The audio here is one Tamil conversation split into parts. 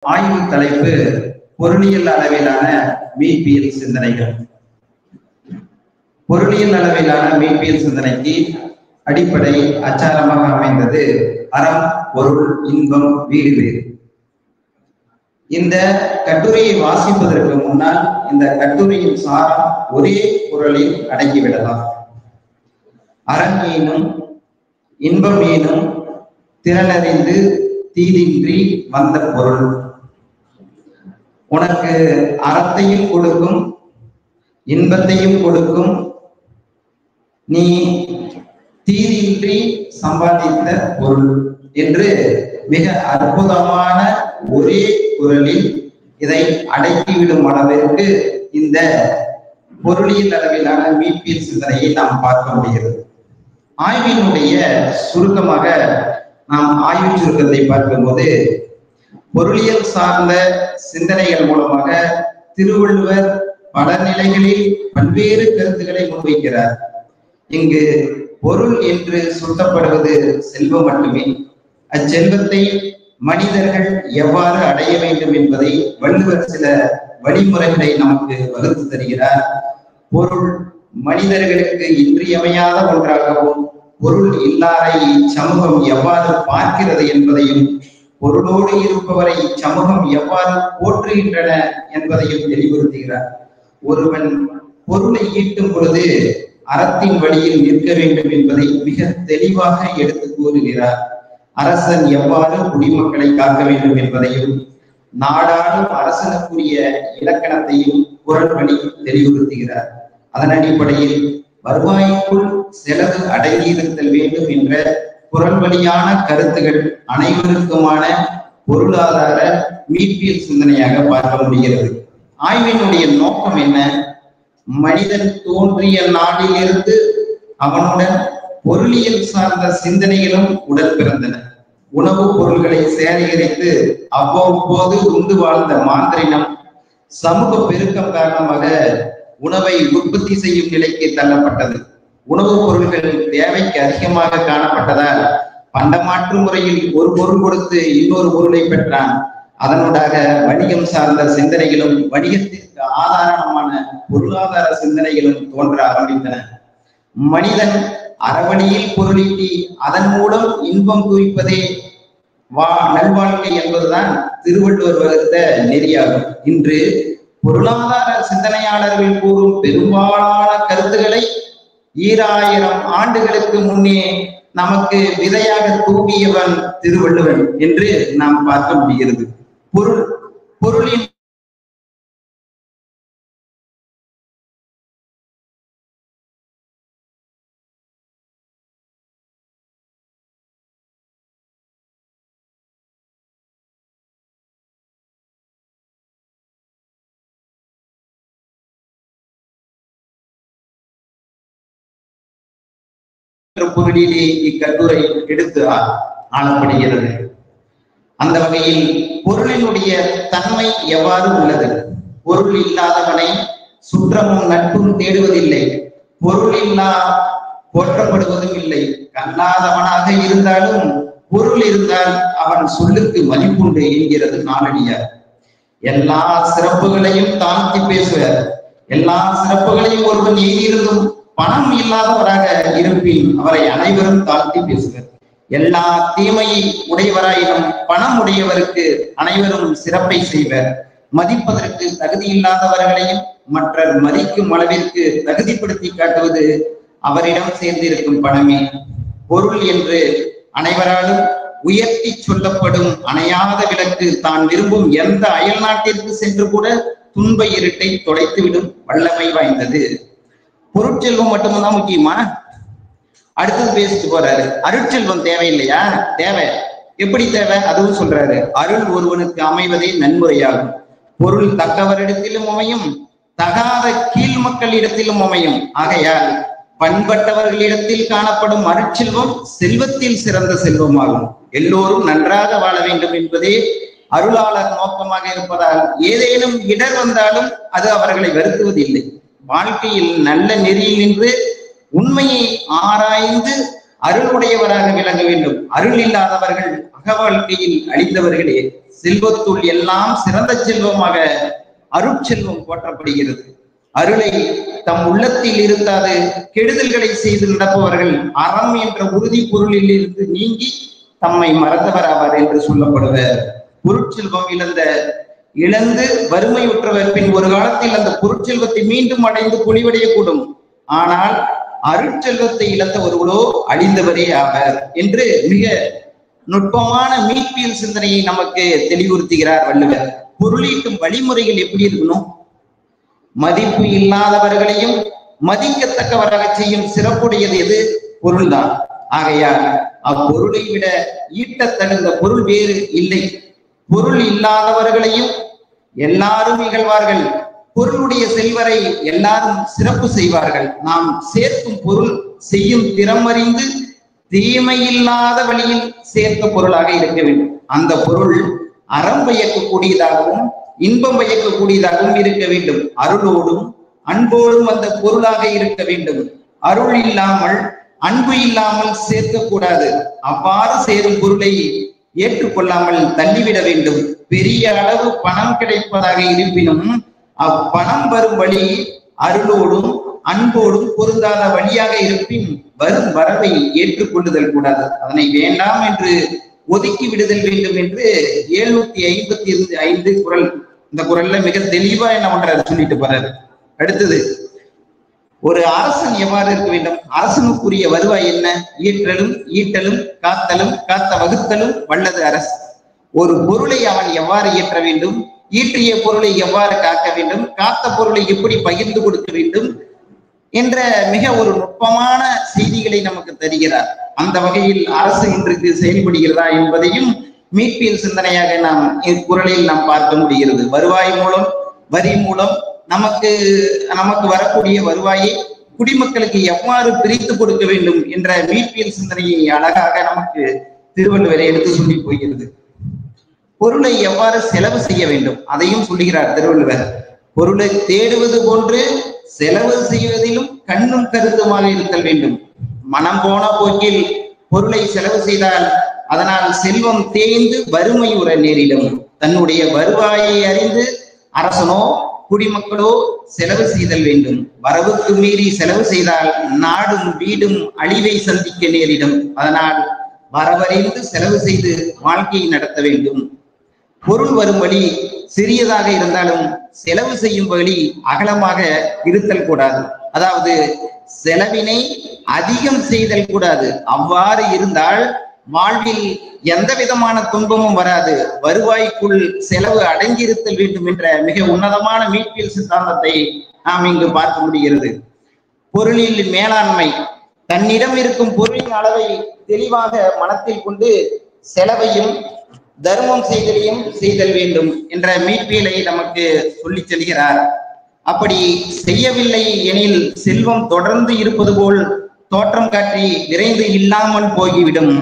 ஆய்வு தலைப்பு பொருளியல் அளவிலான மீட்பியல் சிந்தனைகள். பொருளியல் அளவிலான மீட்பியல் சிந்தனைக்கு அடிப்படை அச்சாரமாக அமைந்தது அறம், பொருள், இன்பம், வீடு வேறு. இந்த கட்டுரையை வாசிப்பதற்கு முன்னால் இந்த கட்டுரையின் சாரம் ஒரே குறளில் அடங்கிவிடலாம். அறம் ஈனும் இன்பம் ஈனும் திறனறிந்து தீதின்றி வந்த பொருள். உனக்கு அறத்தையும் கொடுக்கும், இன்பத்தையும் கொடுக்கும், நீ தீதின்றி சம்பாதித்த பொருள் என்று மிக அற்புதமான ஒரே குறளில் இதை அடக்கிவிடும் அளவிற்கு இந்த பொருளியல் அளவிலான மீட்பியல் சிந்தனையை நாம் பார்க்க முடிகிறது. ஆய்வினுடைய சுருக்கமாக நாம் ஆய்வு சுருக்கத்தை பார்க்கும்போது, பொருளியல் சார்ந்த சிந்தனைகள் மூலமாக திருவள்ளுவர் பல நிலைகளில் பல்வேறு கருத்துக்களை முன்வைக்கிறார். இங்கு பொருள் என்று சுட்டப்படுவது செல்வம் மட்டுமே. அச்செல்வத்தை மனிதர்கள் எவ்வாறு அடைய வேண்டும் என்பதை வள்ளுவர் சில வழிமுறைகளை நமக்கு வகுத்து தருகிறார். பொருள் மனிதர்களுக்கு இன்றியமையாத ஒன்றாகவும், பொருள் இல்லாத இச்சமூகம் எவ்வாறு பார்க்கிறது என்பதையும், பொருளோடு இருப்பவரை இச்சமூகம் எவ்வாறு போற்றுகின்றன என்பதையும் தெளிவுறுத்துகிறார். ஒருவன் பொருளை ஈட்டும் பொழுது அறத்தின் வழியில் நிற்க வேண்டும் என்பதை மிக தெளிவாக எடுத்து கூறுகிறார். அரசன் எவ்வாறு குடிமக்களை காக்க வேண்டும் என்பதையும், நாடாளும் அரசனுக்குரிய இலக்கணத்தையும் குறள் வழி தெளிவுறுத்துகிறார். அதன் அடிப்படையில் வருவாய்க்குள் செலவு அடங்கியிருத்தல் வேண்டும் என்ற குறள் வழியான கருத்துகள் அனைவருக்குமான பொருளாதார மீட்பியல் சிந்தனையாக பார்க்க முடிகிறது. ஆய்வினுடைய நோக்கம் என்ன? மனிதன் தோன்றிய நாளிலிருந்து அவனுடன் பொருளியல் சார்ந்த சிந்தனைகளும் உடன் பிறந்தன. உணவுப் பொருள்களை சேகரித்து அவ்வப்போது உண்டு வாழ்ந்த மாந்திரினம் சமூக பெருக்கம் காரணமாக உணவை உற்பத்தி செய்யும் நிலைக்கு தள்ளப்பட்டது. உணவுப் பொருள்கள் தேவைக்கு அதிகமாக காணப்பட்டதால் பண்டமாற்று முறையில் ஒரு பொருள் கொடுத்து இன்னொரு பொருளை பெற்றான். அதனூடாக வணிகம் சார்ந்த சிந்தனைகளும் வணிகத்திற்கு ஆதாரமான பொருளாதார சிந்தனைகளும் தோன்ற ஆரம்பித்தன. மனிதன் அறவழியில் பொருளீட்டி அதன் மூலம் இன்பம் குவிப்பதே நல்வாழ்க்கை என்பதுதான் திருவள்ளுவர் வகுத்த நெறியாகும். இன்று பொருளாதார சிந்தனையாளர்கள் கூறும் பெரும்பாலான கருத்துக்களை 2000 ஆண்டுகளுக்கு முன்னே நமக்கு விதையாக தூவியவன் திருவள்ளுவன் என்று நாம் பார்க்க முடிகிறது. பொருளின் பொருளிலே இக்கட்டுரை எடுத்து ஆளப்படுகிறது. அந்த வகையில் பொருளினுடைய தன்மை எவ்வாறு உள்ளது? பொருள் இல்லாதவனை சுற்றமும் நட்பும் தேடுவதில்லை, பொருள் இல்லா போற்றப்படுவதும் இல்லை. கல்லாதவனாக இருந்தாலும் பொருள் இருந்தால் அவன் சொல்லுக்கு மதிப்புண்டு என்கிறது நாளடியார். எல்லா சிறப்புகளையும் தாழ்த்தி பேசுவார். எல்லா சிறப்புகளையும் ஒருவன் எங்கிருந்தும் பணம் இல்லாதவராக இருப்பின் அவரை அனைவரும் தாழ்த்தி பேசுவர். எல்லா தீமையை உடையவராயினும் பணம் உடையவருக்கு அனைவரும் சிறப்பை செய்வர். மதிப்பதற்கு தகுதி இல்லாதவர்களையும் மற்றவர் மதிக்கும் அளவிற்கு தகுதிப்படுத்தி காட்டுவது அவரிடம் சேர்ந்திருக்கும் பணமே. பொருள் என்று அனைவராலும் உயர்த்தி சொல்லப்படும் அணையாத விளக்கு தான் விரும்பும் எந்த அயல் நாட்டிற்கு சென்று கூட துன்ப இருட்டை தொலைத்துவிடும் வல்லமை வாய்ந்தது. பொருட்செல்வம் மட்டும்தான் முக்கியமா? அடுத்தது பேசிட்டு போறாரு. அருட்செல்வம் தேவையில்லையா? தேவை. எப்படி தேவை? அதுவும் சொல்றாரு. அருள் ஒருவனுக்கு அமைவதே நன்முறையாகும். பொருள் தக்கவரிடத்திலும் அமையும், தகாத கீழ் மக்களிடத்திலும் அமையும். ஆகையால் பண்பட்டவர்களிடத்தில் காணப்படும் அருட்செல்வம் செல்வத்தில் சிறந்த செல்வமாகும். எல்லோரும் நன்றாக வாழ வேண்டும் என்பதே அருளாளர் நோக்கமாக இருப்பதால் ஏதேனும் இடர் வந்தாலும் அது அவர்களை வருத்துவதில்லை. வாழ்க்கையில் நல்ல நெறியில் நின்று உண்மையை ஆராய்ந்து அருளுடையவராக விளங்க வேண்டும். அருள் இல்லாதவர்கள் அக வாழ்க்கையில் அழிந்தவர்களே. செல்வத்துள் எல்லாம் சிறந்த செல்வமாக அருட்செல்வம் போற்றப்படுகிறது. அருளை தம் உள்ளத்தில் இருந்தாது கெடுதல்களை செய்து நடப்பவர்கள் அறம் என்ற உறுதி பொருளில் இருந்து நீங்கி தம்மை மறந்தவர் ஆவார் என்று சொல்லப்படுவர். பொருட்செல்வம் இழந்து வறுமையுற்றவர் பின் ஒரு காலத்தில் அந்த பொருட்செல்வத்தை மீண்டும் அடைந்து பொலிவடையக்கூடும். ஆனால் அருட்செல்வத்தை இழந்தவர்களோ அழிந்தவரே ஆவர் என்று மிக நுட்பமான மீட்பியல் சிந்தனையை நமக்கு தெளிவுறுத்துகிறார் வள்ளுவர். பொருளீட்டும் வழிமுறைகள் எப்படி இருக்கணும்? மதிப்பு இல்லாதவர்களையும் மதிக்கத்தக்கவராக செய்யும் சிறப்புடையது எது? பொருள்தான். ஆகையால் அப்பொருளை விட ஈட்ட தகுந்த பொருள் வேறு இல்லை. பொருள் இல்லாதவர்களையும் எல்லாரும் இகழ்வார்கள், பொருளுடைய செல்வரை எல்லாரும் சிறப்பு செய்வார்கள். நாம் சேர்க்கும் பொருள் செய்யும் திறமறிந்து தீமையில்லாத வழியில் சேர்த்த பொருளாக இருக்க வேண்டும். அந்த பொருள் அறம் பயக்கக்கூடியதாகவும் இன்பம் பயக்கக்கூடியதாகவும் இருக்க வேண்டும். அருளோடும் அன்போடும் அந்த பொருளாக இருக்க வேண்டும். அருள் இல்லாமல் அன்பு இல்லாமல் சேர்க்கக்கூடாது. அவ்வாறு சேரும் பொருளை ஏற்றுக்கொள்ளாமல் தள்ளிவிட வேண்டும். பெரிய அளவு பணம் கிடைப்பதாக இருப்பினும் அப்பணம் வரும் வழி அருளோடும் அன்போடும் பொருந்தாத வழியாக இருப்பின் வரும் வரவை ஏற்றுக்கொள்ளுதல் கூடாது. அதனை வேண்டாம் என்று ஒதுக்கி விடுதல் வேண்டும் என்று 755 குறள். இந்த குறள்ல மிக தெளிவா என்ன பண்றாரு சொல்லிட்டு போறாரு. அடுத்தது, ஒரு அரசன் எவ்வாறு இருக்க வேண்டும்? அரசனுக்குரிய வருவாய் என்ன? ஈட்டலும் காத்தலும் காத்த வகுத்தலும் வல்லது அரசு. ஒரு பொருளை அவன் எவ்வாறு ஈட்ட வேண்டும், ஈட்டிய பொருளை எவ்வாறு காக்க வேண்டும், காத்த பொருளை எப்படி பகிர்ந்து கொடுக்க வேண்டும் என்ற மிக ஒரு நுட்பமான செய்திகளை நமக்கு தருகிறார். அந்த வகையில் அரசு இன்றைக்கு செயல்படுகிறதா என்பதையும் மீட்பியல் சிந்தனையாக நாம் இக்குறளில் நாம் பார்க்க முடிகிறது. வருவாய் மூலம் வரி மூலம் நமக்கு வரக்கூடிய வருவாயை குடிமக்களுக்கு எவ்வாறு பிரித்து கொடுக்க வேண்டும் என்ற மீட்பியல் சிந்தனையை அழகாக நமக்கு திருவள்ளுவரை எடுத்து சொல்லி போகிறது. பொருளை எவ்வாறு செலவு செய்ய வேண்டும் அதையும் சொல்லுகிறார் திருவள்ளுவர். பொருளை தேடுவது போன்று செலவு செய்வதிலும் கண்ணும் கருத்துமாக இருத்தல் வேண்டும். மனம் போன போக்கில் பொருளை செலவு செய்தால் அதனால் செல்வம் தேய்ந்து வறுமை உற நேரிடும். தன்னுடைய வருவாயை அறிந்து அரசனோ குடிமக்களோ செலவு செய்தல் வேண்டும். வரவுக்கு மீறி செலவு செய்தால் நாடும் வீடும் அழிவை சந்திக்க நேரிடும். அதனால் வரவறிந்து செலவு செய்து வாழ்க்கையை நடத்த வேண்டும். பொருள் வரும் வழி சிறியதாக இருந்தாலும் செலவு செய்யும் வழி அகலமாக இருத்தல் கூடாது. அதாவது செலவினை அதிகம் செய்தல் கூடாது. அவ்வாறு இருந்தால் வாழ்வில் எந்த விதமான துன்பமும் வராது. வருவாய்க்குள் செலவு அடங்கியிருத்தல் வேண்டும் என்ற மிக உன்னதமான மீட்பியல் சித்தாந்தத்தை நாம் இங்கு பார்க்க முடிகிறது. பொருளில் மேலாண்மை, தன்னிடம் இருக்கும் பொருளின் அளவை தெளிவாக மனத்தில் கொண்டு செலவையும் தர்மம் செய்தல் வேண்டும் என்ற மீட்பியலை நமக்கு சொல்லி செல்கிறார். அப்படி செய்யவில்லை எனில் செல்வம் தொடர்ந்து இருப்பது போல் தோற்றம் காட்டி விரைந்து இல்லாமல் போய்விடும்.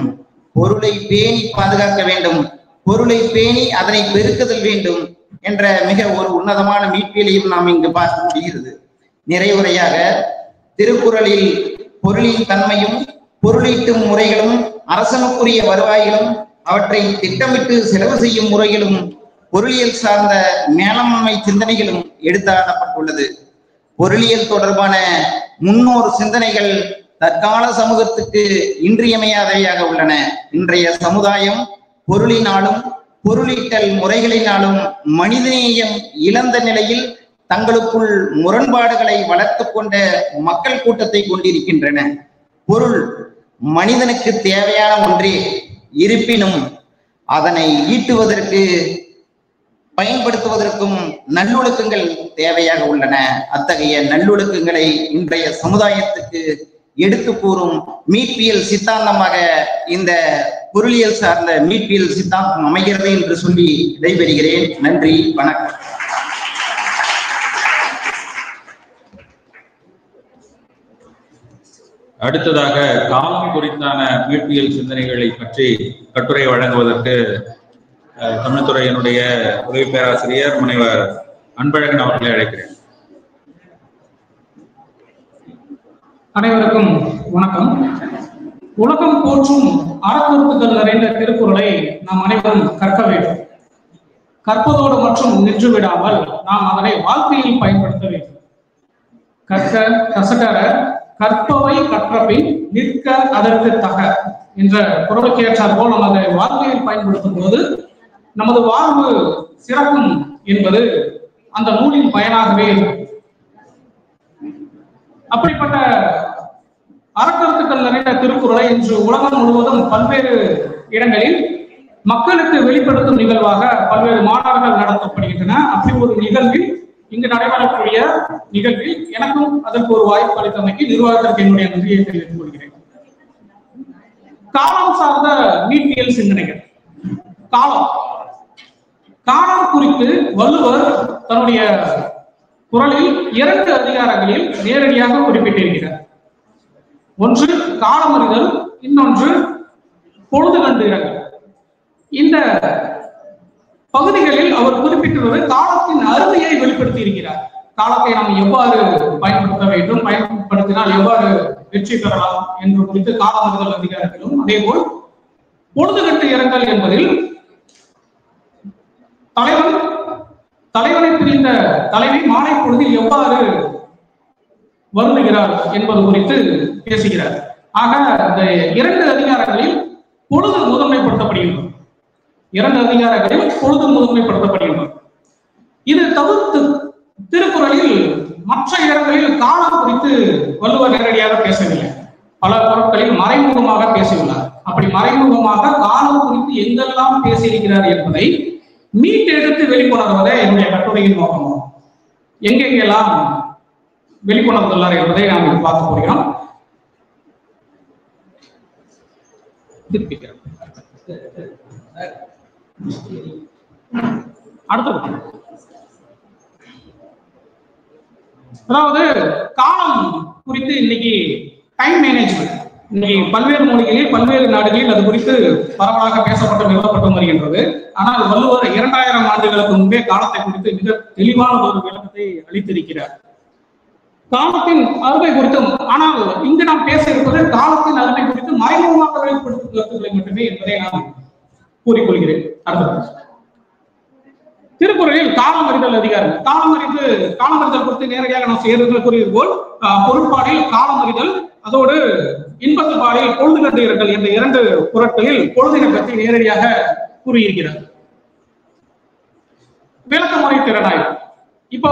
பொருளை பேணி பாதுகாக்க வேண்டும், பொருளை பேணி அதனை பெருக்குதல் வேண்டும் என்ற மிக ஒரு உன்னதமான மீட்பியலையும் நாம் இங்கு பார்க்க முடிகிறது. நிறைவுரையாக திருக்குறளில் பொருளின் தன்மையும் பொருளீட்டும் முறைகளும் அரசனுக்குரிய வருவாய்களும் அவற்றை திட்டமிட்டு செலவு செய்யும் முறைகளும் பொருளியல் சார்ந்த மேலாண்மை சிந்தனைகளும் எடுத்தாடப்பட்டுள்ளது. பொருளியல் தொடர்பான முன்னோர் சிந்தனைகள் தற்கால சமூகத்துக்கு இன்றியமையாதவையாக உள்ளன. இன்றைய சமுதாயம் பொருளினாலும் பொருளீட்டல் முறைகளினாலும் மனிதநேயம் இழந்த நிலையில் தங்களுக்குள் முரண்பாடுகளை வளர்த்து கொண்ட மக்கள் கூட்டத்தை கொண்டிருக்கின்றன. பொருள் மனிதனுக்கு தேவையான ஒன்றே, இருப்பினும் அதனை ஈட்டுவதற்கு பயன்படுத்துவதற்கும் நல்லொழுக்கங்கள் தேவையாக உள்ளன. அத்தகைய நல்லொழுக்கங்களை இன்றைய சமுதாயத்துக்கு எடுத்து கூறும் மீட்பியல் சித்தாந்தமாக இந்த பொருளியல் சார்ந்த மீட்பியல் சித்தாந்தம் அமைகிறது என்று சொல்லி விடைபெறுகிறேன். நன்றி, வணக்கம். அடுத்ததாக காலம் குறித்தான மீட்பியல் சிந்தனைகளை பற்றி கட்டுரை வழங்குவதற்கு தமிழ்துறையினுடைய உதவி பேராசிரியர் முனைவர் அன்பழகன் அவர்களை அழைக்கிறேன். அனைவருக்கும் வணக்கம். உலகம் போற்றும் அறப்பொருட்கள் நிறைந்த திருக்குறளை நாம் அனைவரும் கற்க வேண்டும். கற்பதோடு மற்றும் நின்று விடாமல் நாம் அதனை வாழ்க்கையில் பயன்படுத்த வேண்டும். கற்க கசடர கற்பவை கற்றபின் நிற்க அதற்கு தக என்ற குறளுக்கு ஏற்றார் போல் நாம் அதை வாழ்க்கையில் பயன்படுத்தும் போது நமது வாழ்வு சிறக்கும் என்பது அந்த நூலின் பயனாகவே இருக்கும். அப்படிப்பட்ட அறக்கருத்துக்கள் நிறைந்த திருக்குறளை இன்று உலகம் முழுவதும் பல்வேறு இடங்களில் மக்களுக்கு வெளிப்படுத்தும் நிகழ்வாக பல்வேறு மாநாடுகள் நடத்தப்படுகின்றன. அப்படி ஒரு நிகழ்வில் இங்கு நடைபெறக்கூடிய நிகழ்வில் எனக்கும் அதற்கு ஒரு வாய்ப்பு அளித்தமைக்கு நிர்வாகத்திற்கு என்னுடைய நன்றியை தெரிவித்துக் கொள்கிறேன். காலம் சார்ந்த நீட்டியல் சிந்தனைகள். காலம் குறித்து வள்ளுவர் தன்னுடைய குறளில் 2 அதிகாரங்களில் நேரடியாக குறிப்பிட்டிருக்கிறார். ஒன்று காலமறிதல், இன்னொன்று பொழுது கண்டு இரங்கல். இந்த பகுதிகளில் அவர் குறிப்பிட்டுள்ளது காலத்தின் அருமையை வெளிப்படுத்தி இருக்கிறார். காலத்தை நாம் எவ்வாறு பயன்படுத்த வேண்டும், பயன்படுத்தினால் எவ்வாறு வெற்றி பெறலாம் என்று குறித்து காலமறிதல் அதிகாரத்திலும், அதேபோல் பொழுது கண்டு இரங்கல் என்பதில் தலைவனை பிரிந்த தலைவி மாலை பொழுதில் எவ்வாறு வருந்துகிறார் என்பது குறித்து பேசுகிறார். ஆக இந்த 2 அதிகாரங்களில் பொழுது முதன்மைப்படுத்தப்படுகின்றன. 2 அதிகாரங்களில் பொழுது முதன்மைப்படுத்தப்படுகின்றன. இது தவிர்த்து திருக்குறளில் மற்ற இடங்களில் காலம் குறித்து வள்ளுவர் நேரடியாக பேசவில்லை. பல பொருட்களில் மறைமுகமாக பேசியுள்ளார். அப்படி மறைமுகமாக காலம் குறித்து எங்கெல்லாம் பேசியிருக்கிறார் என்பதை மீட்டெடுத்து வெளிக்கொணர்வதே என்னுடைய கட்டுரையின் நோக்கமாகும். எங்கெங்கெல்லாம் வெளிக்கொணர்ந்துள்ளார் என்பதை நாம் பார்க்க போகிறோம். அடுத்தது, அதாவது காலம் குறித்து இன்னைக்கு டைம் மேனேஜ்மெண்ட் இன்னைக்கு பல்வேறு மொழிகளில் பல்வேறு நாடுகளில் அது குறித்து பரவலாக பேசப்பட்டு நிறுவப்பட்டு வருகின்றது. ஆனால் வள்ளுவர் 2000 ஆண்டுகளுக்கு முன்பே காலத்தை குறித்து மிக தெளிவான ஒரு விளக்கத்தை அளித்திருக்கிறார். காலத்தின் அருமை குறித்தும், ஆனால் இங்கு நாம் பேச இருப்பது காலத்தின் அருமை குறித்து மறைமுகமாக வெளிப்படுத்தும் கருத்துக்களை மட்டுமே என்பதை நான் கூறிக்கொள்கிறேன். திருக்குறளில் காலமறிதல் அதிகாரம். காலமறிதல் குறித்து நேரடியாக நாம் செய்யறது கூறியது போல் பொருட்பாடில் காலமறிதல், அதோடு இன்பத்து பாடில் பொழுது கண்டு இரங்கல் என்ற 2 குறட்களில் பொழுதினை பற்றி நேரடியாக கூறியிருக்கிறார். விளக்க முறை திறனாய்வு. இப்போ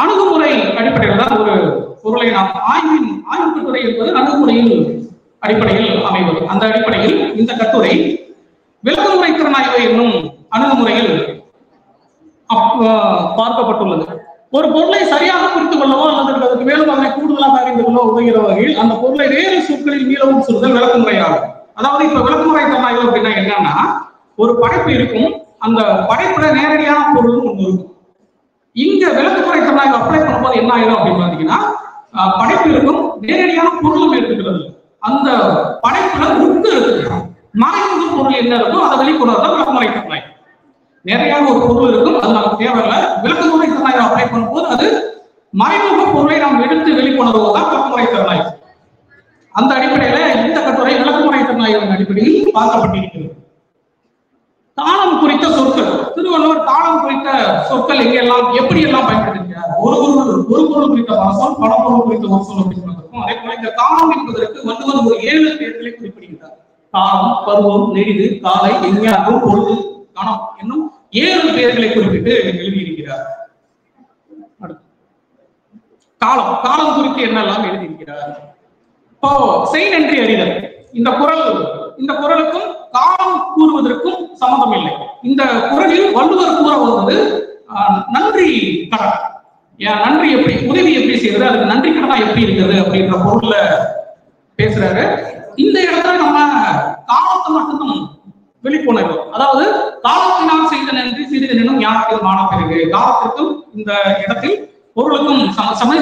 அணுகுமுறை அடிப்படையில் தான் ஒரு பொருளை நாம் ஆய்வு கட்டுரை என்பது அணுகுமுறையில் அடிப்படையில் அமைவது. அந்த அடிப்படையில் இந்த கட்டுரை விளக்கமுறை திறனாய்வு என்னும் அணுகுமுறையில் பார்க்கப்பட்டுள்ளது. ஒரு பொருளை சரியாக புரிந்து கொள்ளவோ அல்லது அதற்கு மேலும் அதனை கூடுதலாக அறிந்து கொள்ளவோ உதவுகிற வகையில் அந்த பொருளை வேறு சொற்களில் மீளவும் சொல்லுதல் விளக்கமுறையாகும். அதாவது இப்ப விளக்கமுறை திறனாய்வு அப்படின்னா என்னன்னா, ஒரு படைப்பு இருக்கும், அந்த படைப்புல நேரடியான பொருள் ஒன்று இருக்கும். இங்க விளக்கமுறை திறனாய்வு அப்ளை பண்ணும்போது என்ன ஆயிடும் அப்படின்னு பாத்தீங்கன்னா, படைப்பு இருக்கும், நேரடியான பொருளும் எடுத்துக்கிறது. அந்த படைப்புல உட்கு எடுத்துக்கலாம், மறைமுக பொருள் என்ன இருக்கும் அதை வெளிக்கொணர்தான் விளக்கமுறை திறனாய்வு. நேரடியான ஒரு பொருள் இருக்கும், அது நமக்கு தேவையில்லை. விளக்கமுறை திறனாய்வு அப்ளை பண்ணும்போது அது மறைமுக பொருளை நாம் எடுத்து வெளிக்கொணர்வதுதான் விளக்கமுறை திறனாய்வு. அந்த அடிப்படையில இந்த கட்டுரை விளக்கமுறை திறனாய்வின் அடிப்படையில் பார்க்கப்பட்டிருக்கிறது. காலம் குறித்த சொற்கள். திருவள்ளுவர் காலம் குறித்த சொற்கள் எங்கெல்லாம் எப்படி எல்லாம் பயன்படுத்திருக்கிறார். ஒரு பொருள் குறித்த பல பொருள் குறித்த ஒரு சொல் அப்படிங்கிறதுக்கும், அதே போல இந்த காலம் என்பதற்கு வள்ளுவர் ஒரு 7 பெயர்களை குறிப்பிடுகிறார். காலம், பருவம், நெடிது, காலை, எஞ்ஞானம், பொழுது, கணம் என்னும் 7 பெயர்களை குறிப்பிட்டு எழுதியிருக்கிறார். காலம் குறித்து என்னெல்லாம் எழுதியிருக்கிறார். இப்போ செய் நன்றி அறிதல். இந்த குறளுக்கும் காலம் கூறுவதற்கும் சம்மதம் இல்லை. இந்த குறளில் வள்ளுவர் கூற வருவது நன்றி கடன். நன்றி எப்படி, உதவி எப்படி செய்யறது, அதுக்கு நன்றி கடனா எப்படி இருக்கிறது அப்படின்ற பொருள்ல பேசுறாரு. இந்த இடத்துல நம்ம காலத்தை மட்டும் வெளிக்கொணர்வு. அதாவது காலத்தினால் செய்த நன்றி சிறிதெனும் ஞானத்தில் மாணப்பெருகு. காலத்திற்கும் இந்த இடத்தில் பொருளுக்கும்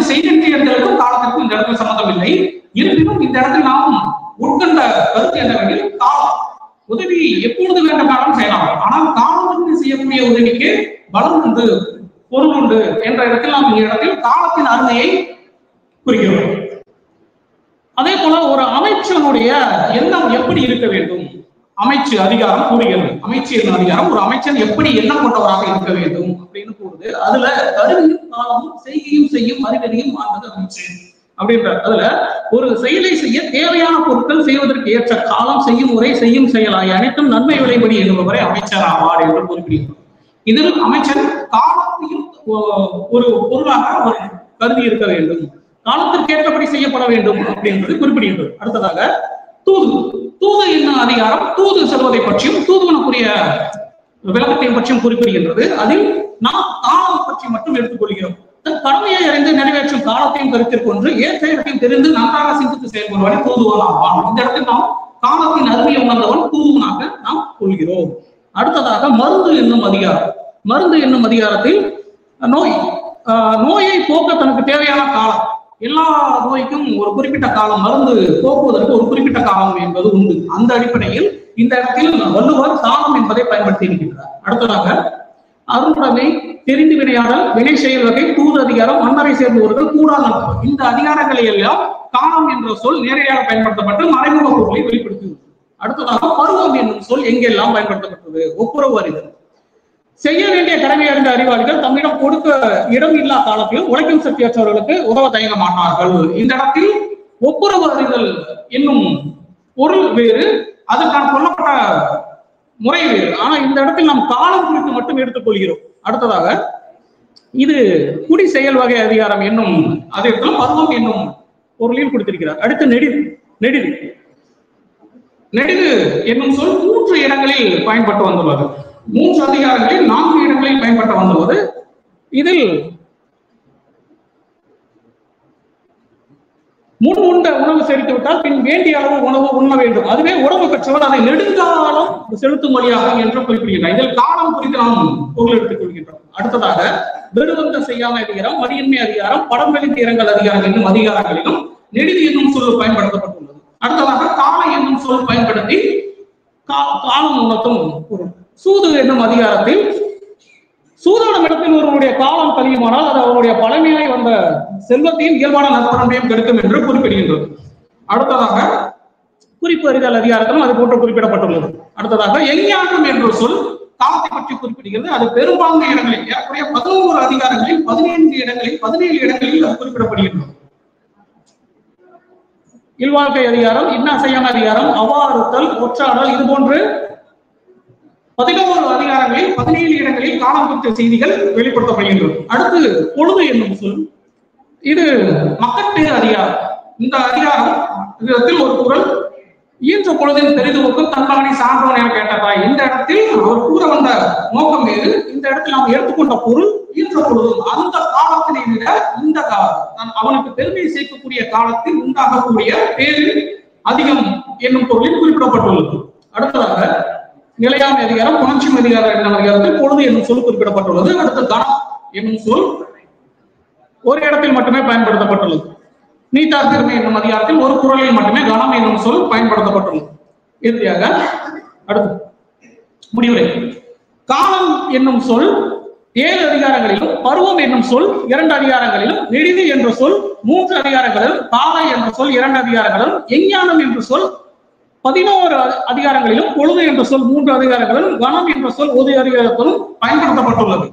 செய்திருக்கும் காலத்திற்கும் இந்த இடத்தில் சம்மந்தம் இல்லை. இருப்பினும் இந்த இடத்தில் நாம் உட்கொண்ட கருத்து என்னவெனில், காலம் உதவி எப்பொழுது வேண்டுமானாலும் செய்யலாம், ஆனால் காலம் செய்யக்கூடிய உதவிக்கு பலம் உண்டு, பொருள் உண்டு என்ற இடத்தில் நாம் இந்த இடத்தில் காலத்தின் அருமையை குறிக்கிறோம். அதே போல ஒரு அமைச்சனுடைய எண்ணம் எப்படி இருக்க வேண்டும், அமைச்சு அதிகாரம் கூறுகிறது. அமைச்சு என்னும் அதிகாரம் ஒரு அமைச்சன் எப்படி எண்ணம் கொண்டவராக இருக்க வேண்டும் அப்படின்னு கூறுது. அதுல கருவியும் காலமும் செய்கையும் செய்யும் அறிவறியும் ஆண்டது அமைச்சு அப்படின்றார். அதுல ஒரு செயலை செய்ய தேவையான பொருட்கள் செய்வதற்கு ஏற்ற காலம், செய்யும் முறை, செய்யும் செயலாய் அனைத்தும் நன்மை விளைபடி என்பவரை அமைச்சர் ஆவார் என்று குறிப்பிடுகிறார். இதில் அமைச்சர் காலத்தையும் ஒரு பொருளாக அவர் கருதி இருக்க வேண்டும், காலத்திற்கேற்றபடி செய்யப்பட வேண்டும் அப்படின்றது குறிப்பிடுகிறது. அடுத்ததாக தூது. தூது என்னும் அதிகாரம் தூது செல்வதை பற்றியும் தூதுவனுக்குரிய விளக்கத்தை பற்றியும் குறிப்பிடுகின்றது. அதில் நாம் காலம் பற்றி மட்டும் எடுத்துக்கொள்கிறோம். தன் கடமையை அறிந்து நிறைவேற்றும் காலத்தையும் கருத்தில் கொண்டு ஏற்ற இடத்தையும் தெரிந்து நன்றாக சிந்தித்து செயல்படுவதை தூதுவன் ஆவான். இந்த இடத்தில் நாம் காலத்தின் அருமையை உணர்ந்தவன் தூதுவனாக நாம் கொள்கிறோம். அடுத்ததாக மருந்து என்னும் அதிகாரம். மருந்து என்னும் அதிகாரத்தில் நோயை போக்க தனக்கு தேவையான காலம், எல்லா நோய்க்கும் ஒரு குறிப்பிட்ட காலம், மருந்து போக்குவதற்கு ஒரு குறிப்பிட்ட காலம் என்பது உண்டு. அந்த அடிப்படையில் இந்த இடத்தில் வள்ளுவர் காலம் என்பதை பயன்படுத்தி இருக்கின்றார். அடுத்ததாக அருளுடைமை, தெரிந்து வினையாடல், வினை செயல் வகை, தூது அதிகாரம், மன்னரை சேர்ந்தவர்கள், கூடாது, இந்த அதிகாரங்களை எல்லாம் காலம் என்ற சொல் நேரடியாக பயன்படுத்தப்பட்டு மறைமுக பொருளை வெளிப்படுத்துகிறது. அடுத்ததாக பருவம் என்னும் சொல் எங்கெல்லாம் பயன்படுத்தப்பட்டது? ஒப்புரவு அறிதல். செய்ய வேண்டிய கடமை அறிந்த அறிவாளிகள் தம்மிடம் கொடுக்க இடம் இல்லா காலத்தில் உழைக்கும் சக்தியற்றவர்களுக்கு உதவ தயங்க மாட்டார்கள். இந்த இடத்தில் ஒப்புரவு அறிதல் என்னும் பொருள் வேறு, அதற்கான சொல்லப்பட்ட முறை வேறு. ஆனா இந்த இடத்தில் நாம் காலம் குறித்து மட்டும் எடுத்துக்கொள்கிறோம். அடுத்ததாக இது குடி செயல் வகை அதிகாரம் என்னும் அதே பருவம் என்னும் பொருளையும் கொடுத்திருக்கிறார். அடுத்து நெடிது. நெடிது நெடிது என்னும் சொல் 3 இடங்களில் பயன்பட்டு வந்துள்ளது. 3 அதிகாரங்களில் 4 இடங்களில் பயன்பட்டு வந்துள்ளது. இதில் முன் உண்ட உணவு செலுத்தி விட்டால் பின் வேண்டிய அளவு உணவு உண்ண வேண்டும், அதுவே உணவு பெற்றவர் அதை நெடுங்காலம் செலுத்தும் வழியாகும் என்று குறிப்பிடுகிறார். இதில் காலம் குறித்து நாம் பொருள் எடுத்துக் கொள்கின்றோம். அடுத்ததாக வெறுவந்த செய்யாமை அதிகாரம், மடியின்மை அதிகாரம், படம் வெளித்து இரங்கல் அதிகாரம் என்னும் அதிகாரங்களிலும் நெடிது என்னும் சொல் பயன்படுத்தப்பட்டுள்ளது. அடுத்ததாக காலை என்னும் சொல் பயன்படுத்தி காலம் உணர்த்தும் பொருள். சூது என்னும் அதிகாரத்தில் சூதாடும் இடத்தில் ஒருவருடைய காலம் கழியுமானால் அது அவருடைய பழமையாய் வந்த செல்வத்தையும் இயல்பான நற்பண்பையும் கெடுக்கும் என்று குறிப்பிடுகின்றது. அடுத்ததாக குறிப்பு அறிதல் அதிகாரத்திலும் அது போன்று குறிப்பிடப்பட்டுள்ளது. அடுத்ததாக எஞ்ஞானம் என்ற சொல் காலத்தை பற்றி குறிப்பிடுகிறது. அது பெரும்பான்மை இடங்களில் ஏறக்குறைய 11 அதிகாரங்களில் 15 இடங்களில் 17 இடங்களில் அது குறிப்பிடப்படுகின்றது. இல்வாழ்க்கை அதிகாரம், இன்னா செய்யாம அதிகாரம், அவ்வாறுத்தல், ஒற்றாடல், இது போன்று 11 அதிகாரங்களில் 17 இடங்களில் காலம் குறித்த செய்திகள் வெளிப்படுத்தப்படுகின்றது. அடுத்து பொழுது என்னும் சொல், இது மக்கட்டு அதிகாரம். இந்த அதிகாரம் இதத்தில் ஒரு குறள், ஈன்ற பொழுதின் பெரிதுவுக்கும் தன்மகனை சான்றோன் என கேட்டதாய். இந்த இடத்தில் அவர் கூற வந்த நோக்கம் வேறு, இந்த இடத்தில் நாம் எடுத்துக்கொண்ட பொருள் ஈன்ற பொழுதும் அந்த காலத்தினை விட இந்த காலம் அவனுக்கு பெருமையை சேர்க்கக்கூடிய காலத்தில் உண்டாகக்கூடிய பேரு அதிகம் என்னும் பொருளில் குறிப்பிடப்பட்டுள்ளது. அடுத்ததாக நிலையாமை அதிகாரம், புணர்ச்சி அதிகாரம் என்னும் அதிகாரத்தில் பொழுது என்னும் சொல் குறிப்பிடப்பட்டுள்ளது. அடுத்து கணம் என்னும் சொல் ஒரு இடத்தில் மட்டுமே பயன்படுத்தப்பட்டுள்ளது. நீத்தார் பெருமை என்னும் அதிகாரத்தில் ஒரு குறளில் மட்டுமே கணம் என்னும் சொல் பயன்படுத்தப்பட்டுள்ளது. இறுதியாக அடுத்து முடிவுரை. காலம் என்னும் சொல் 7 அதிகாரங்களிலும், பருவம் என்னும் சொல் 2 அதிகாரங்களிலும், நெடிது என்ற சொல் 3 அதிகாரங்களிலும், காலை என்ற சொல் 2 அதிகாரங்களிலும், எஞ்ஞானம் என்ற சொல் 11 அதிகாரங்களிலும், பொழுது என்ற சொல் 3 அதிகாரங்களிலும், கணம் என்ற சொல் 1 அதிகாரத்திலும் பயன்படுத்தப்பட்டுள்ளது.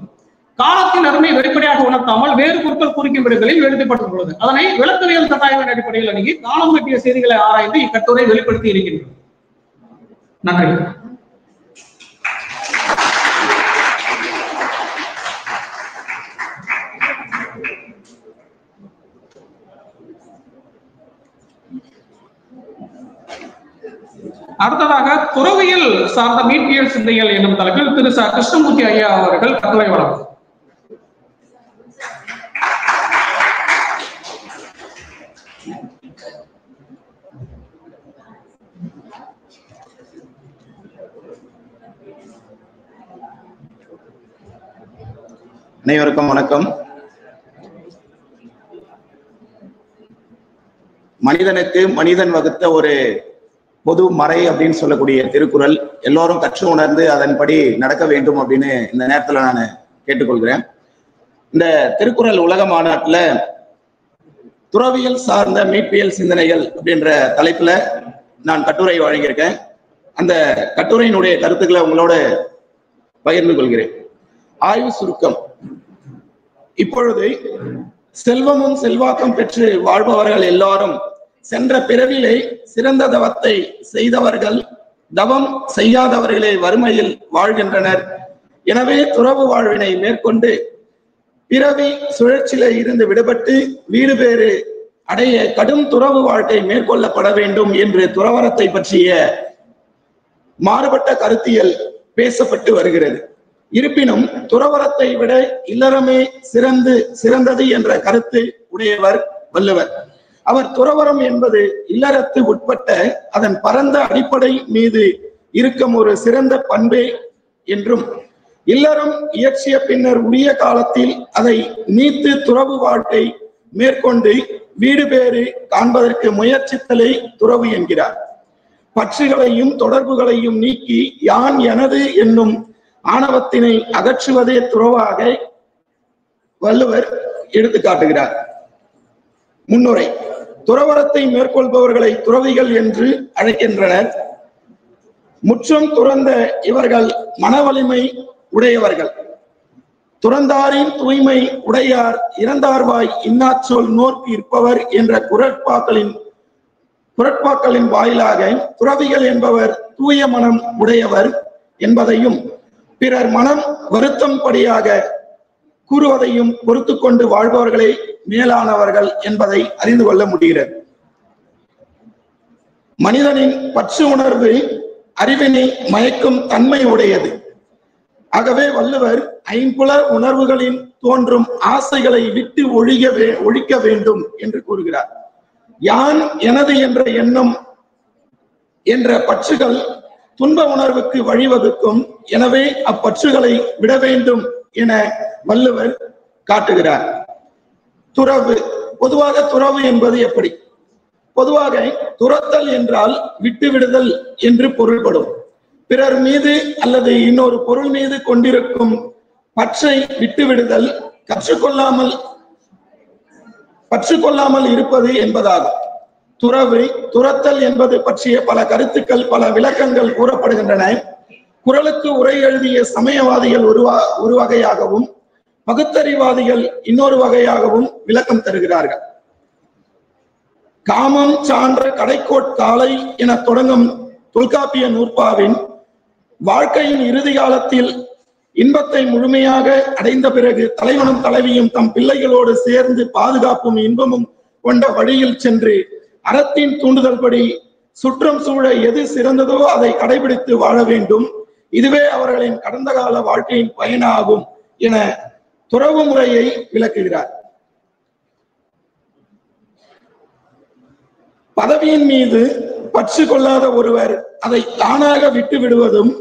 காலத்தின் அருமை வெளிப்படையாக உணர்த்தாமல் வேறு பொருட்கள் குறிக்கும் இடங்களில் எழுதப்பட்டுள்ளது. அதனை விளக்கவியல் கட்டாயத்தின் அடிப்படையில் அணுகி காலம் பற்றிய செய்திகளை ஆராய்ந்து இக்கட்டுரை வெளிப்படுத்தி இருக்கின்றது. நன்றி. அடுத்ததாக துறவியல் சார்ந்த மீட்பியல் சிந்தைகள் என்னும் தலைப்பில் திரு ச. கிருஷ்ணமூர்த்தி ஐயா அவர்கள் கட்டுரை வழங்கும். அனைவருக்கும் வணக்கம். மனிதனுக்கு மனிதன் வகுத்த ஒரு பொது மறை அப்படின்னு சொல்லக்கூடிய திருக்குறள் எல்லோரும் கற்று உணர்ந்து அதன்படி நடக்க வேண்டும் அப்படின்னு இந்த நேரத்துல நான் கேட்டுக்கொள்கிறேன். இந்த திருக்குறள் உலக மாநாட்டுல துறவியல் சார்ந்த மீட்பியல் சிந்தனைகள் அப்படின்ற தலைப்புல நான் கட்டுரை வழங்கியிருக்கேன். அந்த கட்டுரையினுடைய கருத்துக்களை உங்களோட பகிர்ந்து கொள்கிறேன். ஆய்வு சுருக்கம். இப்பொழுது செல்வமும் செல்வாக்கம் பெற்று வாழ்பவர்கள் எல்லாரும் சென்ற பிறவிலே சிறந்த தவத்தை செய்தவர்கள், தவம் செய்யாதவர்களே வறுமையில் வாழ்கின்றனர். எனவே துறவு வாழ்வினை மேற்கொண்டு பிறவி சுழற்சியில இருந்து விடுபட்டு வீடு பேறு அடைய கடும் துறவு வாழ்க்கை மேற்கொள்ளப்பட வேண்டும் என்று துறவரத்தை பற்றிய மாறுபட்ட கருத்தியல் பேசப்பட்டு வருகிறது. இருப்பினும் துறவரத்தை விட இல்லறமே சிறந்தது என்ற கருத்து உடையவர் வள்ளுவர். அவர் துறவரம் என்பது இல்லறத்து உட்பட்ட அதன் பரந்த அடிப்படை மீது இருக்கும் ஒரு சிறந்த பண்பே என்றும், இல்லறம் இயற்றிய பின்னர் உரிய காலத்தில் அதை நீத்து துறவு வாழ்க்கை மேற்கொண்டு வீடு பேறு காண்பதற்கு முயற்சித்தலை துறவு என்கிறார். பற்றுகளையும் தொடர்புகளையும் நீக்கி யான் எனது என்னும் ஆணவத்தினை அகற்றுவதே துறவாக வள்ளுவர் எடுத்து காட்டுகிறார். முன்னுரை. துறவரத்தை மேற்கொள்பவர்களை துறவிகள் என்று அழைக்கின்றனர். முற்றும் துறந்த இவர்கள் மன வலிமை உடையவர்கள். துறந்தாரின் தூய்மை உடையார் இறந்தார்வாய் இன்னாச்சொல் நோர்க்கு இருப்பவர் என்ற குரட்பாக்களின் வாயிலாக துறவிகள் என்பவர் தூய மனம் உடையவர் என்பதையும் பிறர் மனம் வருத்தம் படியாக கூறுவதையும் பொறுத்து கொண்டு வாழ்பவர்களே மேலானவர்கள் என்பதை அறிந்து கொள்ள முடிகிறது. மனிதனின் பற்று உணர்வு அறிவினை மயக்கும் தன்மை உடையது. ஆகவே வள்ளுவர் ஐம்புல உணர்வுகளின் தோன்றும் ஆசைகளை விட்டு ஒழிக்க வேண்டும் என்று கூறுகிறார். யான் எனது என்ற எண்ணம் என்ற பற்றுகள் துன்ப உணர்வுக்கு வழிவகுக்கும். எனவே அப்பற்றுகளை விட வேண்டும் என வள்ளுவர் காட்டுகிறார். துறவு. பொதுவாக துறவு என்பது எப்படி? பொதுவாக துறத்தல் என்றால் விட்டுவிடுதல் என்று பொருள்படும். பிறர் மீது அல்லது இன்னொரு பொருள் மீது கொண்டிருக்கும் பற்றை விட்டுவிடுதல் பற்றுக்கொள்ளாமல் இருப்பது என்பதாகும். துறவு துறத்தல் என்பது பற்றிய பல கருத்துக்கள், பல விளக்கங்கள் கூறப்படுகின்றன. குறளுக்கு உரை எழுதிய சமயவாதிகள் ஒரு வகையாகவும் பகுத்தறிவாதிகள் இன்னொரு வகையாகவும் விளக்கம் தருகிறார்கள். காமம் சான்ற கடைக்கோட்காலை என தொடங்கும் தொல்காப்பிய நூற்பாவின் வாழ்க்கையின் இறுதி காலத்தில் இன்பத்தை முழுமையாக அடைந்த பிறகு தலைவனும் தலைவியும் தம் பிள்ளைகளோடு சேர்ந்து பாதுகாப்பும் இன்பமும் கொண்ட வழியில் சென்று அறத்தின் தூண்டுதல்படி சுற்றம் சூழ எது சிறந்ததோ அதை கடைபிடித்து வாழ வேண்டும். இதுவே அவர்களின் கடந்த கால வாழ்க்கையின் பயனாகும் என துறவு முறையை விளக்குகிறார். பதவியின் மீது பற்று கொள்ளாத ஒருவர் அதை தானாக விட்டு விடுவதும்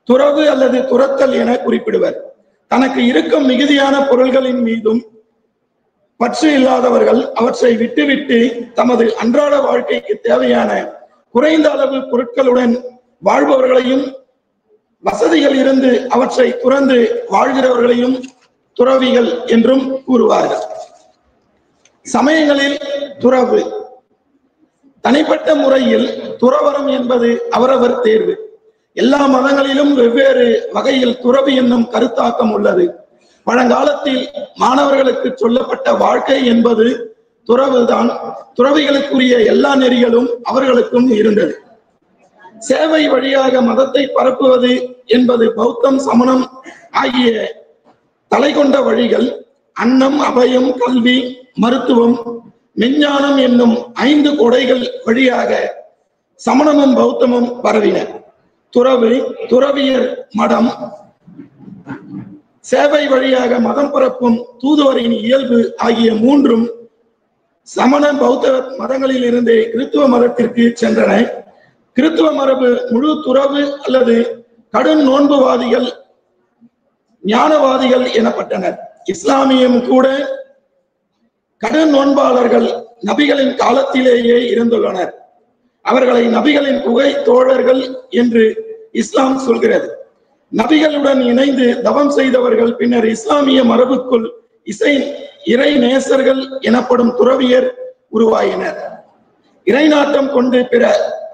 துறவு அல்லது துறத்தல் என குறிப்பிடுவர். தனக்கு இருக்கும் மிகுதியான பொருள்களின் மீதும் பற்று இல்லாதவர்கள் அவற்றை விட்டுவிட்டு தமது அன்றாட வாழ்க்கைக்கு தேவையான குறைந்த அளவு பொருட்களுடன் வாழ்பவர்களையும் வசதிகள் இருந்து அவற்றை துறந்து வாழ்கிறவர்களையும் துறவிகள் என்றும் கூறுவார்கள். சமயங்களில் துறவு. தனிப்பட்ட முறையில் துறவரம் என்பது அவரவர் தேர்வு. எல்லா மதங்களிலும் வெவ்வேறு வகையில் துறவு என்னும் கருத்தாக்கம் உள்ளது. பழங்காலத்தில் மாணவர்களுக்கு சொல்லப்பட்ட வாழ்க்கை என்பது துறவுதான். துறவிகளுக்குரிய எல்லா நெறிகளும் அவர்களுக்கும் இருந்தது. சேவை வழியாக மதத்தை பரப்புவது என்பது பௌத்தம், சமணம் ஆகிய தலை கொண்ட வழிகள். அன்னம், அபயம், கல்வி, மருத்துவம், மெஞ்ஞானம் என்னும் 5 கொடைகள் வழியாக சமணமும் பௌத்தமும் பரவின. துறவு, துறவியர் மடம், சேவை வழியாக மதம் பரப்பும் தூதுவரின் இயல்பு ஆகிய 3ம் சமண பௌத்த மதங்களில் இருந்தே கிறித்துவ மதத்திற்கு சென்றன. கிறித்துவ மரபு முழு துறவு அல்லது கடும் நோன்புவாதிகள், ஞானவாதிகள் எனப்பட்டனர். இஸ்லாமியம் கூட கடும் நோன்பாளர்கள் நபிகளின் காலத்திலேயே இருந்துள்ளனர். அவர்களை நபிகளின் புகை தோழர்கள் என்று இஸ்லாம் சொல்கிறது. நபிகளுடன் இணைந்து தவம் செய்தவர்கள் பின்னர் இஸ்லாமிய மரபுக்குள் இறை நேசர்கள் எனப்படும் துறவியர் உருவாயினர். இறைநாட்டம் கொண்டு பிற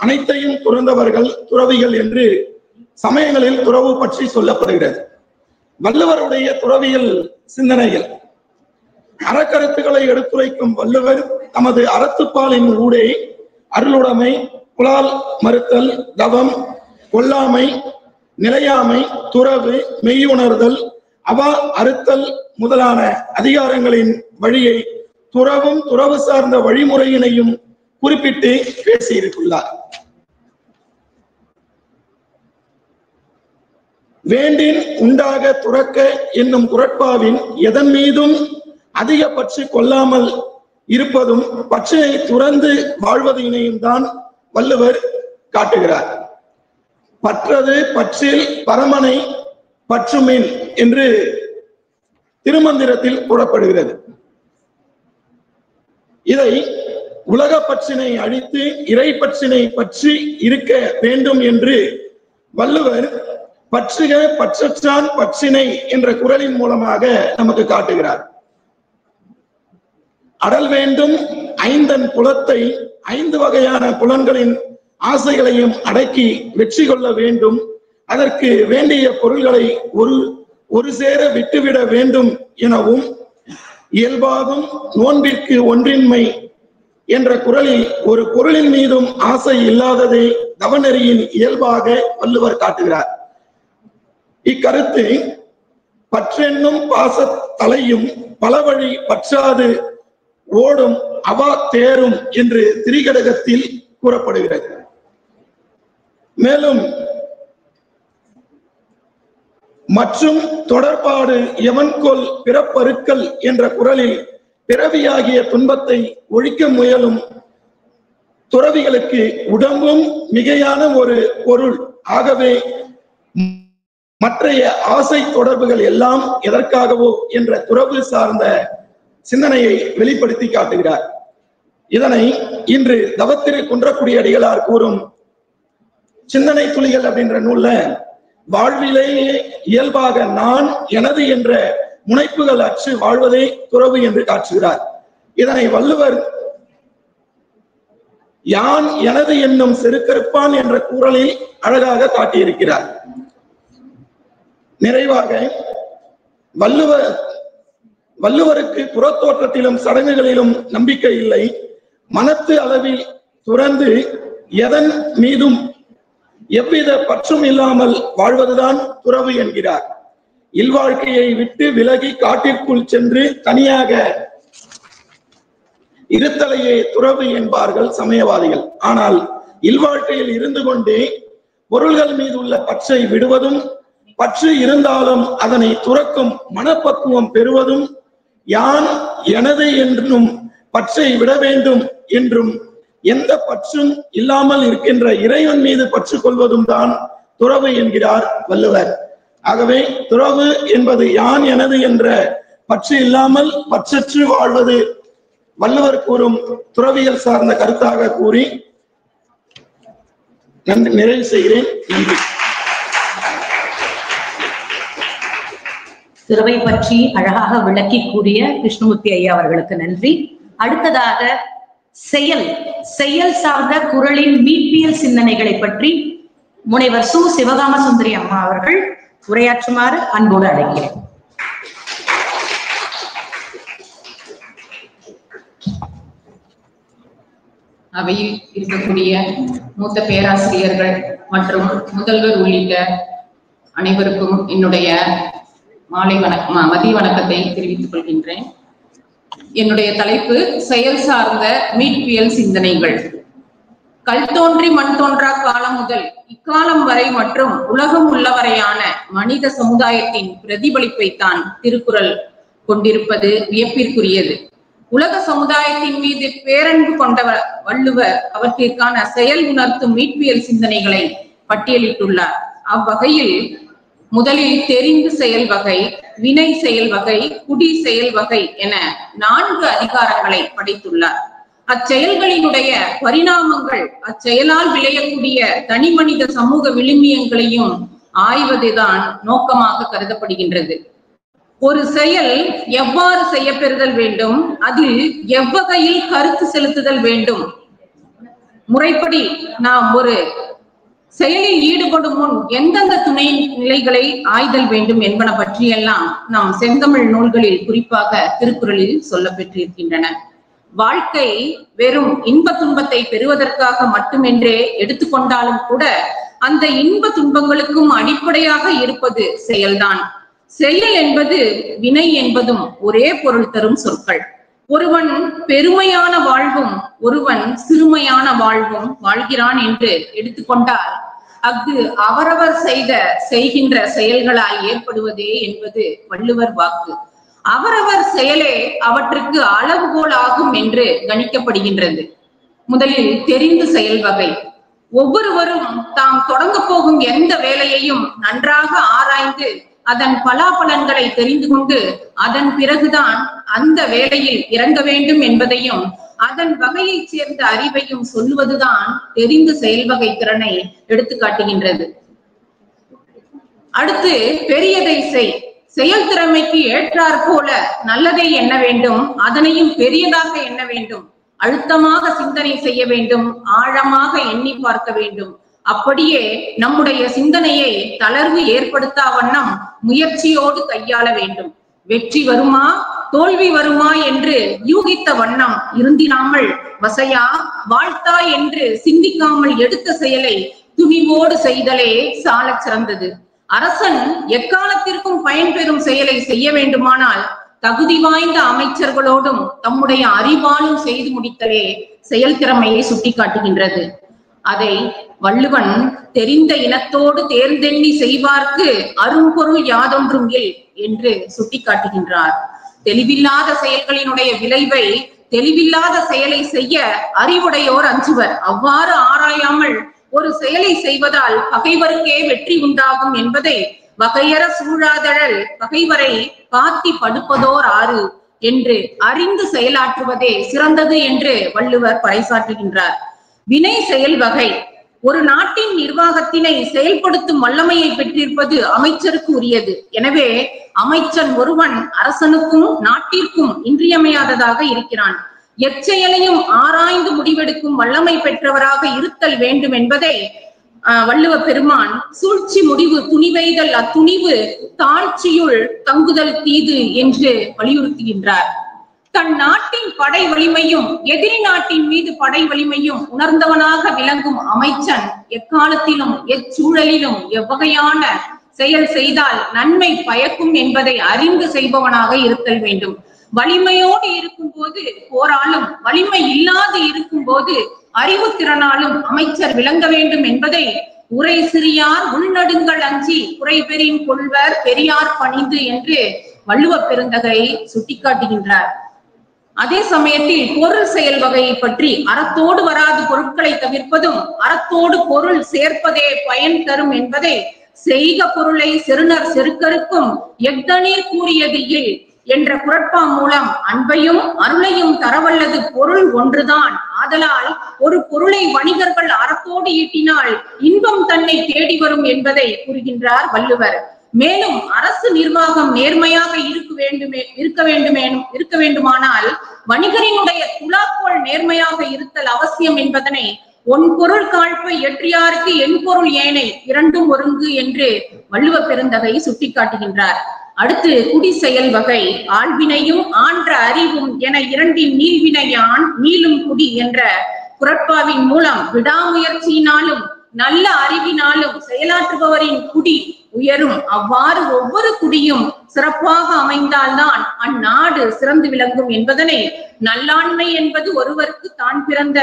அனைத்தையும் துறந்தவர்கள் துறவிகள் என்று சமயங்களில் துறவு பற்றி சொல்லப்படுகிறது. வள்ளுவருடைய துறவியல் சிந்தனைகள் அறக்கருத்துக்களை எடுத்துரைக்கும் வள்ளுவர் தமது அறத்துப்பாலின் ஊடே அருளுடைமை, புலால் மறுத்தல், தவம், கொல்லாமை, நிலையாமை, துறவு, மெய்யுணர்தல், அவா அறுத்தல் முதலான அதிகாரங்களின் வழியை துறவும் துறவு சார்ந்த வழிமுறையினையும் குறிப்பிட்டு பேசியிருக்கிறார். வேண்டின் உண்டாக துறக்க என்னும் குறட்பாவின் எதன் மீதும் அதிக பற்று கொள்ளாமல் இருப்பதும் பற்றினை துறந்து வாழ்வதினையும் தான் வள்ளுவர் காட்டுகிறார். பற்றது பற்றில் பரமனை பற்றுமின் என்று திருமந்திரத்தில் கூறப்படுகிறது. இதை உலக பற்றினை அழித்து இறை பற்றினை பற்றி இருக்க வேண்டும் என்று வள்ளுவர் பற்றுக பற்றற்றான் பற்றினை என்ற குறளின் மூலமாக நமக்கு காட்டுகிறார். அடல் வேண்டும் ஐந்தன் புலத்தை, 5 வகையான புலன்களின் ஆசைகளையும் அடக்கி வெற்றி கொள்ள வேண்டும். அதற்கு வேண்டிய பொருள்களை ஒரு சேர விட்டுவிட வேண்டும் எனவும், இயல்பாகும் நோன்பிற்கு ஒன்றின்மை என்ற குறளில் ஒரு பொருளின் மீதும் ஆசை இல்லாததை தவநெறியின் இயல்பாக வள்ளுவர் காட்டுகிறார். இக்கருத்து பற்றென்னும் பாச தலையும் பல வழி பற்றாது ஓடும் அவா தேரும் என்று திரிகடகத்தில் கூறப்படுகிறது. மேலும் மற்றும் தொடர்பாடு எவன்கொல் பிறப்பறுக்கல் என்ற குறளில் பிறவியாகிய துன்பத்தை ஒழிக்க முயலும் துறவிகளுக்கு உடம்பும் மிகையான ஒரு பொருள். ஆகவே மற்றைய ஆசை தொடர்புகள் எல்லாம் எதற்காகவோ என்ற துறவு சார்ந்த சிந்தனையை வெளிப்படுத்தி காட்டுகிறார். இதனை இன்று தவத்திரு குன்றக்குடி அடிகளார் கூறும் சிந்தனை துளிகள் அப்படின்ற நூல்ல வாழ்விலேயே இயல்பாக நான் எனது என்ற முனைப்புகள் அற்று வாழ்வதே துறவு என்று காட்டுகிறார். இதனை வள்ளுவர் யான் எனது என்னும் செருக்கறுப்பான் என்ற குறளில் அழகாக காட்டியிருக்கிறார். நிறைவாக வள்ளுவருக்கு புறத்தோற்றத்திலும் சடங்குகளிலும் நம்பிக்கை இல்லை. மனத்து அளவில் துறந்து எதன் மீதும் எவ்வித பற்றும் இல்லாமல் வாழ்வதுதான் துறவு என்கிறார். இல்வாழ்க்கையை விட்டு விலகி காட்டிற்குள் சென்று தனியாக இருத்தலையே துறவு என்பார்கள் சமயவாதிகள். ஆனால் இல்வாழ்க்கையில் இருந்து கொண்டே பொருள்கள் மீது உள்ள பற்றை விடுவதும், பற்று இருந்தாலும் அதனை துறக்கும் மனப்பக்குவம் பெறுவதும், யான் எனது என்றும் பற்றை விட வேண்டும் என்றும் எந்த பற்றும் இல்லாமல் இருக்கின்ற இறைவன் மீது பற்று கொள்வதும் தான் துறவு என்கிறார் வள்ளுவர். ஆகவே துறவு என்பது யான் எனது என்ற பற்று இல்லாமல் பற்றற்று வாழ்வது வள்ளுவர் கூறும் துறவியல் சார்ந்த கருத்தாக கூறி நிறைவு செய்கிறேன். நன்றி. துறவை பற்றி அழகாக விளக்கி கூறிய கிருஷ்ணமூர்த்தி ஐயா அவர்களுக்கு நன்றி. அடுத்ததாக செயல் சார்ந்த குறளின் மீட்பியல் சிந்தனைகளை பற்றி முனைவர் சு. சிவகாம சுந்தரி அம்மா அவர்கள் உரையாற்றுமாறு அன்போடு அழைக்கிறேன். அவையில் இருக்கக்கூடிய மூத்த பேராசிரியர்கள் மற்றும் முதல்வர் உள்ளிட்ட அனைவருக்கும் என்னுடைய மதிய வணக்கத்தை தெரிவித்துக் கொள்கின்றேன். என்னுடைய தலைப்பு செயல் சார்ந்த மீட்பியல் சிந்தனைகள். கல் தோன்றி மண் தோன்றா காலம் முதல் இக்காலம் வரை மற்றும் உலகம் உள்ளவரையான மனித சமுதாயத்தின் பிரதிபலிப்பை தான் திருக்குறள் கொண்டிருப்பது வியப்பிற்குரியது. உலக சமுதாயத்தின் மீது பேரன்பு கொண்ட வள்ளுவர் அவற்றிற்கான செயல் உணர்த்தும் மீட்பியல் சிந்தனைகளை பட்டியலிட்டுள்ளார். அவ்வகையில் முதலில் தெரிந்து செயல் வகை, வினை செயல் வகை, குடி செயல் வகை என 4 அதிகாரங்களை படைத்துள்ளார். அச்செயல்களினுடைய பரிணாமங்கள், அச்செயலால் விளையக்கூடிய தனி மனித சமூக விழுமியங்களையும் ஆய்வதுதான் நோக்கமாக கருதப்படுகின்றது. ஒரு செயல் எவ்வாறு செய்யப்பெறுதல் வேண்டும், அதில் எவ்வகையில் கருத்து செலுத்துதல் வேண்டும், முறைப்படி நாம் ஒரு செயலில் ஈடுபடும் முன் எந்தெந்த துணை நிலைகளை ஆய்தல் வேண்டும் என்பன பற்றியெல்லாம் நம் செந்தமிழ் நூல்களில் குறிப்பாக திருக்குறளில் சொல்லப்பெற்றிருக்கின்றன. வாழ்க்கை வெறும் இன்ப துன்பத்தை பெறுவதற்காக மட்டுமென்றே எடுத்துக்கொண்டாலும் கூட அந்த இன்ப துன்பங்களுக்கும் அடிப்படையாக இருப்பது செயல்தான். செயல் என்பது வினை என்பதும் ஒரே பொருள் தரும் சொற்கள். ஒருவன் பெருமையான வாழ்வும் ஒருவன் சிறுமையான வாழ்வும் வாழ்கிறான் என்று எடுத்துக்கொண்டால் அஃது அவரவர் செய்கின்ற செயல்களால் ஏற்படுவதே என்பது வள்ளுவர் வாக்கு. அவரவர் செயலே அவற்றுக்கு அளவுகோல் ஆகும் என்று கணிக்கப்படுகின்றது. முதலில் தெரிந்து செயல் வகை. ஒவ்வொருவரும் தாம் தொடங்க போகும் எந்த வேலையையும் நன்றாக ஆராய்ந்து அதன் பலாபலன்களை தெரிந்து கொண்டு அதன் பிறகுதான் அந்த வேலையில் இறங்க வேண்டும் என்பதையும் அதன் வகையைச் சேர்ந்த அறிவையும் சொல்லுவதுதான் தெரிந்து செயல்வகை திறனை எடுத்து காட்டுகின்றது. அடுத்து பெரியதை செயல் திறமைக்கு ஏற்றாற் போல நல்லதை எண்ண வேண்டும், அதனையும் பெரியதாக எண்ண வேண்டும், அழுத்தமாக சிந்தனை செய்ய வேண்டும், ஆழமாக எண்ணி பார்க்க வேண்டும். அப்படியே நம்முடைய சிந்தனையை தளர்வு ஏற்படுத்தா வண்ணம் முயற்சியோடு கையாள வேண்டும். வெற்றி வருமா தோல்வி வருமா என்று யூகித்த வண்ணம் இருந்தினாமல் வசையா வாழ்த்தா என்று சிந்திக்காமல் எடுத்த செயலை துணிவோடு செய்தலே சாலச் சிறந்தது. அரசன் எக்காலத்திற்கும் பயன்பெறும் செயலை செய்ய வேண்டுமானால் தகுதி வாய்ந்த அமைச்சர்களோடும் தம்முடைய அறிவாலும் செய்து முடித்தலே செயல் திறமையை சுட்டி காட்டுகின்றது. அதை வள்ளுவன் தெரிந்த இனத்தோடு தேர்ந்தெண்ணி செய்வார்க்கு அரும்பொருள் யாதொன்றும் இல் என்று சுட்டி காட்டுகின்றார். தெளிவில்லாத செயல்களினுடைய விளைவை தெளிவில்லாத செயலை செய்ய அறிவுடையோர் அஞ்சுவர். அவ்வாறு ஆராயாமல் ஒரு செயலை செய்வதால் பகைவருக்கே வெற்றி உண்டாகும் என்பதை வகையற சூழாதழல் பகைவரை பாத்தி படுப்பதோர் ஆறு என்று அறிந்து செயலாற்றுவதே சிறந்தது என்று வள்ளுவர் பறைசாற்றுகின்றார். வினை செயல் வகை. ஒரு நாட்டின் நிர்வாகத்தினை செயல்படுத்தும் வல்லமையை பெற்றிருப்பது அமைச்சருக்கு உரியது. எனவே அமைச்சன் ஒருவன் அரசனுக்கும் நாட்டிற்கும் இன்றியமையாததாக இருக்கிறான். எச்செயலையும் ஆராய்ந்து முடிவெடுக்கும் வல்லமை பெற்றவராக இருத்தல் வேண்டும் என்பதை வள்ளுவ பெருமான் சூழ்ச்சி முடிவு துணிவைதல் அத்துணிவு தாழ்ச்சியுள் தங்குதல் தீது என்று வலியுறுத்துகின்றார். தன் நாட்டின் படை வலிமையும் எதிரி நாட்டின் மீது படை வலிமையும் உணர்ந்தவனாக விளங்கும் அமைச்சன் எக்காலத்திலும் எச்சூழலிலும் எவ்வகையான செயல் செய்தால் நன்மை பயக்கும் என்பதை அறிந்து செய்பவனாக இருத்தல் வேண்டும். வலிமையோடு இருக்கும் போது போராலும் வலிமை இல்லாது இருக்கும் போது அறிவு திறனாலும் அமைச்சர் விளங்க வேண்டும் என்பதை உரை சிறியார் உள்நடுங்கள் அஞ்சி குறைபெறின் கொள்வர் பெரியார் பணிந்து என்று வள்ளுவ பெருந்தகை சுட்டிக்காட்டுகின்றார். அதே சமயத்தில் பொருள் செயல் வகையை பற்றி அறத்தோடு வராது பொருட்களை தவிர்ப்பதும் அறத்தோடு பொருள் சேர்ப்பதே பயன் தரும் என்பதை செய்க பொருளை செருணர் செருக்கருக்கும் எத்தனீர் கூறியது இல் என்ற குறட்பா மூலம் அன்பையும் அருளையும் தரவல்லது பொருள் ஒன்றுதான். ஆதலால் ஒரு பொருளை வணிகர்கள் அறத்தோடு ஈட்டினால் இன்பம் தன்னை தேடி வரும் என்பதை கூறுகின்றார் வள்ளுவர். மேலும் அரசு நிர்வாகம் நேர்மையாக இருக்க வேண்டுமானால் வணிகரினுடைய துலாக்கோள் நேர்மையாக இருத்தல் அவசியம் என்பதனை ஒன் பொருள் காழ்ப்பை எற்றியாருக்கு என் பொருள் ஏனை இரண்டும் ஒருங்கு என்று வள்ளுவ பெருந்தகை சுட்டிக்காட்டுகின்றார். அடுத்து குடி செயல் வகை. ஆழ்வினையும் ஆன்ற அறிவும் என இரண்டின் நீள்வினையான் நீளும் குடி என்ற குறட்பாவின் மூலம் விடாமுயற்சியினாலும் நல்ல அறிவினாலும் செயலாற்றுபவரின் குடி உயரும். அவ்வாறு ஒவ்வொரு குடியும் சிறப்பாக அமைந்தால்தான் அந்நாடு சிறந்து விளங்கும் என்பதனை நல்லாண்மை என்பது ஒருவருக்கு தான் பிறந்த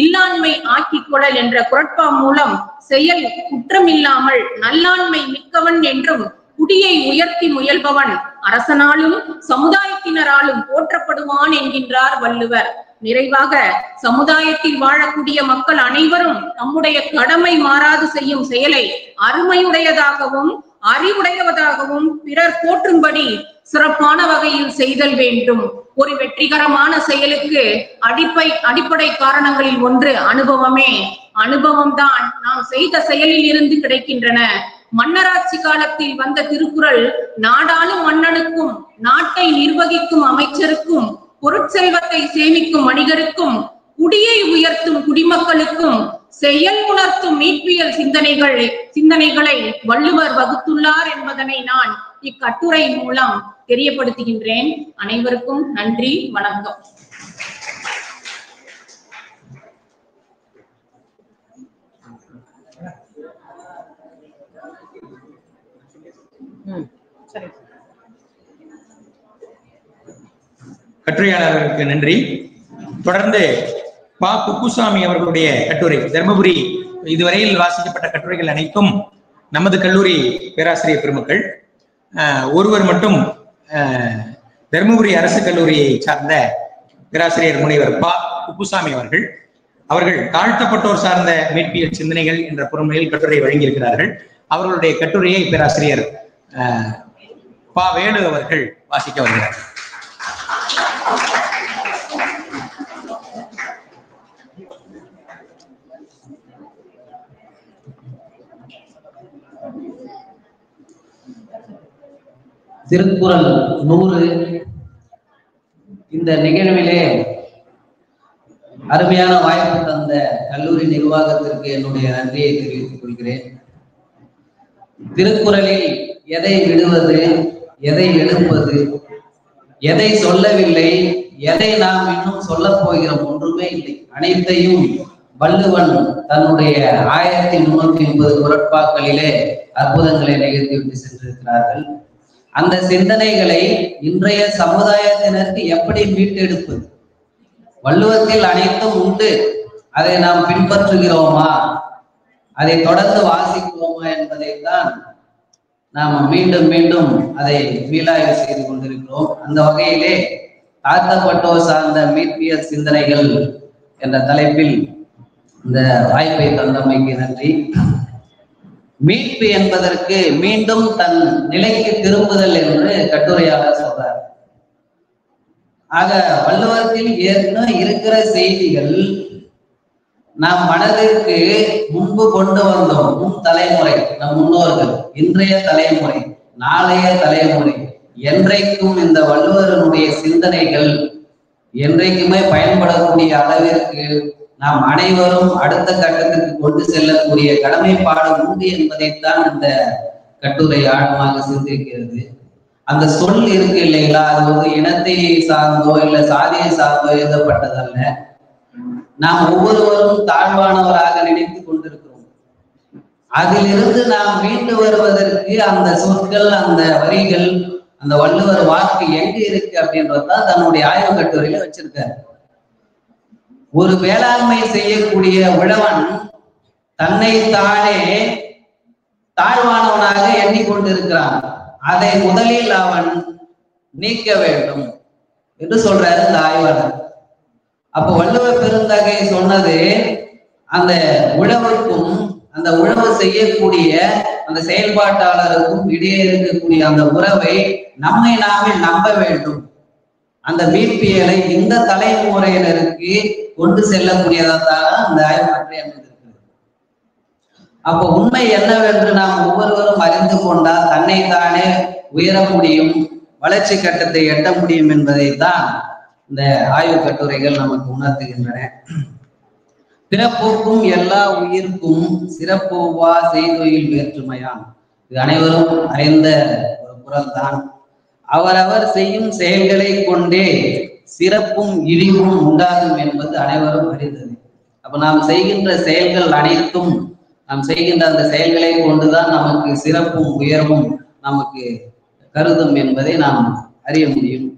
இல்லாண்மை ஆக்கிக் கொள்ளல் என்ற குறட்பா மூலம் செயல் குற்றமில்லாமல் நல்லாண்மை மிக்கவன் என்றும் குடியை உயர்த்தி முயல்பவன் அரசனாலும் சமுதாயத்தினராலும் போற்றப்படுவான் என்கின்றார் வள்ளுவர். நிறைவாக சமுதாயத்தில் வாழக்கூடிய மக்கள் அனைவரும் நம்முடைய கடமை மாறாது செய்யும் செயலை அருமையுடையதாகவும் அறிவுடையவதாகவும் பிறர் போற்றும்படி சிறப்பான வகையில் செய்தல் வேண்டும். ஒரு வெற்றிகரமான செயலுக்கு அடிப்படை காரணங்களில் ஒன்று அனுபவமே. அனுபவம்தான் நாம் செய்த செயலில் இருந்து கிடைக்கின்றன. மன்னராட்சி காலத்தில் வந்த திருக்குறள் நாடாளும் மன்னனுக்கும் நாட்டை நிர்வகிக்கும் அமைச்சருக்கும் பொருட்செல்வத்தை சேமிக்கும் வணிகருக்கும் குடியை உயர்த்தும் குடிமக்களுக்கும் செயல் உணர்த்தும் மீட்பியல் சிந்தனைகளை வள்ளுவர் வகுத்துள்ளார் என்பதனை நான் இக்கட்டுரை மூலம் தெரியப்படுத்துகின்றேன். அனைவருக்கும் நன்றி, வணக்கம். கட்டுரையாளர்களுக்கு நன்றி. தொடர்ந்து பா. குப்புசாமி அவர்களுடைய கட்டுரை. தர்மபுரி இதுவரையில் வாசிக்கப்பட்ட கட்டுரைகள் அனைத்தும் நமது கல்லூரி பேராசிரியர் பெருமக்கள். ஒருவர் மட்டும் தர்மபுரி அரசு கல்லூரியை சார்ந்த பேராசிரியர் முனைவர் பா. குப்புசாமி அவர்கள் தாழ்த்தப்பட்டோர் சார்ந்த மீட்பியல் சிந்தனைகள் என்ற பொறுமையில் கட்டுரை வழங்கியிருக்கிறார்கள். அவர்களுடைய கட்டுரையை பேராசிரியர் பா. வேலு அவர்கள் வாசிக்க வருகிறார். திருக்குறள் 100 இந்த நிகழ்விலே அருமையான வாய்ப்பு தந்த கல்லூரி நிர்வாகத்திற்கு என்னுடைய நன்றியை தெரிவித்துக் கொள்கிறேன். திருக்குறளில் எதை விடுவது, எதை எடுப்பது, எதை சொல்லவில்லை, எதை நாம் இன்னும் சொல்ல போகிறோம் ஒன்றுமே இல்லை. அனைத்தையும் வள்ளுவன் தன்னுடைய 1380 குறட்பாக்களிலே அற்புதங்களை நிகழ்த்திவிட்டு சென்றிருக்கிறார்கள். அந்த சிந்தனைகளை இன்றைய சமுதாயத்தினருக்கு எப்படி மீட்டெடுப்பது? வள்ளுவத்தில் அனைத்தும் உண்டு, அதை நாம் பின்பற்றுகிறோமா, அதை தொடர்ந்து வாசிக்கிறோமா என்பதைத்தான் நாம் மீண்டும் மீண்டும் அதை மீளாய்வு செய்து கொண்டிருக்கிறோம். அந்த வகையிலே தாழ்த்தப்பட்டோர் சார்ந்த மீட்பியல் சிந்தனைகள் என்ற தலைப்பில் இந்த வாய்ப்பை தந்தமைக்கு நன்றி. மீட்பு என்பதற்கு மீண்டும் தன் நிலைக்கு திரும்புதல் என்று கட்டுரையாளர் சொல்றார். ஆக வள்ளுவத்தில் ஏற்கனவே இருக்கிற செய்திகள் நாம் மனதிற்கு முன்பு கொண்டு வந்தோம். முன் தலைமுறை, நம் முன்னோர்கள், இன்றைய தலைமுறை, நாளைய தலைமுறை, என்றைக்கும் இந்த வள்ளுவரனுடைய சிந்தனைகள் என்றைக்குமே பயன்படக்கூடிய அளவிற்கு நாம் அனைவரும் அடுத்த கட்டத்திற்கு கொண்டு செல்லக்கூடிய கடமைப்பாடு உண்டு என்பதைத்தான் இந்த கட்டுரை ஆழமாக சிந்திக்கிறது. அந்த சொல் இருக்கு இல்லைங்களா, அது ஒரு இனத்தை சார்ந்தோ இல்ல சாதியை சார்ந்தோ எழுதப்பட்டதல்ல. நாம் ஒவ்வொருவரும் தாழ்வானவராக நினைத்து கொண்டிருக்கிறோம். அதிலிருந்து நாம் மீண்டு வருவதற்கு அந்த சொற்கள், அந்த வரிகள், அந்த வள்ளுவர் வாக்கு எங்க இருக்கு அப்படின்றதுதான் தன்னுடைய ஆய்வு கட்டுரையில வச்சிருக்காரு. ஒரு வேளாண்மை செய்யக்கூடிய உழவன் தன்னைத்தானே தாழ்வானவனாக எண்ணிக்கொண்டிருக்கிறான். அதை முதலில் அவன் நீக்க வேண்டும் என்று சொல்றாரு இந்த ஆய்வாளர். அப்ப வள்ளுவ பெருந்தகை சொன்னது அந்த உழவுக்கும் அந்த உழவு செய்யக்கூடிய அந்த செயல்பாட்டாளருக்கும் இடையே இருக்கக்கூடிய அந்த உறவை நம்மை நாமே நம்ப வேண்டும். அந்த மீட்பியலை இந்த தலைமுறையினருக்கு கொண்டு செல்லக்கூடியதான் அந்த ஆய்வு பற்றி அமைந்திருக்கிறது. அப்ப உண்மை என்னவென்று நாம் ஒவ்வொருவரும் அறிந்து கொண்டால் தன்னைத்தானே உயர முடியும், வளர்ச்சி கட்டத்தை எட்ட முடியும் என்பதைத்தான் இந்த ஆய்வு கட்டுரைகள் நமக்கு உணர்த்துகின்றன. பிறப்போக்கும் எல்லா உயிர்க்கும் சிறப்போவா செய்தொழில் வேற்றுமையான். இது அனைவரும் அறிந்த ஒரு குறள் தான். அவரவர் செய்யும் செயல்களை கொண்டே சிறப்பும் இழிவும் உண்டாகும் என்பது அனைவரும் அறிந்தது. அப்ப நாம் செய்கின்ற செயல்கள் அனைத்தும், நாம் செய்கின்ற அந்த செயல்களை கொண்டுதான் நமக்கு சிறப்பும் உயர்வும் நமக்கு கருதும் என்பதை நாம் அறிய முடியும்.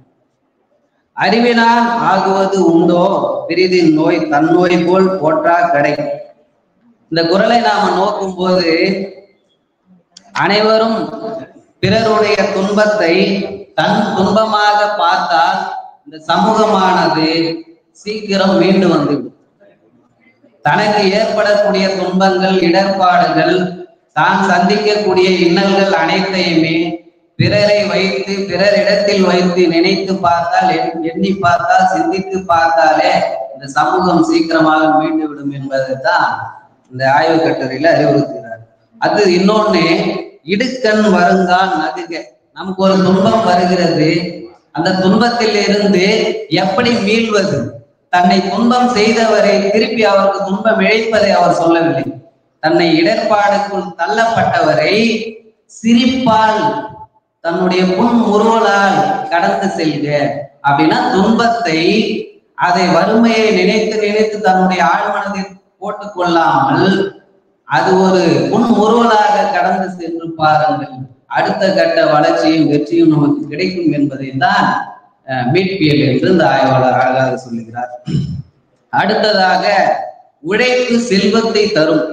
அறிவினால் ஆகுவது உண்டோ பிரிதின் நோய் தன்னோய் போல் போற்றா கடை. இந்த குறளை நாம நோக்கும் போது அனைவரும் பிறருடைய துன்பத்தை தன் துன்பமாக பார்த்தால் இந்த சமூகமானது சீக்கிரம் மீண்டு வந்துவிடும். தனக்கு ஏற்படக்கூடிய துன்பங்கள், இடர்பாடுகள், தான் சந்திக்கக்கூடிய இன்னல்கள் அனைத்தையுமே பிறரை வைத்து, பிறரிடத்தில் வைத்து நினைத்து பார்த்தால், எண்ணி பார்த்தால், சிந்தித்து பார்த்தாலே இந்த சமூகம் சீக்கிரமாக மீண்டு விடும் என்பதைத்தான் இந்த ஆய்வு கட்டுரையில அறிவுறுத்துகிறார். அது இன்னொன்னு, இடுக்கண் வருங்கால் நகுக. நமக்கு ஒரு துன்பம் வருகிறது, அந்த துன்பத்தில் இருந்து எப்படி மீள்வது, தன்னை துன்பம் செய்தவரை திருப்பி அவருக்கு துன்பம் இழைப்பதை அவர் சொல்லவில்லை. தன்னை இடர்பாடுக்குள் தள்ளப்பட்டவரை சிரிப்பால் தன்னுடைய புன் முறுவலால் கடந்து செல்க அப்படின்னா துன்பத்தை அதை வறுமையை நினைத்து நினைத்து தன்னுடைய ஆழ்மனதில் போட்டுக் கொள்ளாமல் அது ஒரு புன் முறுவலாக கடந்து சென்று பாருங்கள், அடுத்த கட்ட வளர்ச்சியும் வெற்றியும் நமக்கு கிடைக்கும் என்பதை தான் மீட்பியல் என்று இந்த ஆய்வாளர் அழகாக சொல்லுகிறார். அடுத்ததாக உழைப்பு செல்வத்தை தரும்.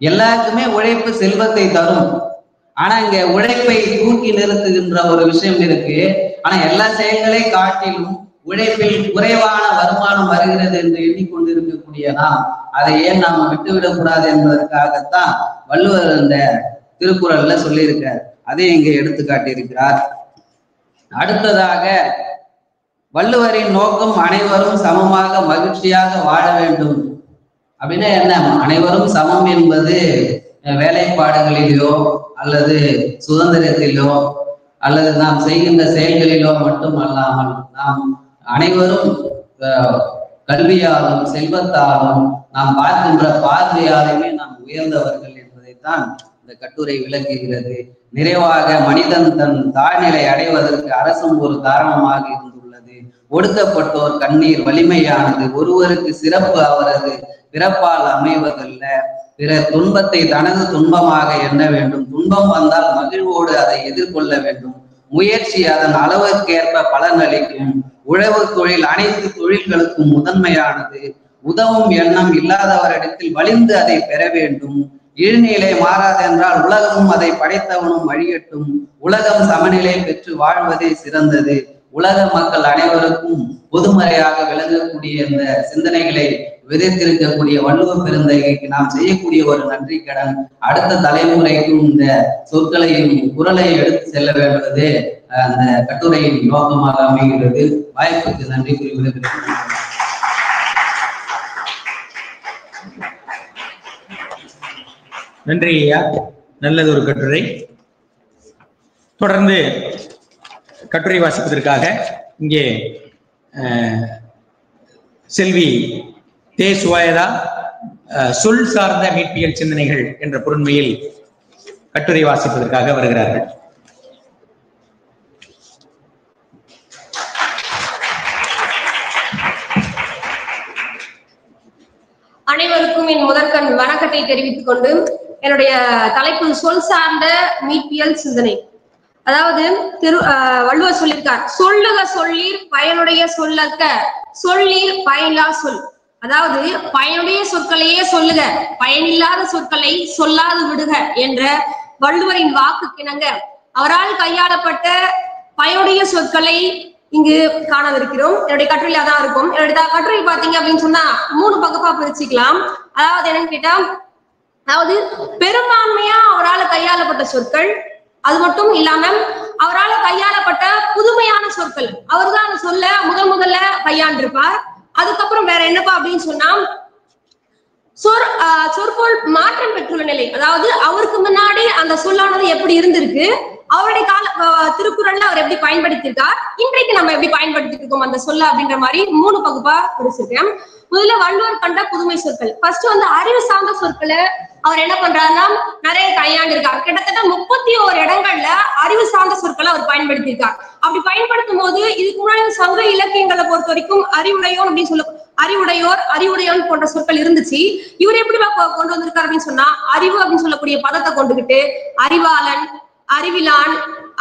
எல்லாருக்குமே உழைப்பு செல்வத்தை தரும். ஆனா இங்க உழைப்பை தூக்கி நிறுத்துகின்ற ஒரு விஷயம் இருக்கு. ஆனா எல்லா செயல்களை காட்டிலும் உழைப்பில் குறைவான வருமானம் வருகிறது என்று எண்ணிக்கொண்டிருக்கக்கூடிய நாம் அதை ஏன் நாம விட்டுவிடக் கூடாது என்பதற்காகத்தான் வள்ளுவர் இந்த திருக்குறள்ல சொல்லியிருக்கார். அதை இங்கே எடுத்து காட்டியிருக்கிறார். அடுத்ததாக வள்ளுவரின் நோக்கம் அனைவரும் சமமாக மகிழ்ச்சியாக வாழ வேண்டும் அப்படின்னா என்ன? அனைவரும் சமம் என்பது வேலைப்பாடுகளிலோ அல்லது சுதந்திரத்திலோ அல்லது நாம் செய்கின்ற செயல்களிலோ மட்டும் அல்லாமல் நாம் அனைவரும் கல்வியாலும் செல்வத்தாலும் நாம் பார்க்கின்ற பார்வையாலுமே நாம் உயர்ந்தவர்கள் என்பதைத்தான் இந்த கட்டுரை விளக்குகிறது. நிறைவாக மனிதன் தன் தாழ்நிலை அடைவதற்கு அரசும் ஒரு காரணமாக இருந்துள்ளது. ஒடுக்கப்பட்டோர் கண்ணீர் வலிமையானது. ஒருவருக்கு சிறப்பு அவரது பிறப்பால் அமைவதல்ல, பிறர் துன்பத்தை தனது துன்பமாக எண்ண வேண்டும். துன்பம் வந்தால் மகிழ்வோடு அதை எதிர்கொள்ள வேண்டும். முயற்சி அதன் அளவுக்கேற்ப பலனளிக்கும். உழவு தொழில் அனைத்து தொழில்களுக்கும் முதன்மையானது. உதவும் எண்ணம் இல்லாதவரிடத்தில் வலிந்து அதை பெற வேண்டும். இழ்நிலை மாறாதென்றால் உலகமும் அதை படைத்தவனும் அழியட்டும். உலகம் சமநிலை பெற்று வாழ்வதே சிறந்தது. உலக மக்கள் அனைவருக்கும் பொதுமறையாக விளங்கக்கூடிய இந்த சிந்தனைகளை விதைத்திருக்கக்கூடிய வள்ளுவ பெருந்தகைக்கு நாம் செய்யக்கூடிய ஒரு நன்றி கடன். அடுத்த தலைமுறைக்கும் இந்த சொற்களையும் குரலையும் எடுத்து செல்ல வேண்டுவது அந்த கட்டுரையின் நோக்கமாக அமைகிறது. வாய்ப்புக்கு நன்றி கூறி விடுகிறேன். நன்றி ஐயா, நல்லது ஒரு கட்டுரை. தொடர்ந்து கட்டுரை வாசிப்பதற்காக இங்கே செல்வி தே சுவாயதா சொல் சார்ந்த மீட்பியல் சிந்தனைகள் என்ற பொருண்மையில் கட்டுரை வாசிப்பதற்காக வருகிறார்கள். அனைவருக்கும் என் முதற்கண் வணக்கத்தை தெரிவித்துக் கொண்டு என்னுடைய தலைப்பு சொல் சார்ந்த மீட்பியல் சிந்தனை. அதாவது வள்ளுவர் சொல்லியிருக்கார், சொல்லுக சொல்லீர் பயனுடைய சொல்லற்க சொல்லீர் பயனில்லா சொல். அதாவது பயனுடைய சொற்களையே சொல்லுக, பயனில்லாத சொற்களை சொல்லாது விடுக என்ற வள்ளுவரின் வாக்குக்கிணங்க அவரால் கையாளப்பட்ட பயனுடைய சொற்களை இங்கு காணவிருக்கிறோம். என்னுடைய கட்டுரையில தான் இருக்கும். என்னுடைய கட்டுரை பாத்தீங்க அப்படின்னு சொன்னா 3 பக்கமா பிரிச்சுக்கலாம். அதாவது என்னன்னு கேட்டா, அதாவது பெரும்பான்மையா அவரால் கையாளப்பட்ட சொற்கள், அது மட்டும் இல்லாம அவரால் கையாளப்பட்ட புதுமையான சொற்கள், அவர் தான் அந்த சொல்ல முதல்ல கையாண்டிருப்பார். அதுக்கப்புறம் வேற என்னப்பா அப்படின்னு சொன்னா, சொற்பொருள் மாற்றம் பெற்றுள்ள நிலை. அதாவது அவருக்கு முன்னாடி அந்த சொல்லானது எப்படி இருந்திருக்கு, அவருடைய திருக்குறள்ல அவர் எப்படி பயன்படுத்தியிருக்கார், இன்றைக்கு நம்ம எப்படி பயன்படுத்திட்டு இருக்கோம் அந்த சொல்ல அப்படின்ற மாதிரி 3 பகுப்பா பிரிச்சிருக்கேன். முதல்ல வள்ளுவர் கண்ட புதுமை சொற்கள். ஃபர்ஸ்ட் அறிவு சார்ந்த சொற்களை அவர் என்ன பண்றாருன்னா நிறைய கையாண்டு இருக்கார். கிட்டத்தட்ட 31 இடங்கள்ல அறிவு சார்ந்த சொற்களை அவர் பயன்படுத்தியிருக்கார். அப்படி பயன்படுத்தும் போது இதுக்கு முன்னாடி சங்க இலக்கியங்களை பொறுத்த வரைக்கும் அறிவுடையோன் அப்படின்னு சொல்ல அறிவுடையோர் அறிவுடையோன் போன்ற சொற்கள் இருந்துச்சு. இவர் எப்படி கொண்டு வந்திருக்காரு அப்படின்னு சொன்னா, அறிவு அப்படின்னு சொல்லக்கூடிய பதத்தை கொண்டுகிட்டு அறிவாளன், அறிவிலான்,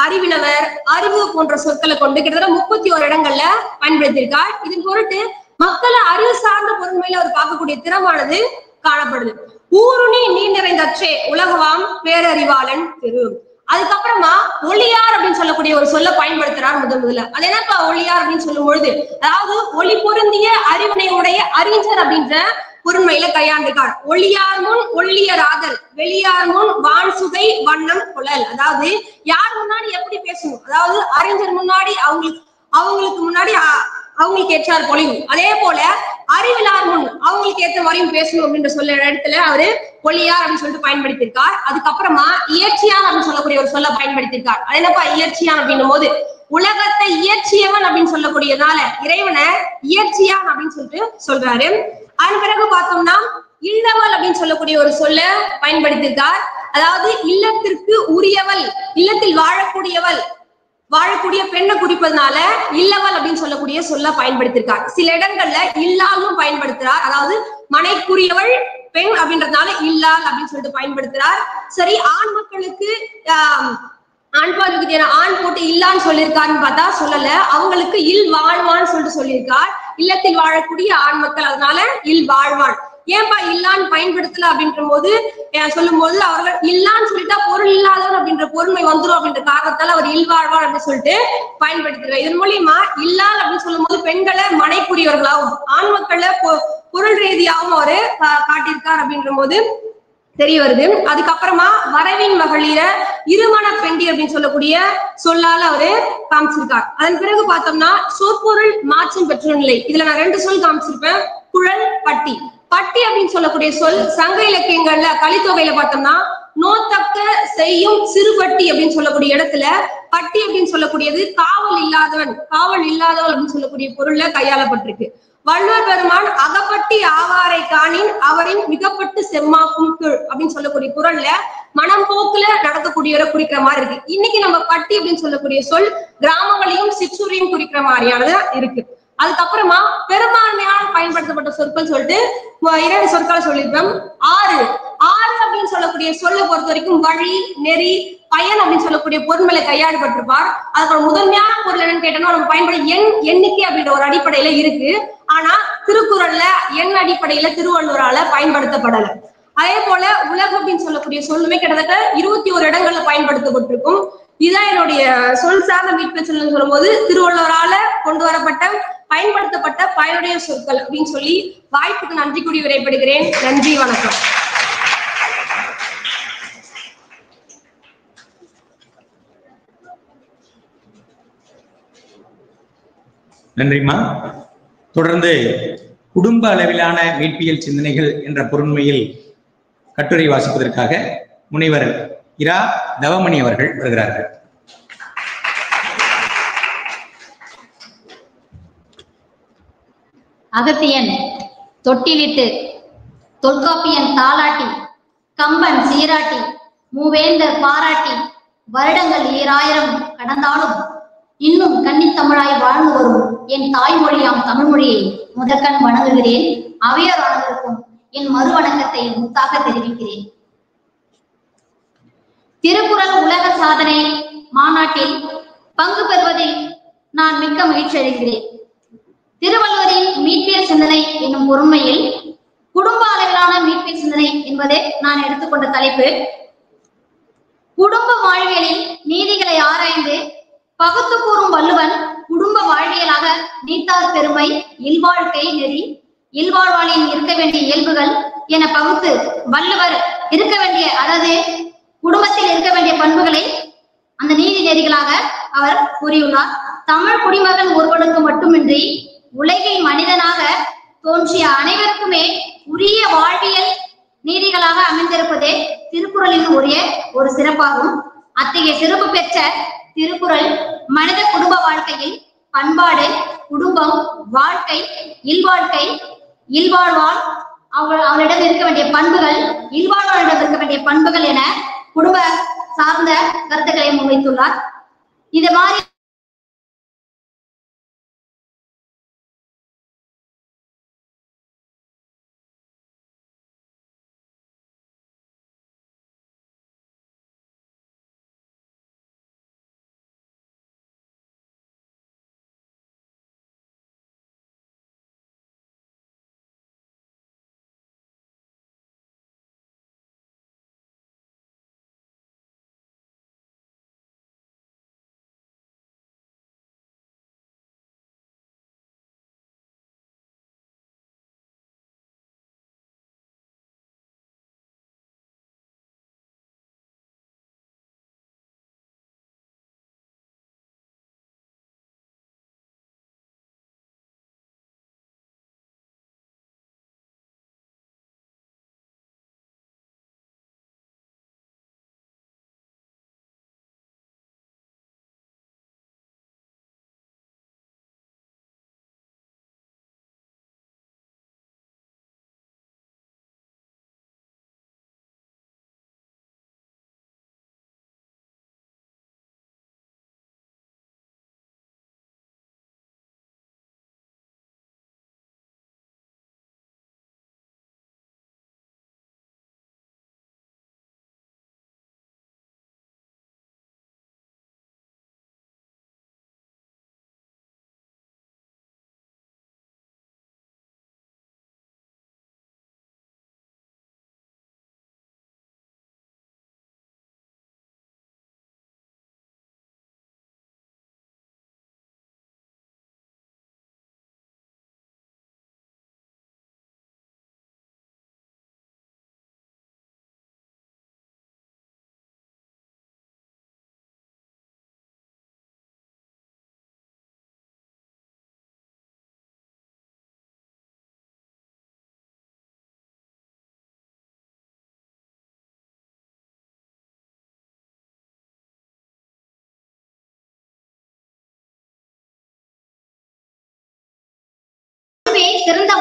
அறிவினவர், அறிவு போன்ற சொற்களை கொண்டு கிட்டத்தட்ட 31 இடங்கள்ல பயன்படுத்தியிருக்கார். இதன் பொருட்டு மக்களை அறிவு சார்ந்த பொருண்மையில அவர் பார்க்கக்கூடிய திறமானது காணப்படுது. ஊருணி நீர் நிறைந்தற்றே உலகவாம் பேரறிவாளன் திரு. அதுக்கப்புறமா ஒளியார் அப்படின்னு சொல்லக்கூடிய ஒரு சொல்ல பயன்படுத்துறார் முதல்ல. அது என்னப்பா ஒளியார் அப்படின்னு சொல்லும் பொழுது, அதாவது ஒளி பொருந்திய அறிவினையுடைய அறிஞர் அப்படின்ற பொருண்மையில கையாண்டிருக்கார். ஒளியார் முன் ஒள்ளியராதல், வெளியார் முன் வான் சுகை வண்ணம் கொள்ளல். அதாவது யார் முன்னாடி எப்படி பேசணும், அதாவது அறிஞர் முன்னாடி அவங்களுக்கு முன்னாடி அவங்களுக்கு ஏற்றார் பொழியும், அதே போல அறிவிலார் முன் அவங்களுக்கு ஏற்ற மாதிரியும் பேசணும் அப்படின்ற சொல்ல இடத்துல அவரு ஒளியார் அப்படின்னு சொல்லிட்டு பயன்படுத்தியிருக்கார். அதுக்கப்புறமா இயற்சியான் அப்படின்னு சொல்லக்கூடிய ஒரு சொல்ல பயன்படுத்தியிருக்கார். அது என்னப்பா இயற்சியான் அப்படின்னும் போது, உலகத்தை இயற்றியவன் அப்படின்னு சொல்லக்கூடிய சொல்லக்கூடியதுனால இறைவனை இயற்சியான் அப்படின்னு சொல்லிட்டு சொல்றாரு. அதன் பிறகு பார்த்தோம்னா இல்லவள் அப்படின்னு சொல்லக்கூடிய ஒரு சொல்ல பயன்படுத்தியிருக்கார். அதாவது இல்லத்திற்கு உரியவள், இல்லத்தில் வாழக்கூடிய பெண்ணை குறிப்பதனால இல்லவள் அப்படின்னு சொல்லக்கூடிய சொல்ல பயன்படுத்தியிருக்கார். சில இடங்கள்ல இல்லாலும் பயன்படுத்துறார். அதாவது மனைக்குரியவள் பெண் அப்படின்றதுனால இல்லால் அப்படின்னு சொல்லிட்டு பயன்படுத்துறார். சரி, ஆண் மக்களுக்கு ஆண் பாலுக்கு ஆண் போட்டு இல்லான்னு சொல்லியிருக்காருன்னு பார்த்தா சொல்லல. அவங்களுக்கு இல் வாழ்வான்னு சொல்லிட்டு சொல்லியிருக்கார். இல்லத்தில் வாழக்கூடிய ஆண் மக்கள், அதனால இல் வாழ்வான். ஏன்பா இல்லான்னு பயன்படுத்தல அப்படின்ற போது சொல்லும் போது அவர்கள் இல்லான்னு சொல்லிட்டா பொருள் இல்லாதவர் அப்படின்ற பொருண்மை வந்துடும் அப்படின்ற காரணத்தால அவர் இல்வாழ்வார் அப்படின்னு சொல்லிட்டு பயன்படுத்துறார். இதன் மூலியமா இல்லால் அப்படின்னு சொல்லும் போது பெண்களை மனைக்குரியவர்களாகவும் ஆண் மக்களை பொருள் ரீதியாகவும் அவரு காட்டியிருக்கார் அப்படின்ற போது தெரிய வருது. அதுக்கப்புறமா வரவின் மகளிர இருமண பெண்டி அப்படின்னு சொல்லக்கூடிய சொல்லால அவரு காமிச்சிருக்கார். அதன் பிறகு பார்த்தோம்னா சொற்பொருள் மாற்றம் பெற்ற நிலை. இதுல நான் 2 சொல் காமிச்சிருப்பேன், குழல், பட்டி. பட்டி அப்படின்னு சொல்லக்கூடிய சொல் சங்க இலக்கியங்கள்ல கலித்தொகையில பார்த்தோம்னா நோத்தக்க செய்யும் சிறுபட்டி அப்படின்னு சொல்லக்கூடிய இடத்துல பட்டி அப்படின்னு சொல்லக்கூடியது காவல் இல்லாதவன் அப்படின்னு சொல்லக்கூடிய பொருள்ல கையாளப்பட்டிருக்கு. வள்ளுவர் பெருமான் அகப்பட்டி ஆவாரை காணின் அவரின் மிகப்பட்டு செம்மாக்கும் கீழ் அப்படின்னு சொல்லக்கூடிய குரல்ல மனம் போக்குல நடக்கக்கூடியவரை குறிக்கிற மாதிரி இருக்கு. இன்னைக்கு நம்ம பட்டி அப்படின்னு சொல்லக்கூடிய சொல் கிராமங்களையும் சிற்றூரையும் குறிக்கிற மாதிரியானதா இருக்கு. அதுக்கப்புறமா பெரும்பான்மையான பயன்படுத்தப்பட்ட சொற்கள் சொல்லிட்டு 2 சொற்களை சொல்லியிருக்கோம். ஆறு அப்படின்னு சொல்லக்கூடிய சொல்லை பொறுத்த வரைக்கும் வழி, நெறி, பயன் அப்படின்னு சொல்லக்கூடிய பொருள்களை கையாளப்பட்டிருப்பார். அதுக்கு முதன்மையான பொருள் என்னன்னு கேட்டோம்னா நம்ம பயன்படும் எண்ணிக்கை அப்படின்ற ஒரு அடிப்படையில இருக்கு. ஆனா திருக்குறள்ல எண் அடிப்படையில திருவள்ளுவரால பயன்படுத்தப்படல. அதே போல உலகம் அப்படின்னு சொல்லக்கூடிய சொல்லுமே கிட்டத்தட்ட 21 இடங்கள்ல பயன்படுத்தப்பட்டிருக்கும். இதுதான் என்னுடைய சொல் சார்ந்த மீட்பு சொல்லும் போது திருவள்ளுவரால கொண்டு வரப்பட்ட பயன்படுத்தப்பட்ட பயனுடைய சொற்கள் அப்படின்னு சொல்லி வாய்ப்புக்கு நன்றி கூறி விடைபெறுகிறேன். நன்றி, வணக்கம். நன்றிம்மா. தொடர்ந்து குடும்ப அளவிலான மீட்பியல் சிந்தனைகள் என்ற பொருண்மையில் கட்டுரை வாசிப்பதற்காக முனைவர் இரா தவமணி அவர்கள் வருகிறார்கள். அகத்தியன் தொட்டிலிட்டு, தொல்காப்பியன் தாலாட்டி, கம்பன் சீராட்டி, மூவேந்தர் பாராட்டி, வருடங்கள் 2000 கடந்தாலும் இன்னும் கன்னித்தமிழாய் வாழ்ந்து வரும் என் தாய்மொழியாம் தமிழ்மொழியை முதற்கண் வணங்குகிறேன். அவையோர் அனைவருக்கும் என் மறு வணக்கத்தை முத்தாக தெரிவிக்கிறேன். திருக்குறள் உலக சாதனை மாநாட்டில் பங்கு பெறுவதில் நான் மிக்க மகிழ்ச்சி அடைகிறேன். திருவள்ளுவரின் மீட்பியல் சிந்தனை என்னும் பொருண்மையில் குடும்ப அளவிலான மீட்பியல் சிந்தனை என்பதே நான் எடுத்துக்கொண்ட தலைப்பு. குடும்ப வாழ்வியலில் நீதிகளை ஆராய்ந்து பகுத்து கூறும் வள்ளுவன் குடும்ப வாழ்வியலாக நீத்தார் பெருமை, இல்வாழ்க்கை நெறி, இல்வாழ்வாளின் இருக்க வேண்டிய இயல்புகள் என பகுத்து வள்ளுவர் இருக்க வேண்டிய, அதாவது குடும்பத்தில் இருக்க வேண்டிய பண்புகளை அந்த நீதி நெறிகளாக அவர் கூறியுள்ளார். தமிழ் குடிமகன் ஒருவனுக்கு மட்டுமின்றி உலகில் மனிதனாக தோன்றிய அனைவருக்குமே உரிய வாழ்வியல் நீதிகளாக அமைந்திருப்பதே திருக்குறளின் உரிய ஒரு சிறப்பாகும். அத்தகைய சிறப்பு பெற்ற திருக்குறள் மனித குடும்ப வாழ்க்கையில் பண்பாடு, குடும்பம், வாழ்க்கை, இல்வாழ்க்கை, இல்வாழ்வாள், அவளிடம் இருக்க வேண்டிய பண்புகள், இல்வாழ்வாளிடம் இருக்க வேண்டிய பண்புகள் என குடும்ப சார்ந்த கருத்துக்களை முன்வைத்துள்ளார். இது மாதிரி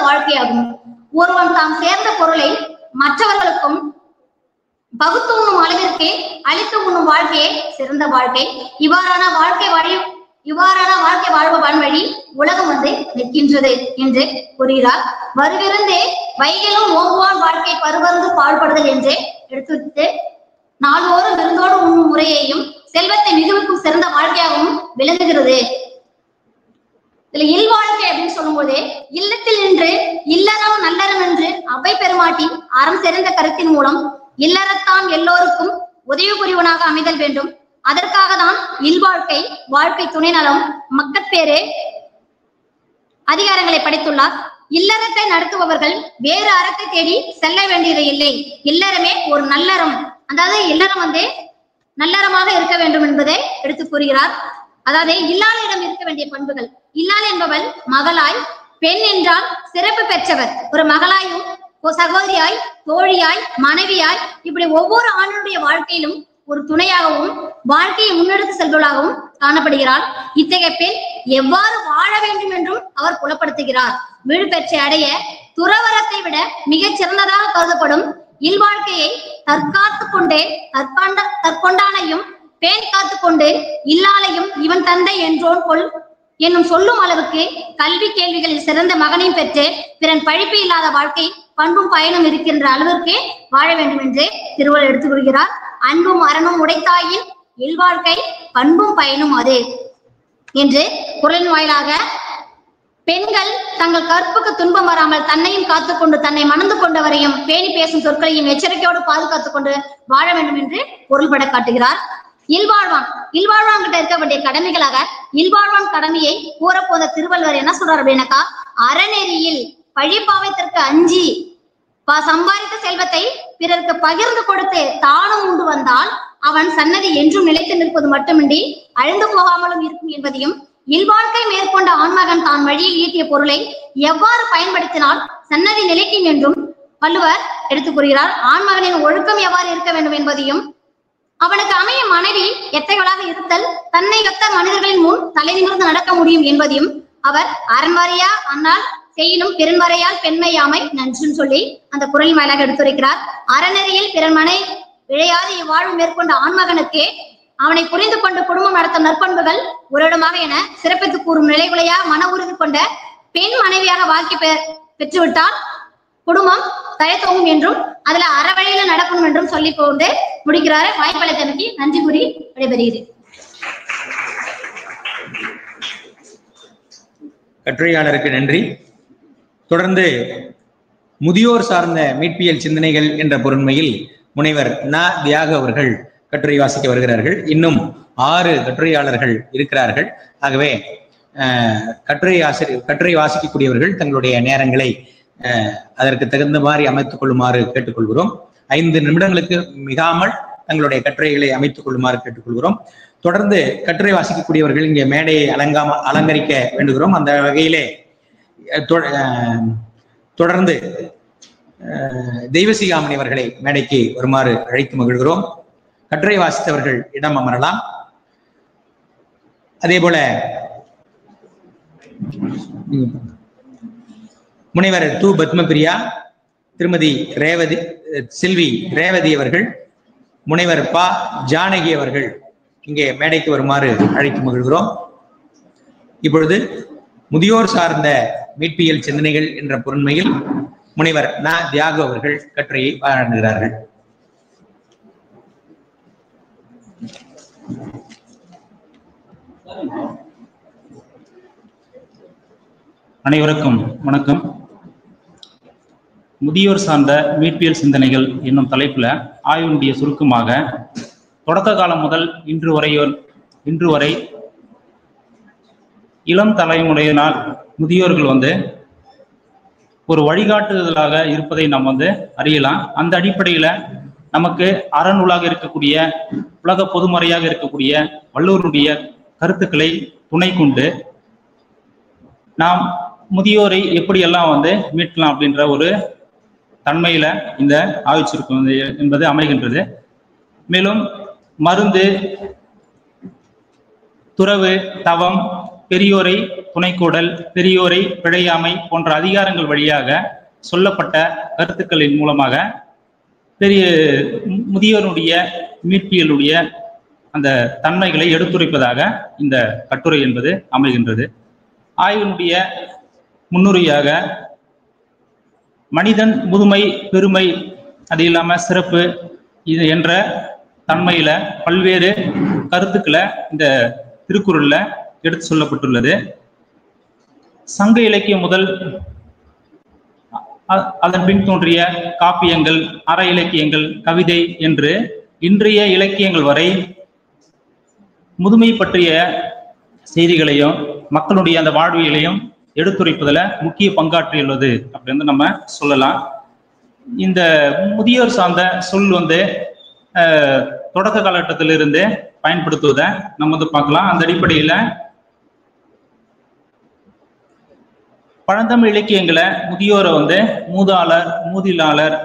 வாழ்க்கையாகும். ஒருவன் தாம் சேர்ந்த பொருளை மற்றவர்களுக்கும் பகுத்து உண்ணும் அளவிற்கு அளித்து உண்ணும் வாழ்க்கையே சிறந்த வாழ்க்கை. இவ்வாறான வாழ்க்கை வாழ்வன் வழி உலகம் வந்து நிற்கின்றது என்று கூறுகிறார். வருவிருந்தே வைகளும் ஓங்குவான் வாழ்க்கை பருவருந்து பாழ்படுதல் என்று எடுத்துவிட்டு நாளோறும் விருந்தோடு உண்ணும் முறையையும் செல்வத்தை மிகுவிக்கும் சிறந்த வாழ்க்கையாகவும் விளங்குகிறது. இதுல இல்வாழ்க்கை அப்படின்னு சொல்லும் போதே இல்லத்தில் நின்று இல்லறம் நல்லறம் என்று அவை பெருமாட்டின் அறம் சிறந்த கருத்தின் மூலம் இல்லறத்தான் எல்லோருக்கும் உதவி புரிவனாக அமைதல் வேண்டும். அதற்காக தான் இல்வாழ்க்கை வாழ்க்கை துணை நலம் மக்கட்பேறு அதிகாரங்களை படைத்துள்ளார். இல்லறத்தை நடத்துபவர்கள் வேறு அறத்தை தேடி செல்ல வேண்டியது இல்லை. இல்லறமே ஒரு நல்லறம், அதாவது இல்லறம் வந்து நல்லறமாக இருக்க வேண்டும் என்பதை எடுத்து கூறுகிறார். அதாவது இல்லாளிடம் இருக்க வேண்டிய பண்புகள். இல்லாள் என்பவள் மகளாய், பெண் என்றால் சிறப்பு பெற்றவர், ஒரு மகளாயும் சகோதரியாய், தோழியாய், மனைவியாய், இப்படி ஒவ்வொரு ஆணுடைய வாழ்க்கையிலும் ஒரு துணையாகவும் வாழ்க்கையை முன்னெடுத்து செல்வதாகவும் காணப்படுகிறார். இத்தகைய பெண் எவ்வாறு வாழ வேண்டும் என்றும் அவர் புலப்படுத்துகிறார். வீடு பெற்றை அடைய துறவரத்தை விட மிகச் சிறந்ததாக கருதப்படும் இல்வாழ்க்கையை தற்காத்து கொண்டே தற்கொண்டானையும் பேண் காத்து கொண்டு இல்லாலையும் இவன் தந்தை என்றோன் கொள் என்னும் சொல்லும் அளவுக்கு கல்வி கேள்விகளில் சிறந்த மகனையும் பெற்று பிறன் பழிப்பு இல்லாத வாழ்க்கை பண்பும் பயனும் இருக்கின்ற அளவிற்கு வாழ வேண்டும் என்று திருவள்ளுவர் எடுத்துக் கொள்கிறார். அன்பும் அறனும் உடைத்தாயின் இல்வாழ்க்கை பண்பும் பயனும் அது என்று குரலின் வாயிலாக பெண்கள் தங்கள் கற்புக்கு துன்பம் வராமல் தன்னையும் காத்துக்கொண்டு தன்னை மணந்து கொண்டவரையும் பேணி பேசும் சொற்களையும் எச்சரிக்கையோடு பாதுகாத்துக் கொண்டு வாழ வேண்டும் என்று பொருள்பட காட்டுகிறார். இல்வாழ்வான் கிட்ட இருக்க வேண்டிய கடமைகளாக இல்வாழ்வான் கடமையை கூறப்போத திருவள்ளுவர் என்ன சொல்றாரு அப்படின்னாக்கா, அறநெறியில் பழிப்பாவத்திற்கு அஞ்சி சம்பாதித்த செல்வத்தை பிறருக்கு பகிர்ந்து கொடுத்து தானும் உண்டு வந்தால் அவன் சன்னதி என்றும் நிலைத்து நிற்பது மட்டுமின்றி அழிந்து போகாமலும் இருக்கும் என்பதையும், இல்வாழ்க்கை மேற்கொண்ட ஆண்மகன் தான் வழியில் ஈட்டிய பொருளை எவ்வாறு பயன்படுத்தினால் சன்னதி நிலைக்கும் என்றும் வள்ளுவர் எடுத்துக் கூறுகிறார். ஆண்மகனின் ஒழுக்கம் எவ்வாறு இருக்க வேண்டும் என்பதையும், அவனுக்கு அமைய மனைவி எத்தைகளாக இருத்தல் தன்னை ஒத்த மனிதர்களின் முன் தலை நிமிர்ந்து நடக்க முடியும் என்பதையும் அவர் அரண்வரையா அன்னால் செய்யினும் பிறன்வரையால் பெண்மையாமை நன்றுன்னு சொல்லி அந்த குரல் மேலாக எடுத்துரைக்கிறார். அறநெறியில் பிறன்மனை விழையாது இவ்வாழ்வு மேற்கொண்ட ஆண்மகனுக்கு அவனை புரிந்து கொண்டு குடும்பம் நடத்தும் நற்பண்புகள் உரிடமாக என சிறப்பித்து கூறும் நிலைகுலையா மன உறுதி கொண்ட பெண் மனைவியாக வாழ்க்கை பெற்றுவிட்டால் குடும்பம் தழைத்தோங்கும் என்றும் அதுல அறவழியில நடக்கும் என்றும் சொல்லி கொண்டு முடிக்கிறாரு. வாய்ப்பளித்தமைக்கு நன்றி கூறி விடைபெறுகிறேன். கட்டுரையாளருக்கு நன்றி. தொடர்ந்து முதியோர் சார்ந்த மீட்பியல் சிந்தனைகள் என்ற பொருண்மையில் முனைவர் ந. தியாக அவர்கள் கட்டுரை வாசிக்க வருகிறார்கள். இன்னும் 6 கட்டுரையாளர்கள் இருக்கிறார்கள். ஆகவே கட்டுரை வாசிக்கக்கூடியவர்கள் தங்களுடைய நேரங்களை அதற்கு தகுந்த மாதிரி அமைத்துக் கொள்ளுமாறு கேட்டுக்கொள்கிறோம். 5 நிமிடங்களுக்கு மிகாமல் தங்களுடைய கட்டுரைகளை அமைத்துக் கொள்ளுமாறு கேட்டுக்கொள்கிறோம். தொடர்ந்து கட்டுரை வாசிக்கக்கூடியவர்கள் இங்கே மேடையை அலங்கரிக்க வேண்டுகிறோம். அந்த வகையிலே தொடர்ந்து தெய்வசிகாமணி அவர்களை மேடைக்கு வருமாறு அழைத்து மகிழ்கிறோம். கட்டுரை வாசித்தவர்கள் இடம் அமரலாம். அதே போல முனைவர் து. பத்மபிரியா, திருமதி செல்வி ரேவதி அவர்கள், முனைவர் ப. ஜானகி அவர்கள் இங்கே மேடைக்கு வருமாறு அழைத்து மகிழ்கிறோம். இப்பொழுது முதியோர் சார்ந்த மீட்பியல் சிந்தனைகள் என்ற பொருண்மையில் முனைவர் ந. தியாக அவர்கள் கட்டுரையை வழங்குகிறார்கள். அனைவருக்கும் வணக்கம். முதியோர் சார்ந்த மீட்பியல் சிந்தனைகள் என்னும் தலைப்புல ஆய்வினுடைய சுருக்கமாக தொடக்க காலம் முதல் இன்று வரை இளம் தலைமுறையினால் முதியோர்கள் ஒரு வழிகாட்டுதலாக இருப்பதை நாம் அறியலாம். அந்த அடிப்படையில நமக்கு அறநூலாக இருக்கக்கூடிய உலக பொதுமறையாக இருக்கக்கூடிய வள்ளுவருடைய கருத்துக்களை துணை கொண்டு நாம் முதியோரை எப்படியெல்லாம் மீட்கலாம் அப்படின்ற ஒரு தன்மையில இந்த ஆய்வு சுருக்கம் என்பது அமைகின்றது. மேலும் மருந்து, துறவு, தவம், பெரியோரை துணைக்கூடல், பெரியோரை பிழையாமை போன்ற அதிகாரங்கள் வழியாக சொல்லப்பட்ட கருத்துக்களின் மூலமாக முதியோருடைய மீட்பியலுடைய அந்த தன்மைகளை எடுத்துரைப்பதாக இந்த கட்டுரை என்பது அமைகின்றது. ஆய்வினுடைய முன்னுரையாக மனிதன் முதுமை, பெருமை, அது இல்லாம சிறப்பு இது என்ற தன்மையில பல்வேறு கருத்துக்களை இந்த திருக்குறள்ல எடுத்து சொல்லப்பட்டுள்ளது. சங்க இலக்கியம் முதல் அதன் பின் தோன்றிய காப்பியங்கள், அற இலக்கியங்கள், கவிதை என்று இன்றைய இலக்கியங்கள் வரை முதுமை பற்றிய செய்திகளையும் மக்களுடைய அந்த வாழ்வியலையும் எடுத்துரைப்பதில் முக்கிய பங்காற்றியுள்ளது அப்படின்னு நம்ம சொல்லலாம். இந்த முதியோர் சார்ந்த சொல் தொடக்க காலகட்டத்திலிருந்து பயன்படுத்துவதை நம்ம பார்க்கலாம். அந்த அடிப்படையில பழந்தமிழ் இலக்கியங்களை முதியோரை மூதாளர், மூதிலாளர்,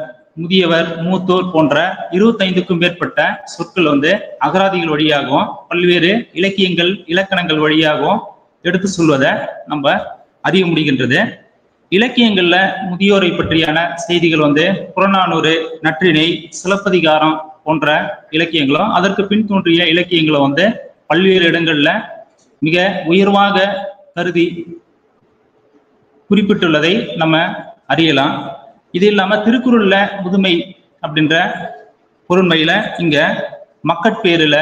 முதியவர், மூத்தோர் போன்ற 25க்கும் மேற்பட்ட சொற்கள் அகராதிகள் வழியாகவும் பல்வேறு இலக்கியங்கள், இலக்கணங்கள் வழியாகவும் எடுத்து சொல்வதை நம்ம அறிய முடிகின்றது. இலக்கியங்கள்ல முதியோரை பற்றியான செய்திகள் புறநானூறு, நற்றிணை, சிலப்பதிகாரம் போன்ற இலக்கியங்களும் அதற்கு பின் தோன்றிய இலக்கியங்களும் பல்வேறு இடங்கள்ல மிக உயர்வாக கருதி குறிப்பிட்டுள்ளதை நம்ம அறியலாம். இது இல்லாம திருக்குறள்ல முதுமை அப்படின்ற பொருண்மையில இங்க மக்கட்பேருல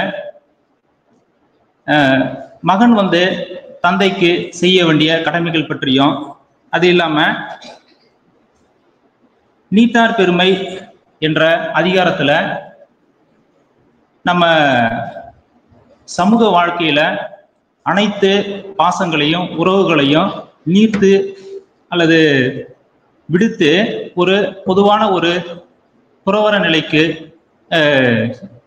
மகன் தந்தைக்கு செய்ய வேண்டிய கடமைகள் பற்றியும், அது இல்லாம நீத்தார் பெருமை என்ற அதிகாரத்துல நம்ம சமூக வாழ்க்கையில அனைத்து பாசங்களையும் உறவுகளையும் நீர்த்து அல்லது விடுத்து ஒரு பொதுவான ஒரு புறவர நிலைக்கு,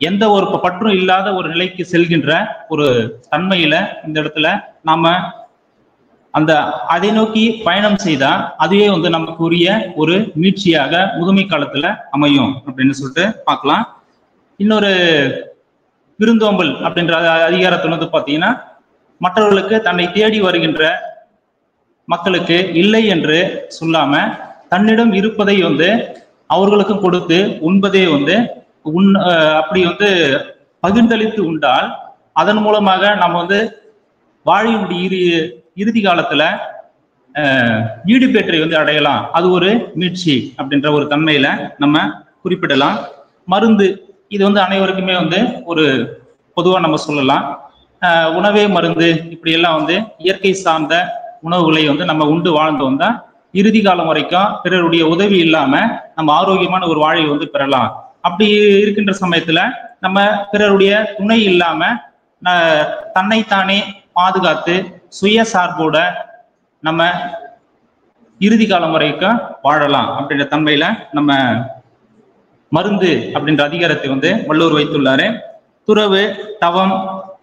எந்த ஒரு பற்றும் இல்லாத ஒரு நிலைக்கு செல்கின்ற ஒரு தன்மையில இந்த இடத்துல நாம அதை நோக்கி பயணம் செய்தா அதுவே நமக்கு உரிய ஒரு மீட்சியாக முதுமை காலத்துல அமையும் அப்படின்னு சொல்லிட்டு பார்க்கலாம். இன்னொரு விருந்தோம்பல் அப்படின்ற அதிகாரத்துல பாத்தீங்கன்னா மற்றவர்களுக்கு தன்னை தேடி வருகின்ற மக்களுக்கு இல்லை என்று சொல்லாம தன்னிடம் இருப்பதை அவர்களுக்கும் கொடுத்து உண்பதே அப்படி பகிர்ந்தளித்து உண்டால் அதன் மூலமாக நம்ம வாழினுடைய இறுதி காலத்துல ஈடுபேற்றை அடையலாம். அது ஒரு மீட்சி அப்படின்ற ஒரு தன்மையில நம்ம குறிப்பிடலாம். மருந்து இது அனைவருக்குமே ஒரு பொதுவா நம்ம சொல்லலாம். உணவே மருந்து, இப்படி எல்லாம் இயற்கை சார்ந்த உணவுகளை நம்ம உண்டு வாழ்ந்து வந்தா இறுதி காலம் வரைக்கும் பிறருடைய உதவி இல்லாம நம்ம ஆரோக்கியமான ஒரு வாழ்வை பெறலாம். அப்படி இருக்கின்ற சமயத்துல நம்ம பிறருடைய துணை இல்லாம தன்னைத்தானே பாதுகாத்து சுய சார்போட நம்ம இறுதி காலம் வரைக்கும் வாழலாம் அப்படின்ற தன்மையில நம்ம மருந்து அப்படின்ற அதிகாரத்தை வள்ளுவர் வைத்துள்ளாரு. துறவு, தவம்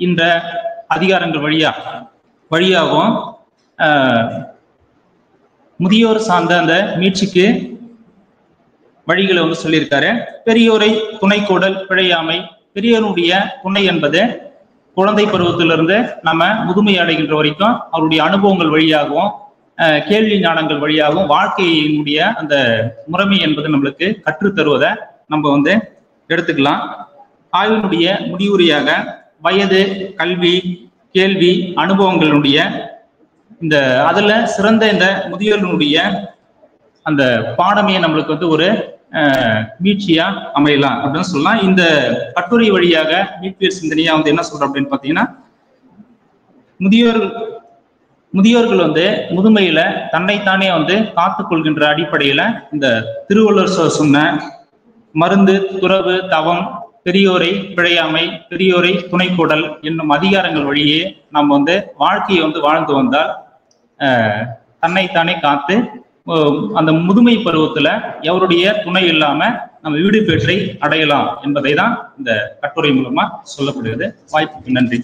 என்ற அதிகாரங்கள் வழியாகவும் முதியோர் சார்ந்த அந்த மீட்சிக்கு வழிகளை சொல்லியிருக்காரு. பெரியோரை துணைக்கூடல், பிழையாமை. பெரியோருடைய துணை என்பது குழந்தை பருவத்திலிருந்து நம்ம முதுமை அடைகின்ற வரைக்கும் அவருடைய அனுபவங்கள் வழியாகவும் கேள்வி ஞானங்கள் வழியாகவும் வாழ்க்கையினுடைய அந்த முறைமை என்பது நம்மளுக்கு கற்றுத்தருவதை நம்ம எடுத்துக்கலாம். ஆய்வினுடைய முடிவுரையாக வயது, கல்வி, கேள்வி, அனுபவங்களுடைய அதுல சிறந்த இந்த முதியோர்களுடைய அந்த பாடமே நம்மளுக்கு ஒரு மீட்சியா அமையலாம் அப்படின்னு சொல்லலாம். இந்த கட்டுரை வழியாக மீட்பியல் சிந்தனையா என்ன சொல்றோம் அப்படின்னு பாத்தீங்கன்னா, முதியோர்கள் முதுமையில தன்னைத்தானே காத்துக் கொள்கின்ற அடிப்படையில இந்த திருவள்ளுவர் சொன்ன மருந்து, துறவு, தவம், பெரியோரை பிழையாமை, பெரியோரை துணைக்கூடல் என்னும் அதிகாரங்கள் வழியே நம்ம வாழ்க்கையை வாழ்ந்து வந்தால் தன்னைத்தானே காத்து அந்த முதுமை பருவத்துல எவருடைய துணை இல்லாம நம்ம வீடு பெற்றை அடையலாம் என்பதை தான் இந்த கட்டுரை மூலமா சொல்லப்படுகிறது. வாய்ப்புக்கு நன்றி.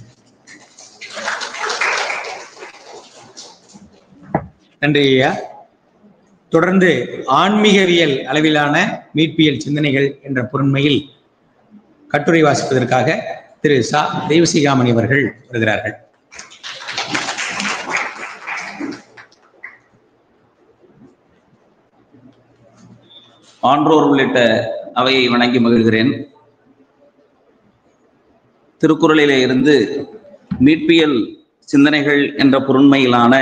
நன்றி ஐயா. தொடர்ந்து ஆன்மீகவியல் அளவிலான மீட்பியல் சிந்தனைகள் என்ற பொருண்மையில் கட்டுரை வாசிப்பதற்காக திரு சா. தெய்வசிகாமணி அவர்கள் வருகிறார்கள். ஆன்றோர் உள்ளிட்ட அவையை வணங்கி மகிழ்கிறேன். திருக்குறளிலே இருந்து மீட்பியல் சிந்தனைகள் என்ற பொருண்மையிலான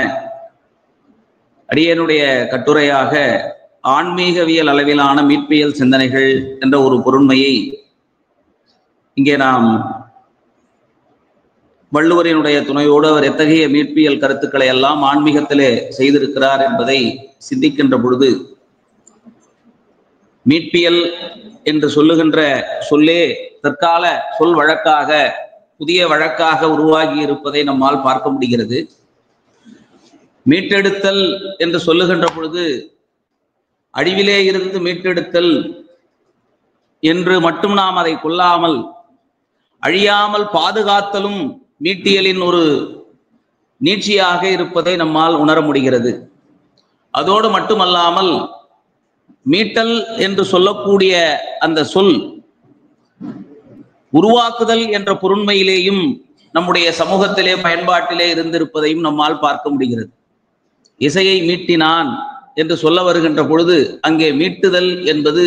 அடியனுடைய கட்டுரையாக ஆன்மீகவியல் அளவிலான மீட்பியல் சிந்தனைகள் என்ற ஒரு பொருண்மையை இங்கே நாம் வள்ளுவரினுடைய துணையோடு அவர் எத்தகைய மீட்பியல் கருத்துக்களை எல்லாம் ஆன்மீகத்திலே செய்திருக்கிறார் என்பதை சிந்திக்கின்ற பொழுது, மீட்பியல் என்று சொல்லுகின்ற சொல்லே தற்கால சொல் வழக்காக, புதிய வழக்காக உருவாகி இருப்பதை நம்மால் பார்க்க முடிகிறது. மீட்டெடுத்தல் என்று சொல்லுகின்ற பொழுது அழிவிலே இருந்து மீட்டெடுத்தல் என்று மட்டும் நாம் அதை கொள்ளாமல், அழியாமல் பாதுகாத்தலும் மீட்டியலின் ஒரு நீட்சியாக இருப்பதை நம்மால் உணர முடிகிறது. அதோடு மட்டுமல்லாமல் மீட்டல் என்று சொல்லக்கூடிய அந்த சொல் உருவாக்குதல் என்ற பொருண்மையிலேயும் நம்முடைய சமூகத்திலே பயன்பாட்டிலே இருந்திருப்பதையும் நம்மால் பார்க்க முடிகிறது. இசையை மீட்டினான் என்று சொல்ல வருகின்ற பொழுது அங்கே மீட்டுதல் என்பது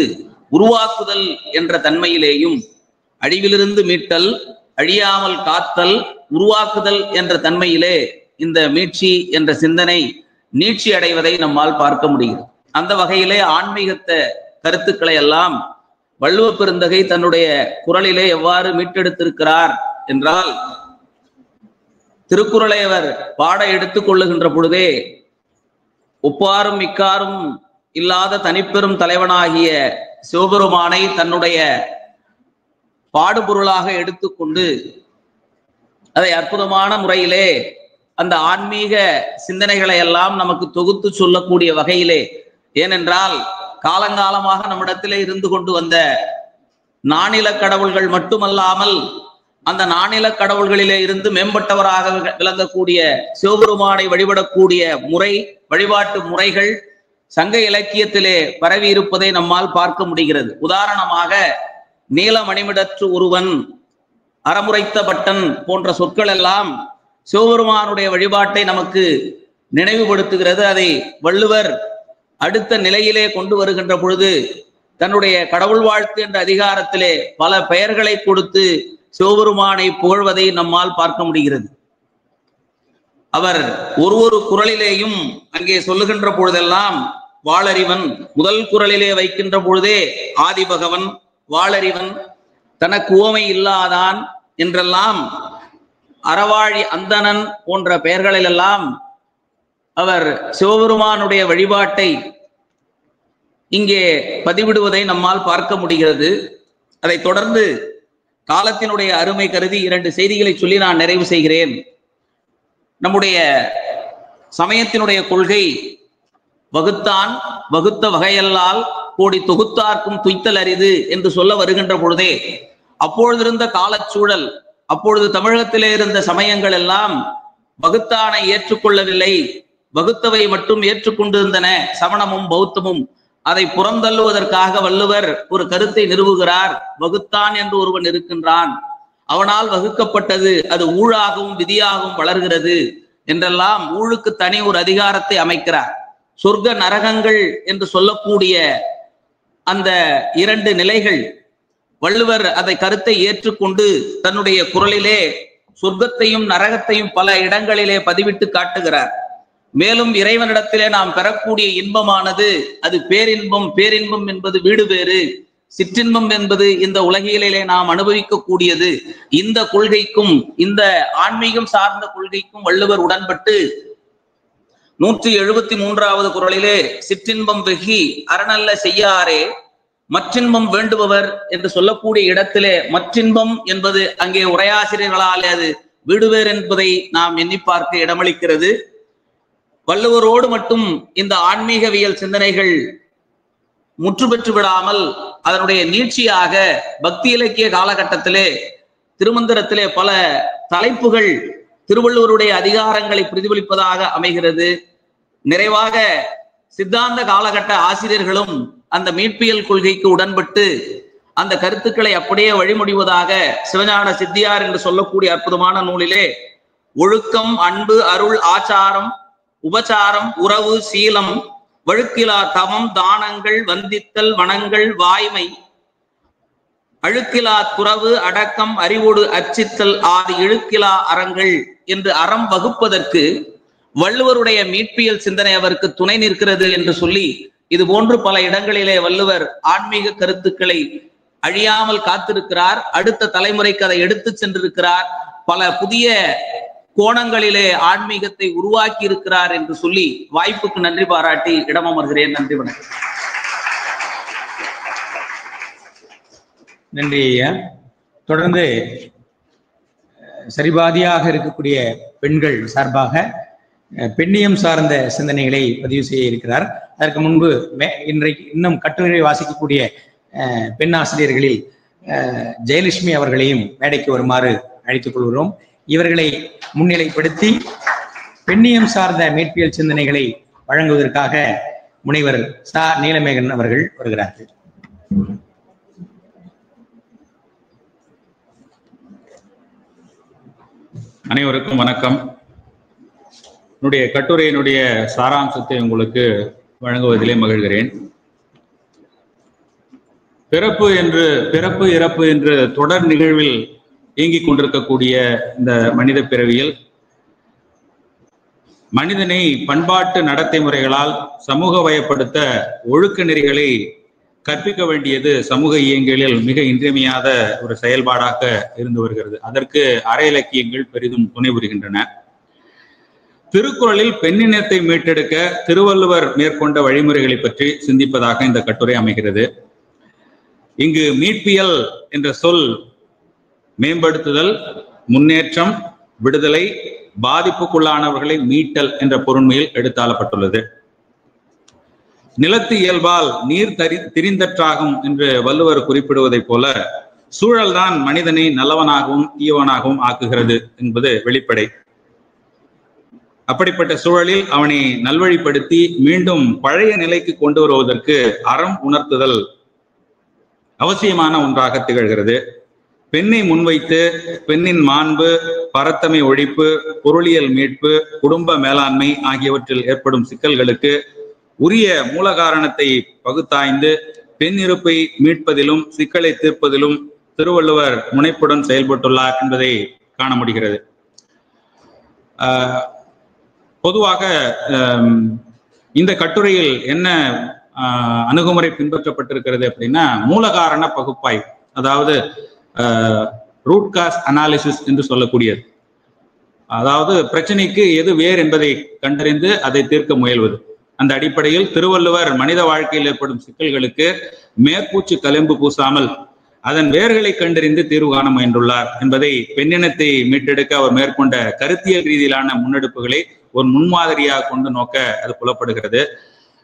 உருவாக்குதல் என்ற தன்மையிலேயும், அழிவிலிருந்து மீட்டல், அழியாமல் காத்தல், உருவாக்குதல் என்ற தன்மையிலே இந்த மீட்சி என்ற சிந்தனை நீட்சி அடைவதை நம்மால் பார்க்க முடிகிறது. அந்த வகையிலே ஆன்மீகத்த கருத்துக்களை எல்லாம் வள்ளுவ பெருந்தகை தன்னுடைய குறளிலே எவ்வாறு மீட்டெடுத்திருக்கிறார் என்றால், திருக்குறளை அவர் பாட எடுத்துக் கொள்ளுகின்ற பொழுதே ஒப்பாரும் மிக்காரும் இல்லாத தனிப்பெரும் தலைவனாகிய சிவபெருமானை தன்னுடைய பாடுபொருளாக எடுத்துக்கொண்டு அதை அற்புதமான முறையிலே அந்த ஆன்மீக சிந்தனைகளை எல்லாம் நமக்கு தொகுத்து சொல்லக்கூடிய வகையிலே, ஏனென்றால் காலங்காலமாக நம்மிடத்திலே இருந்து கொண்டு வந்த நானில கடவுள்கள் மட்டுமல்லாமல் அந்த நானில கடவுள்களிலே இருந்து மேம்பட்டவராக விளங்கக்கூடிய சிவபெருமானை வழிபடக்கூடிய முறை, வழிபாட்டு முறைகள் சங்க இலக்கியத்திலே பரவி இருப்பதை நம்மால் பார்க்க முடிகிறது. உதாரணமாக நீலமணிமிடற்று ஒருவன், அறமுறைத்த பட்டன் போன்ற சொற்கள் எல்லாம் சிவபெருமானுடைய வழிபாட்டை நமக்கு நினைவுபடுத்துகிறது. அதை வள்ளுவர் அடுத்த நிலையிலே கொண்டு வருகின்ற பொழுது தன்னுடைய கடவுள் வாழ்த்து என்ற அதிகாரத்திலே பல பெயர்களை கொடுத்து சிவபெருமானை புகழ்வதை நம்மால் பார்க்க முடிகிறது. அவர் ஒரு குறளிலேயும் அங்கே சொல்லுகின்ற பொழுதெல்லாம் வாளறிவன், முதல் குறளிலே வைக்கின்ற பொழுதே ஆதிபகவன், வாளறிவன், தனக்கு உவமை இல்லாதான் என்றெல்லாம், அறவாழி அந்தணன் போன்ற பெயர்களிலெல்லாம் அவர் சிவபெருமானுடைய வழிபாட்டை இங்கே பதிவிடுவதை நம்மால் பார்க்க முடிகிறது. அதை தொடர்ந்து காலத்தினுடைய அருமை கருதி 2 செய்திகளை சொல்லி நான் நிறைவு செய்கிறேன். நம்முடைய சமயத்தினுடைய கொள்கை வகுத்தான் வகுத்த வகையல்லால் கோடி தொகுத்தார்க்கும் துய்த்தல் அரிது என்று சொல்ல வருகின்ற பொழுதே, அப்பொழுதிருந்த காலச்சூழல், அப்பொழுது தமிழகத்திலே இருந்த சமயங்கள் எல்லாம் வகுத்தானை ஏற்றுக்கொள்ளவில்லை, வகுத்தவை மட்டும் ஏற்றுக்கொண்டிருந்தன. சமணமும் பௌத்தமும் அதை புறந்தள்ளுவதற்காக வள்ளுவர் ஒரு கருத்தை நிறுவுகிறார். வகுத்தான் என்று ஒருவன் இருக்கின்றான், அவனால் வகுக்கப்பட்டது அது ஊழாகவும் விதியாகவும் வளர்கிறது என்றெல்லாம் ஊழுக்கு தனி ஒரு அதிகாரத்தை அமைக்கிறார். சொர்க்க நரகங்கள் என்று சொல்லக்கூடிய அந்த 2 நிலைகள், வள்ளுவர் அதை கருத்தை ஏற்றுக்கொண்டு தன்னுடைய குறளிலே சொர்க்கத்தையும் நரகத்தையும் பல இடங்களிலே பதிவிட்டு காட்டுகிறார். மேலும் இறைவனிடத்திலே நாம் பெறக்கூடிய இன்பமானது அது பேரின்பம், பேரின்பம் என்பது வீடு வேறு, சிற்றின்பம் என்பது இந்த உலகிலே நாம் அனுபவிக்கக்கூடியது. இந்த கொள்கைக்கும் இந்த ஆன்மீகம் சார்ந்த கொள்கைக்கும் வள்ளுவர் உடன்பட்டு 173வது குறளிலே சிற்றின்பம் வெகி அறநல்ல செய்யாரே மற்றின்பம் வேண்டுபவர் என்று சொல்லக்கூடிய இடத்திலே மற்றின்பம் என்பது அங்கே உரையாசிரியர்களால் அது வீடுவேர் என்பதை நாம் எண்ணி பார்க்க இடமளிக்கிறது. வள்ளுவரோடு மட்டும் இந்த ஆன்மீகவியல் சிந்தனைகள் முற்று பெற்று விடாமல் அதனுடைய நீட்சியாக பக்தி இலக்கிய காலகட்டத்திலே திருமந்திரத்திலே பல தலைப்புகள் திருவள்ளுவருடைய அதிகாரங்களை பிரதிபலிப்பதாக அமைகிறது. நிறைவாக சித்தாந்த காலகட்ட ஆசிரியர்களும் அந்த மீட்பியல் கொள்கைக்கு உடன்பட்டு அந்த கருத்துக்களை அப்படியே வழிமொழிவதாக சிவஞான சித்தியார் என்று சொல்லக்கூடிய அற்புதமான நூலிலே ஒழுக்கம், அன்பு, அருள், ஆச்சாரம், உபச்சாரம், உறவு, சீலம், வழுக்கிலா தவம் தானங்கள் வந்தித்தல் வனங்கள் வாய்மை அழுக்கிலா துறவு அடக்கம் அறிவோடு அர்ச்சித்தல் ஆதி இழுக்கிலா அறங்கள் என்று அறம் வகுப்பதற்கு வள்ளுவருடைய மீட்பியல் சிந்தனை அவருக்கு துணை நிற்கிறது என்று சொல்லி இது போன்று பல இடங்களிலே வள்ளுவர் ஆன்மீக கருத்துக்களை அழியாமல் காத்திருக்கிறார். அடுத்த தலைமுறைக்கு அதை எடுத்து சென்றிருக்கிறார். பல புதிய கோணங்களிலே ஆன்மீகத்தை உருவாக்கி இருக்கிறார் என்று சொல்லி வாய்ப்புக்கு நன்றி பாராட்டி இடமமர்கிறேன். நன்றி, வணக்கம். நன்றி ஐயா. தொடர்ந்து சரிபாதியாக இருக்கக்கூடிய பெண்கள் சார்பாக பெண்ணியம் சார்ந்த சிந்தனைகளை பதிவு செய்ய இருக்கிறார். அதற்கு முன்பு இன்றைக்கு இன்னும் கட்டுரை வாசிக்கக்கூடிய பெண் ஆசிரியர்களில் ஜெயலட்சுமி அவர்களையும் மேடைக்கு வருமாறு அழைத்துக் கொள்கிறோம். இவர்களை முன்னிலைப்படுத்தி பெண்ணியம் சார்ந்த மீட்பியல் சிந்தனைகளை வழங்குவதற்காக முனைவர் சா நீலமேகன் அவர்கள் வருகிறார்கள். அனைவருக்கும் வணக்கம். என்னுடைய கட்டுரையினுடைய சாராம்சத்தை உங்களுக்கு வழங்குவதிலே மகிழ்கிறேன். பிறப்பு இறப்பு என்று தொடர் நிகழ்வில் இயங்கிக் கொண்டிருக்கக்கூடிய இந்த மனித பிறவியில் மனிதனை பண்பாட்டு நடத்தை முறைகளால் சமூக வயப்படுத்த ஒழுக்க நெறிகளை கற்பிக்க வேண்டியது சமூக இயங்கியலில் மிக இன்றியமையாத ஒரு செயல்பாடாக இருந்து வருகிறது. அதற்கு அற இலக்கியங்கள் பெரிதும் துணை புரிகின்றன. திருக்குறளில் பெண்ணினத்தை மீட்டெடுக்க திருவள்ளுவர் மேற்கொண்ட வழிமுறைகளை பற்றி சிந்திப்பதாக இந்த கட்டுரை அமைகிறது. இங்கு மீட்பியல் என்ற சொல் மேம்படுத்துதல், முன்னேற்றம், விடுதலை, பாதிப்புக்குள்ளானவர்களை மீட்டல் என்ற பொருண்மையில் எடுத்தாளப்பட்டுள்ளது. நிலத்து இயல்பால் நீர் திரிந்தற்றாகும் என்று வள்ளுவர் குறிப்பிடுவதைப் போல சூழல்தான் மனிதனை நல்லவனாகவும் தீயவனாகவும் ஆக்குகிறது என்பது வெளிப்படை. அப்படிப்பட்ட சூழலில் அவனை நல்வழிப்படுத்தி மீண்டும் பழைய நிலைக்கு கொண்டு வருவதற்கு அறம் உணர்த்துதல் அவசியமான ஒன்றாக திகழ்கிறது. பெண்ணை முன்வைத்து பெண்ணின் மாண்பு, பரத்தமை ஒழிப்பு, பொருளியல் மீட்பு, குடும்ப மேலாண்மை ஆகியவற்றில் ஏற்படும் சிக்கல்களுக்கு உரிய மூல காரணத்தை பகுத்தாய்ந்து பெண் இருப்பை மீட்பதிலும் சிக்கலை தீர்ப்பதிலும் திருவள்ளுவர் முனைப்புடன் செயல்பட்டுள்ளார் என்பதை காண முடிகிறது. பொதுவாக இந்த கட்டுரையில் என்ன அணுகுமுறை பின்பற்றப்பட்டிருக்கிறது அப்படின்னா, மூலகாரண பகுப்பாய்வு, அதாவது ரூட் காஸ் அனாலிசிஸ் என்று சொல்லக்கூடியது. அதாவது பிரச்சனைக்கு எது வேர் என்பதை கண்டறிந்து அதை தீர்க்க முயல்வது. அந்த அடிப்படையில் திருவள்ளுவர் மனித வாழ்க்கையில் ஏற்படும் சிக்கல்களுக்கு மேற்பூச்சு கலம்பு பூசாமல் அதன் வேர்களை கண்டறிந்து தீர்வு காண முயன்றுள்ளார் என்பதை பெண்ணினத்தை மீட்டெடுக்க அவர் மேற்கொண்ட கருத்தியல் ரீதியிலான முன்னெடுப்புகளை ஒரு முன்மாதிரியாக கொண்டு நோக்க அது புலப்படுகிறது.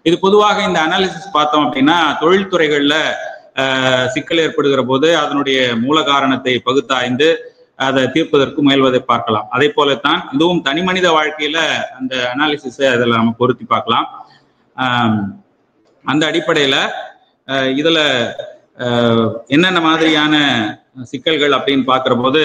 இது பொதுவாக இந்த அனாலிசிஸ் பார்த்தோம் அப்படின்னா தொழில்துறைகள்ல சிக்கல் ஏற்படுகிற போது அதனுடைய மூல காரணத்தை பகுத்தாய்ந்து அதை தீர்ப்பதற்கு முயல்வதை பார்க்கலாம். அதே போலத்தான் இதுவும் தனி மனித வாழ்க்கையில அந்த அனாலிசிஸை அதில் நம்ம பொருத்தி பார்க்கலாம். அந்த அடிப்படையில இதுல என்னென்ன மாதிரியான சிக்கல்கள் அப்படின்னு பார்க்கிற போது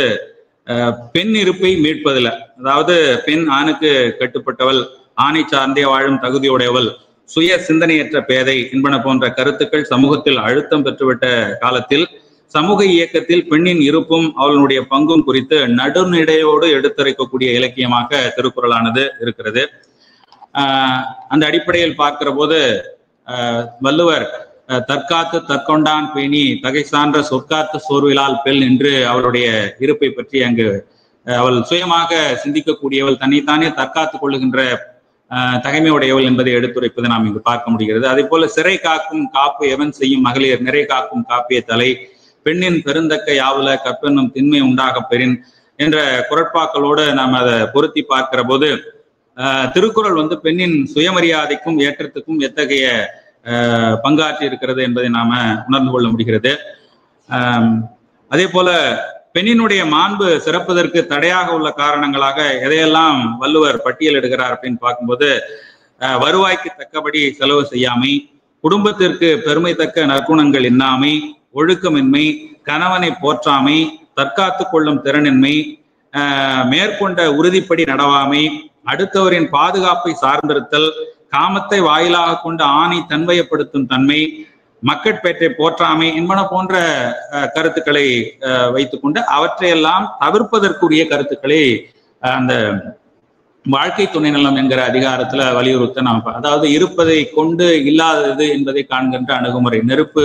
பெண் இருப்பை மீட்பதில், அதாவது பெண் ஆணுக்கு கட்டுப்பட்டவள், ஆணை சார்ந்தே வாழும் தகுதியுடையவள், சுய சிந்தனையற்ற பேதை என்பன போன்ற கருத்துக்கள் சமூகத்தில் அழுத்தம் பெற்றுவிட்ட காலத்தில் சமூக இயக்கத்தில் பெண்ணின் இருப்பும் அவளுடைய பங்கும் குறித்து நடுநிலையோடு எடுத்துரைக்கக்கூடிய இலக்கியமாக திருக்குறளானது இருக்கிறது. அந்த அடிப்படையில் பார்க்கிற போது வள்ளுவர் தற்காத்து தற்கொண்டான் பேணி தகை சான்ற சொற்காத்து சோர்விலால் பெண் என்று அவருடைய இருப்பை பற்றி அங்கு அவள் சுயமாக சிந்திக்கக்கூடியவள், தன்னைத்தானே தற்காத்துக் கொள்ளுகின்ற தகைமையுடையவள் என்பதை எடுத்துரைப்பதை நாம் இங்கு பார்க்க முடிகிறது. அதே போல சிறை காக்கும் காப்பு எவன் செய்யும் மகளிர் நிறை காக்கும் காப்பிய தலை, பெண்ணின் பெருந்தக்க யாவுல கற்பென்னும் திண்மை உண்டாக பெறின் என்ற குரட்பாக்களோடு நாம் அதை பொருத்தி பார்க்கிற போது திருக்குறள் பெண்ணின் சுயமரியாதைக்கும் ஏற்றத்துக்கும் எத்தகைய பங்காற்றி இருக்கிறது என்பதை நாம உணர்ந்து கொள்ள முடிகிறது. அதே போல பெண்ணினுடைய மாண்பு சிறப்பதற்கு தடையாக உள்ள காரணங்களாக எதையெல்லாம் வள்ளுவர் பட்டியலிடுகிறார் அப்படின்னு பார்க்கும்போது, வருவாய்க்கு தக்கபடி செலவு செய்யாமை, குடும்பத்திற்கு பெருமை தக்க நற்குணங்கள் இன்னாமை, ஒழுக்கமின்மை, கணவனை போற்றாமை, தற்காத்து கொள்ளும் திறனின்மை, மேற்கொண்ட உறுதிப்படி நடவாமை, அடுத்தவரின் பாதுகாப்பை சார்ந்திருத்தல், காமத்தை வாயிலாக கொண்டு ஆணை தன்வயப்படுத்தும் தன்மை, மக்கட்பேற்றை போற்றாமை என்பன போன்ற கருத்துக்களை வைத்துக்கொண்டு அவற்றையெல்லாம் தவிர்ப்பதற்குரிய கருத்துக்களை அந்த வாழ்க்கை துணை நலம் என்கிற அதிகாரத்துல வலியுறுத்த நாம், அதாவது இருப்பதை கொண்டு இல்லாதது என்பதை காண்கின்ற அணுகுமுறை. நெருப்பு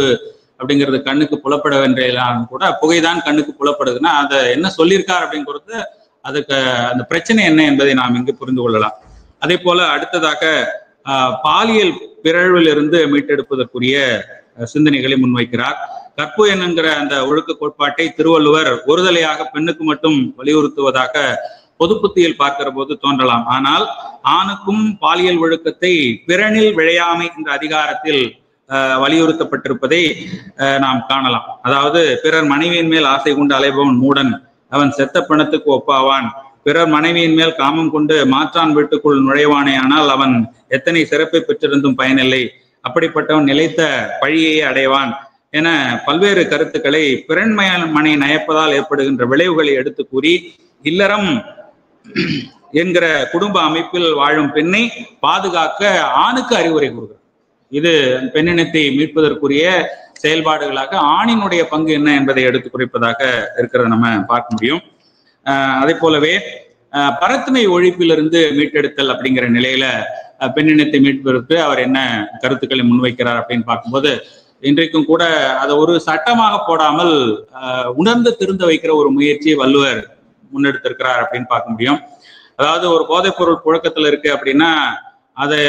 அப்படிங்கிறது கண்ணுக்கு புலப்பட வேண்டியதான் கூட புகைதான் கண்ணுக்கு புலப்படுதுன்னா அதை என்ன சொல்லியிருக்கார் அப்படிங்கிறது அதுக்கு அந்த பிரச்சனை என்ன என்பதை நாம் இங்கு புரிந்து கொள்ளலாம். அதே போல அடுத்ததாக பாலியல் பிறழ்வில் இருந்து மீட்டெடுப்பதற்குரிய சிந்தனைகளை முன்வைக்கிறார். கற்பு என்கிற அந்த ஒழுக்க கோட்பாட்டை திருவள்ளுவர் ஒருதலையாக பெண்ணுக்கு மட்டும் வலியுறுத்துவதாக பொதுப்புத்தியில் பார்க்கிற போது தோன்றலாம். ஆனால் ஆணுக்கும் பாலியல் ஒழுக்கத்தை பிறனில் விழையாமை என்ற அதிகாரத்தில் வலியுறுத்தப்பட்டிருப்பதை நாம் காணலாம். அதாவது பிறர் மனைவியின் மேல் ஆசை கொண்டு அலைபவன் மூடன், அவன் செத்த பிணத்துக்கு ஒப்பாவான். பிறர் மனைவியின் மேல் காமம் கொண்டு மாற்றான் வீட்டுக்குள் நுழைவானே ஆனால் அவன் எத்தனை சிறப்பை பெற்றிருந்தும் பயனில்லை, அப்படிப்பட்டவன் நிலைத்த பழியை அடைவான் என பல்வேறு கருத்துக்களை பிறன்மனை நயப்பதால் ஏற்படுகின்ற விளைவுகளை எடுத்து கூறி இல்லறம் என்கிற குடும்ப அமைப்பில் வாழும் பெண்ணை பாதுகாக்க ஆணுக்கு அறிவுரை கூறுகிறார். இது பெண்ணினத்தை மீட்பதற்குரிய செயல்பாடுகளாக ஆணினுடைய பங்கு என்ன என்பதை எடுத்து குறிப்பதாக இருக்கிறத நம்ம பார்க்க முடியும். அதே போலவே பரத்தமை ஒழிப்பிலிருந்து மீட்டெடுத்தல் அப்படிங்கிற நிலையில பெண்ணினத்தை மீட்பதற்கு அவர் என்ன கருத்துக்களை முன்வைக்கிறார் அப்படின்னு பார்க்கும்போது, இன்றைக்கும் கூட அதை ஒரு சட்டமாக போடாமல் உணர்ந்து திருந்த வைக்கிற ஒரு முயற்சியை வள்ளுவர் முன்னெடுத்திருக்கிறார் அப்படின்னு பார்க்க முடியும். அதாவது ஒரு போதைப் பொருள் புழக்கத்துல இருக்கு அப்படின்னா அது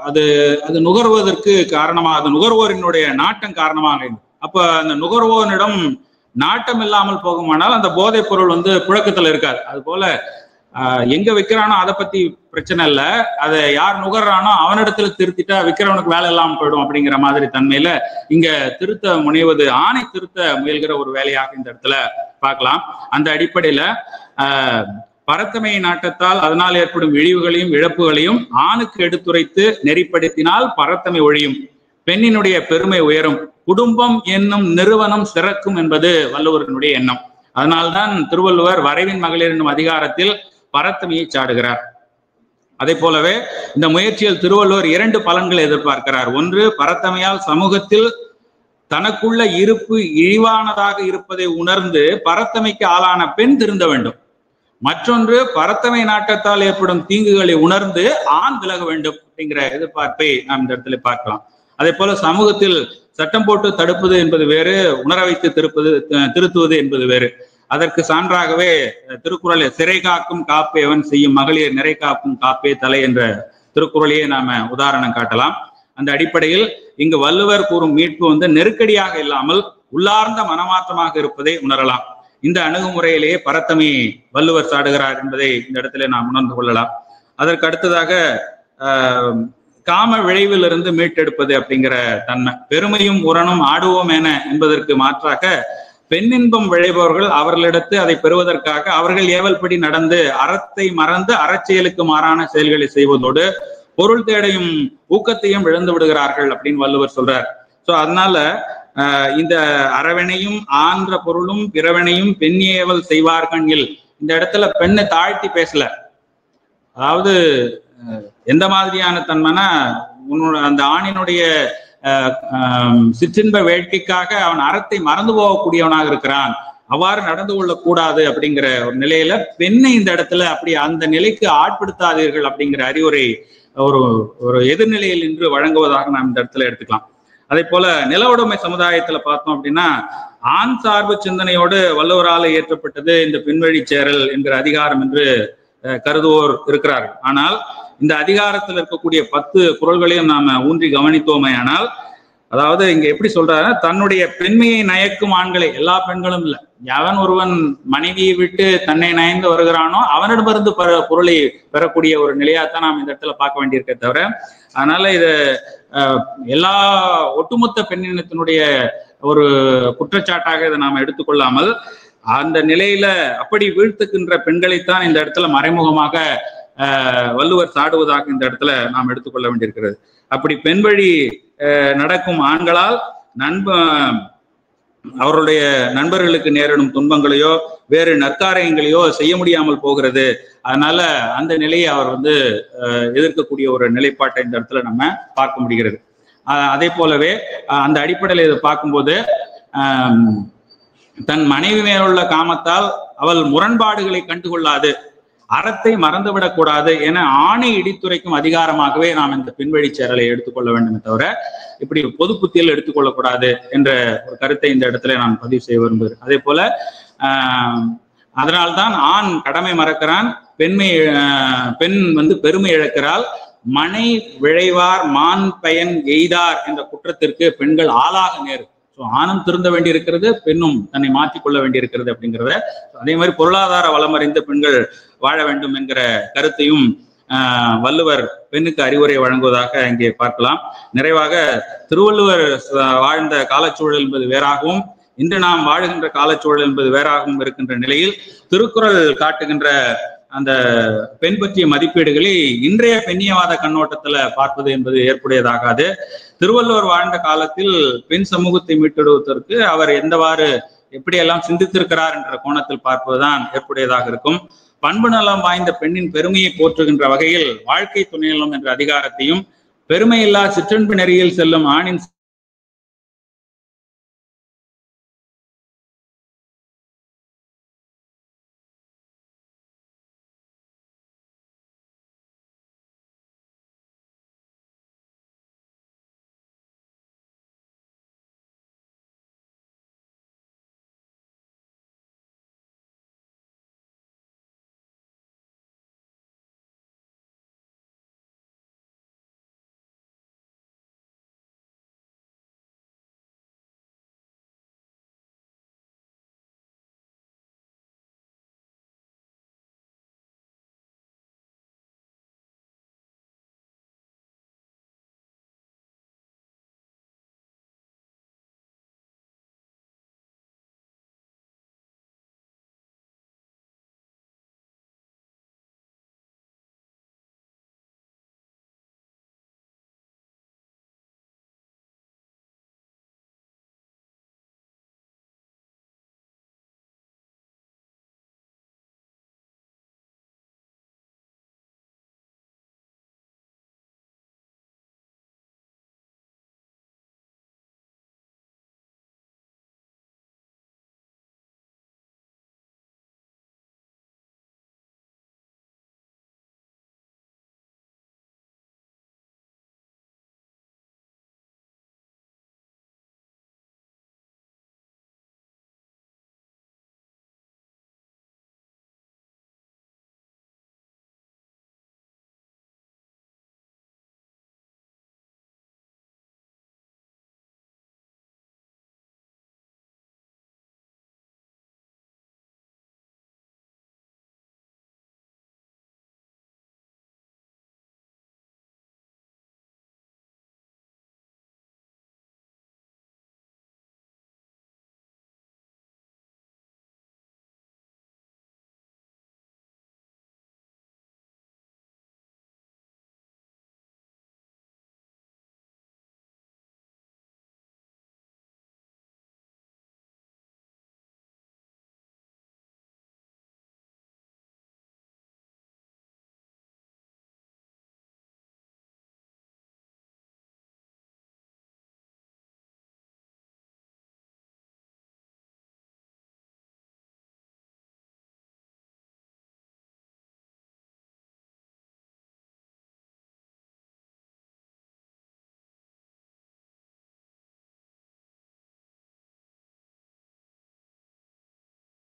அது நுகர்வதற்கு காரணமாக, அது நுகர்வோரினுடைய நாட்டம் காரணமாக, அப்ப அந்த நுகர்வோரிடம் நாட்டம் இல்லாமல் போகுமானால் அந்த போதைப் பொருள் புழக்கத்துல இருக்காது. அது போல எங்க விற்கிறானோ அதை பத்தி பிரச்சனை இல்லை, அதை யார் நுகர்றானோ அவனிடத்துல திருத்திட்டா விற்கிறவனுக்கு வேலை இல்லாமல் போயிடும் அப்படிங்கிற மாதிரி தன்மையில இங்க திருத்த முனைவது ஆணை திருத்த முயல்கிற ஒரு வேலையாக இந்த இடத்துல பார்க்கலாம். அந்த அடிப்படையில பரத்தமை நாட்டத்தால் அதனால் ஏற்படும் இழிவுகளையும் இழப்புகளையும் ஆணுக்கு எடுத்துரைத்து நெறிப்படுத்தினால் பரத்தமை ஒழியும், பெண்ணினுடைய பெருமை உயரும், குடும்பம் என்னும் நிறுவனம் சிறக்கும் என்பது வள்ளுவரினுடைய எண்ணம். அதனால்தான் திருவள்ளுவர் வரைவின் மகளிர் என்னும் அதிகாரத்தில் பரத்தமையை சாடுகிறார். அதே போலவே இந்த முயற்சியில் திருவள்ளுவர் 2 பலன்களை எதிர்பார்க்கிறார். ஒன்று, பரத்தமையால் சமூகத்தில் தனக்குள்ள இருப்பு இழிவானதாக இருப்பதை உணர்ந்து பரத்தமைக்கு ஆளான பெண் திருந்த வேண்டும். மற்றொன்று, பரத்தமை நாட்டத்தால் ஏற்படும் தீங்குகளை உணர்ந்து ஆண் விலக வேண்டும் அப்படிங்கிற எதிர்பார்ப்பை நாம் இந்த இடத்துல பார்க்கலாம். அதே போல சமூகத்தில் சட்டம் போட்டு தடுப்பது என்பது வேறு, உணர வைத்து திருத்துவது என்பது வேறு. அதற்கு சான்றாகவே திருக்குறளில் சிறை காக்கும் காப்பேவன் செய்யும் மகளிர் நிறை காக்கும் காப்பே தலை என்ற திருக்குறளையே நாம உதாரணம் காட்டலாம். அந்த அடிப்படையில் இங்கு வள்ளுவர் கூறும் மீட்பு நெருக்கடியாக இல்லாமல் உள்ளார்ந்த மனமாற்றமாக இருப்பதை உணரலாம். இந்த அணுகுமுறையிலேயே பரத்தமை வள்ளுவர் சாடுகிறார் என்பதை இந்த இடத்துல நாம் உணர்ந்து கொள்ளலாம். அதற்கு அடுத்ததாக காம விளைவிலிருந்து மீட்டெடுப்பது அப்படிங்கிற தன்மை, பெருமையும் உரணும் ஆடுவோம் என என்பதற்கு மாற்றாக பெண்ணின்பம் விளைபவர்கள் அவர்களிடத்து அதை பெறுவதற்காக அவர்கள் ஏவல்படி நடந்து அறத்தை மறந்து அறச்செயலுக்கு மாறான செயல்களை செய்வதோடு பொருள் தேடையும் ஊக்கத்தையும் இழந்து விடுகிறார்கள் அப்படின்னு வள்ளுவர் சொல்றார். சோ அதனால இந்த அறவினையும் ஆன்ற பொருளும் பிறவினையும் பெண் ஏவல் செய்வார்கள். இந்த இடத்துல பெண்ணை தாழ்த்தி பேசல, அதாவது எந்த மாதிரியான தன்மைனா அந்த ஆணினுடைய சிற்றின்ப வேட்கைக்காக அவன் அறத்தை மறந்து போகக்கூடியவனாக இருக்கிறான், அவ்வாறு நடந்து கொள்ளக்கூடாது அப்படிங்கிற ஒரு நிலையில பெண்ணை இந்த இடத்துல அப்படி அந்த நிலைக்கு ஆட்படுத்தாதீர்கள் அப்படிங்கிற அறிவுரை ஒரு எதிர்நிலையில் நின்று வழங்குவதாக நாம் இந்த இடத்துல எடுத்துக்கலாம். அதே போல நில உடைமை சமுதாயத்துல பார்த்தோம் அப்படின்னா ஆண் சார்பு சிந்தனையோடு வள்ளுவரால் இயற்றப்பட்டது இந்த பெண்வழி சேரல் என்கிற அதிகாரம் என்று கருதுவோர் இருக்கிறார்கள். ஆனால் இந்த அதிகாரத்தில் இருக்கக்கூடிய 10 குறள்களையும் நாம ஊன்றி கவனித்தோமே ஆனால், அதாவது இங்க எப்படி சொல்றாரு, தன்னுடைய பெண்மையை நயக்கும் ஆண்களை, எல்லா பெண்களும் இல்லை, எவன் ஒருவன் மனைவியை விட்டு தன்னை நயந்து வருகிறானோ அவனிடமிருந்து பொருளை பெறக்கூடிய ஒரு நிலையாத்தான் நாம் இந்த இடத்துல பார்க்க வேண்டியிருக்க தவிர, அதனால இது எல்லா ஒட்டுமொத்த பெண்ணினத்தினுடைய ஒரு குற்றச்சாட்டாக இதை நாம் எடுத்துக்கொள்ளாமல் அந்த நிலையில அப்படி வீழ்த்துக்கின்ற பெண்களைத்தான் இந்த இடத்துல மறைமுகமாக வள்ளுவர் சாடுவதாக இந்த இடத்துல நாம் எடுத்துக்கொள்ள வேண்டியிருக்கிறது. அப்படி பெண் வழி நடக்கும் ஆண்களால் அவருடைய நண்பர்களுக்கு நேரிடும் துன்பங்களையோ வேறு நற்காரியங்களையோ செய்ய முடியாமல் போகிறது. அதனால அந்த நிலையை அவர் வந்து எதிர்க்கக்கூடிய ஒரு நிலைப்பாட்டை இந்த இடத்துல நம்ம பார்க்க முடிகிறது. அதே போலவே அந்த அடிப்படையில் இதை பார்க்கும்போது தன் மனைவி மேலுள்ள காமத்தால் அவள் முரண்பாடுகளை கண்டுகொள்ளாது, அறத்தை மறந்துவிடக் கூடாது என ஆணை இடித்துரைக்கும் அதிகாரமாகவே நாம் இந்த பின்வழி சேரலை எடுத்துக்கொள்ள வேண்டுமே தவிர இப்படி பொது புத்தியில் எடுத்துக்கொள்ளக்கூடாது என்ற ஒரு கருத்தை இந்த இடத்துல நான் பதிவு செய்ய விரும்புகிறேன். அதே போல அதனால்தான் ஆண் கடமை மறக்கிறான், பெண் வந்து பெருமை இழக்கிறாள், மனை விழைவார் மான் பயன் எய்தார் என்ற குற்றத்திற்கு பெண்கள் ஆளாக நேரும். ஆணும் திருந்த வேண்டியிருக்கிறது, பெண்ணும் தன்னை மாற்றிக்கொள்ள வேண்டியிருக்கிறது அப்படிங்கிறத. அதே மாதிரி பொருளாதார வளமறிந்த பெண்கள் வாழ வேண்டும் என்கிற கருத்தையும் வள்ளுவர் பெண்ணுக்கு அறிவுரை வழங்குவதாக இங்கே பார்க்கலாம். நிறைவாக திருவள்ளுவர் வாழ்ந்த காலச்சூழல் என்பது வேறாகவும் இன்று நாம் வாழுகின்ற காலச்சூழல் என்பது வேறாகவும் இருக்கின்ற நிலையில் திருக்குறள் காட்டுகின்ற அந்த பெண் பற்றிய மதிப்பீடுகளை இன்றைய பெண்ணியவாத கண்ணோட்டத்துல பார்ப்பது என்பது ஏற்புடையதாகாது. திருவள்ளுவர் வாழ்ந்த காலத்தில் பெண் சமூகத்தை மீட்டெடுவதற்கு அவர் எப்படியெல்லாம் சிந்தித்திருக்கிறார் என்ற கோணத்தில் பார்ப்பதுதான் ஏற்புடையதாக இருக்கும். பண்பு நலம் வாய்ந்த பெண்ணின் பெருமையை போற்றுகின்ற வகையில் வாழ்க்கை துணைநலம் என்ற அதிகாரத்தையும் பெருமையில்லா சிற்றன்பு நெறியில் செல்லும் ஆணின்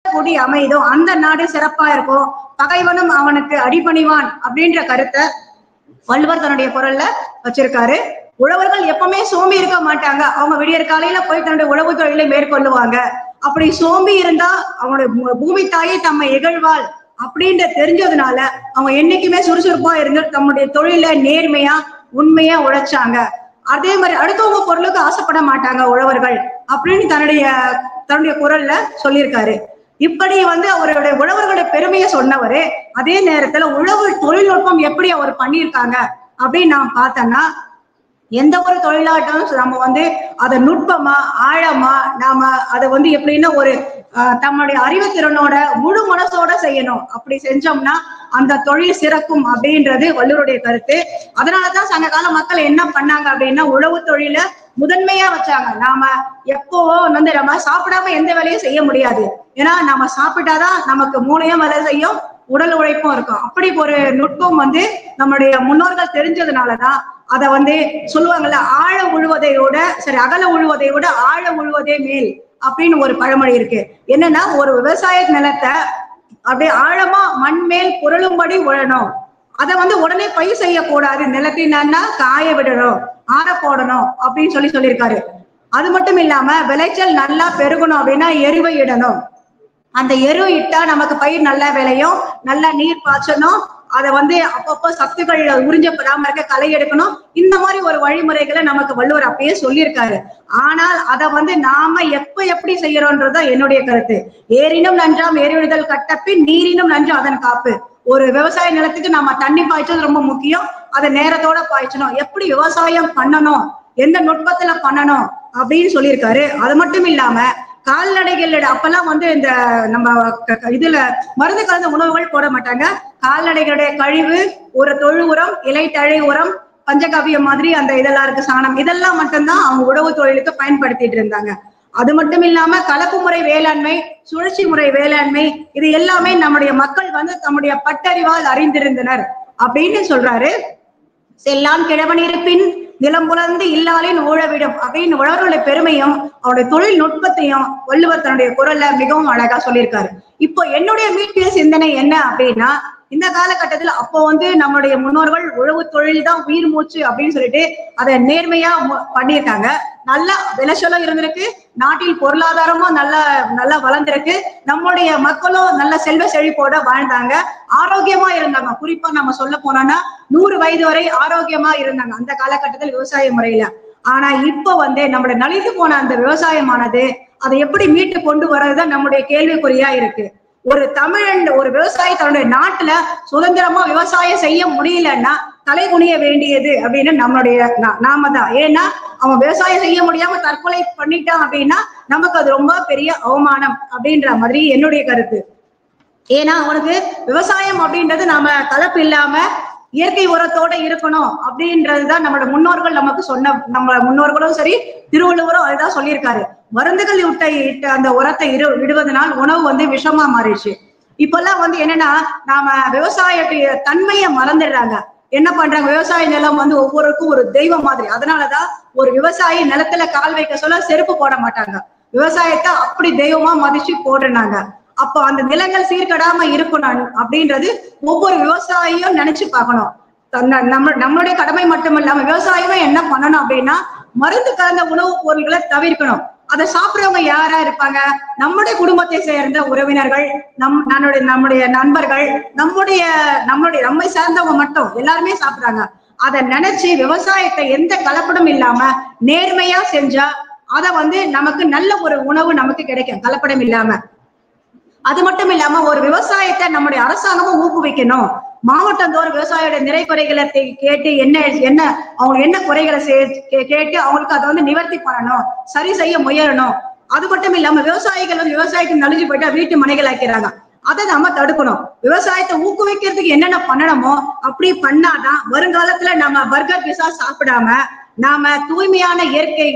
கூடி அமைதோ அந்த நாடு சிறப்பா இருக்கும், பகைவனும் அவனுக்கு அடிபணிவான் அப்படின்ற கருத்தை வள்ளுவர் தன்னுடைய குரல்ல வச்சிருக்காரு. உழவர்கள் எப்பவுமே சோம்பி இருக்க மாட்டாங்க, அவங்க விடியற் காலையில போய் தன்னுடைய உழவு தொழிலை மேற்கொள்ளுவாங்க. அப்படி சோம்பி இருந்தா அவனுடைய பூமி தாயை தம்மை இகழ்வாள் அப்படின்ற தெரிஞ்சதுனால அவங்க என்னைக்குமே சுறுசுறுப்பா இருந்து தம்முடைய தொழில நேர்மையா உண்மையா உழைச்சாங்க. அதே மாதிரி அடுத்தவங்க பொருளுக்கு ஆசைப்பட மாட்டாங்க உழவர்கள் அப்படின்னு தன்னுடைய குரல்ல சொல்லியிருக்காரு. இப்படி அவருடைய உழவர்களுடைய பெருமையை சொன்னவரு அதே நேரத்துல உழவு தொழில்நுட்பம் எப்படி அவர் பண்ணியிருக்காங்க அப்படின்னு நாம் பார்த்தோம்னா எந்த ஒரு தொழிலாட்டம் நம்ம வந்து அதை நுட்பமா ஆழமா நாம அதை வந்து எப்படின்னா ஒரு தம்முடைய அறிவுத்திறனோட முழு மனசோட செய்யணும். அப்படி செஞ்சோம்னா அந்த தொழில் சிறக்கும் அப்படின்றது வள்ளுவருடைய கருத்து. அதனாலதான் சங்க கால மக்கள் என்ன பண்ணாங்க அப்படின்னா உழவு தொழில முதன்மையா வச்சாங்க. நாம எப்பவோ வந்து நம்ம சாப்பிடாம எந்த வேலையும் செய்ய முடியாது. ஏன்னா நம்ம சாப்பிட்டாதான் நமக்கு மூளையும் வேலை செய்யும், உடல் உழைப்பும் இருக்கும். அப்படி ஒரு நுட்பம் வந்து நம்முடைய முன்னோர்கள் தெரிஞ்சதுனாலதான் அதை வந்து சொல்லுவாங்கல்ல, ஆழ உழுவதை விட அகல உழுவதை விட ஆழ உழுவதே மேல் அப்படின்னு ஒரு பழமொழி இருக்கு. என்னன்னா ஒரு விவசாய நிலத்தை அப்படியே ஆழமா மண் மேல் புரளும்படி உழணும். அதை வந்து உடனே பயிர் செய்யக்கூடாது, நிலத்தினா காய விடணும், ஆற போடணும் அப்படின்னு சொல்லியிருக்காரு. அது மட்டும் இல்லாம விளைச்சல் நல்லா பெருகணும் அப்படின்னா எருவை இடணும். அந்த எரு இட்டா நமக்கு பயிர் நல்லா விளையும், நல்லா நீர் பாய்ச்சணும், அதை வந்து அப்பப்போ சத்துக்கள் உறிஞ்சப்படாம இருக்க களை எடுக்கணும். இந்த மாதிரி ஒரு வழிமுறைகளை நமக்கு வள்ளுவர் அப்பயே சொல்லியிருக்காரு. ஆனால் அதை வந்து நாம எப்படி செய்யறோம்ன்றதா என்னுடைய கருத்து. ஏறினும் நன்றாம் ஏறிவிடுதல் கட்டப்பின் நீரினும் நன்றாம் அதன் காப்பு. ஒரு விவசாய நிலத்துக்கு நம்ம தண்ணி பாய்ச்சது ரொம்ப முக்கியம். அதை நேரத்தோட பாய்ச்சணும். எப்படி விவசாயம் பண்ணணும், எந்த நுட்பத்துல பண்ணணும் அப்படின்னு சொல்லியிருக்காரு. அது மட்டும் இல்லாம கால்நடைகள் அப்பெல்லாம் வந்து இந்த நம்ம இதுல மருந்து கலந்த உணவுகள் போட மாட்டாங்க. கால்நடைகளுடைய கழிவு, ஒரு தொழு உரம், இலை தழை உரம், பஞ்சகாவியம் மாதிரி அந்த இதெல்லாம் இருக்கு, சாணம், இதெல்லாம் மட்டும்தான் அவங்க உழவு தொழிலுக்கு பயன்படுத்திட்டு இருந்தாங்க. அது மட்டும் இல்லாம கலப்பு முறை வேளாண்மை, சுழற்சி முறை வேளாண்மை, இது எல்லாமே நம்முடைய மக்கள் வந்து தம்முடைய பட்டறிவால் அறிந்திருந்தனர் அப்படின்னு சொல்றாரு. செல்லான் கிழவன் இருப்பின் நிலம் புலர்ந்து இல்லாலின் ஊழவிடும் அப்படின்னு உழவர்களுடைய பெருமையும் அவருடைய தொழில் நுட்பத்தையும் வள்ளுவர் தன்னுடைய குரல்ல மிகவும் அழகா சொல்லியிருக்காரு. இப்போ என்னுடைய மீட்பிய சிந்தனை என்ன அப்படின்னா, இந்த காலகட்டத்தில் அப்போ வந்து நம்மளுடைய முன்னோர்கள் உழவு தொழில் தான் உயிர் மூச்சு அப்படின்னு சொல்லிட்டு அதை நேர்மையா பண்ணியிருக்காங்க. நல்ல விளைச்சலும் இருந்திருக்கு, நாட்டில் பொருளாதாரமும் நல்லா வளர்ந்திருக்கு, நம்மளுடைய மக்களும் நல்ல செல்வ செழிப்போட வாழ்ந்தாங்க, ஆரோக்கியமா இருந்தாங்க. குறிப்பா நம்ம சொல்ல போனோம்னா 100 வயது வரை ஆரோக்கியமா இருந்தாங்க அந்த காலகட்டத்தில் விவசாய முறையில. ஆனா இப்ப வந்து நம்மளுடைய நலிந்து போன அந்த விவசாயமானது அதை எப்படி மீட்டு கொண்டு வர்றதுதான் நம்முடைய கேள்விக்குறியா இருக்கு. ஒரு தமிழன், ஒரு விவசாயி தன்னுடைய நாட்டுல சுதந்திரமா விவசாயம் செய்ய முடியலன்னா தலை குனிய வேண்டியது அப்படின்னு நாம தான். ஏன்னா அவன் விவசாயம் செய்ய முடியாம தற்கொலை பண்ணிட்டான் அப்படின்னா நமக்கு அது ரொம்ப பெரிய அவமானம் அப்படின்ற மாதிரி என்னுடைய கருத்து. ஏன்னா அவனுக்கு விவசாயம் அப்படின்றது நாம கலப்பு இல்லாம இயற்கை உரத்தோட இருக்கணும் அப்படின்றதுதான் நம்மளோட முன்னோர்கள் நமக்கு சொன்ன, நம்ம முன்னோர்களும் சரி திருவள்ளுவரும் அதுதான் சொல்லியிருக்காரு. மருந்துகள் இட்ட அந்த உரத்தை விடுவதனால் உணவு வந்து விஷமா மாறிடுச்சு. இப்பெல்லாம் வந்து என்னன்னா நாம விவசாயத்துடைய தன்மையை மறந்துடுறாங்க. என்ன பண்றாங்க, விவசாய நிலம் வந்து ஒவ்வொருக்கும் ஒரு தெய்வம் மாதிரி. அதனாலதான் ஒரு விவசாயி நிலத்துல கால் வைக்க சொல்ல செருப்பு போட மாட்டாங்க, விவசாயத்தை அப்படி தெய்வமா மதிச்சு போடுறாங்க. அப்போ அந்த நிலங்கள் சீர்கடாம இருக்கணும் அப்படின்றது ஒவ்வொரு விவசாயியும் நினைச்சு பார்க்கணும். நம்மளுடைய கடமை மட்டும் இல்லாம விவசாயமே என்ன பண்ணணும் அப்படின்னா மருந்து கலந்த உணவுப் பொருட்களை தவிர்க்கணும். அதை சாப்பிடுறவங்க யாரா இருப்பாங்க, நம்முடைய குடும்பத்தை சேர்ந்த உறவினர்கள், நம்முடைய நண்பர்கள், நம்மை சார்ந்தவங்க மட்டும் எல்லாருமே சாப்பிடுறாங்க. அதை நினைச்சு விவசாயத்தை எந்த கலப்படம் இல்லாம நேர்மையா செஞ்சா அதை வந்து நமக்கு நல்ல ஒரு உணவு நமக்கு கிடைக்கும், கலப்படம் இல்லாம. அது மட்டும் இல்லாம ஒரு விவசாயத்தை நம்முடைய அரசாங்கமும் ஊக்குவிக்கணும். மாவட்டந்தோறும் விவசாயியோட நிறை குறைகளை கேட்டு என்ன அவங்க என்ன குறைகளை கேட்டு அவங்களுக்கு அதை வந்து நிவர்த்தி பண்ணணும், சரி செய்ய முயறணும். அது மட்டும் இல்லாம விவசாயிகள் வந்து விவசாயத்துக்கு நலிஞ்சு போயிட்டா வீட்டு மனைகள் ஆக்கிறாங்க, அதை நம்ம தடுக்கணும். விவசாயத்தை ஊக்குவிக்கிறதுக்கு என்னென்ன பண்ணணுமோ அப்படி பண்ணாதான் வருங்காலத்துல நம்ம பர்கர் பிஸா சாப்பிடாம நாம தூய்மையான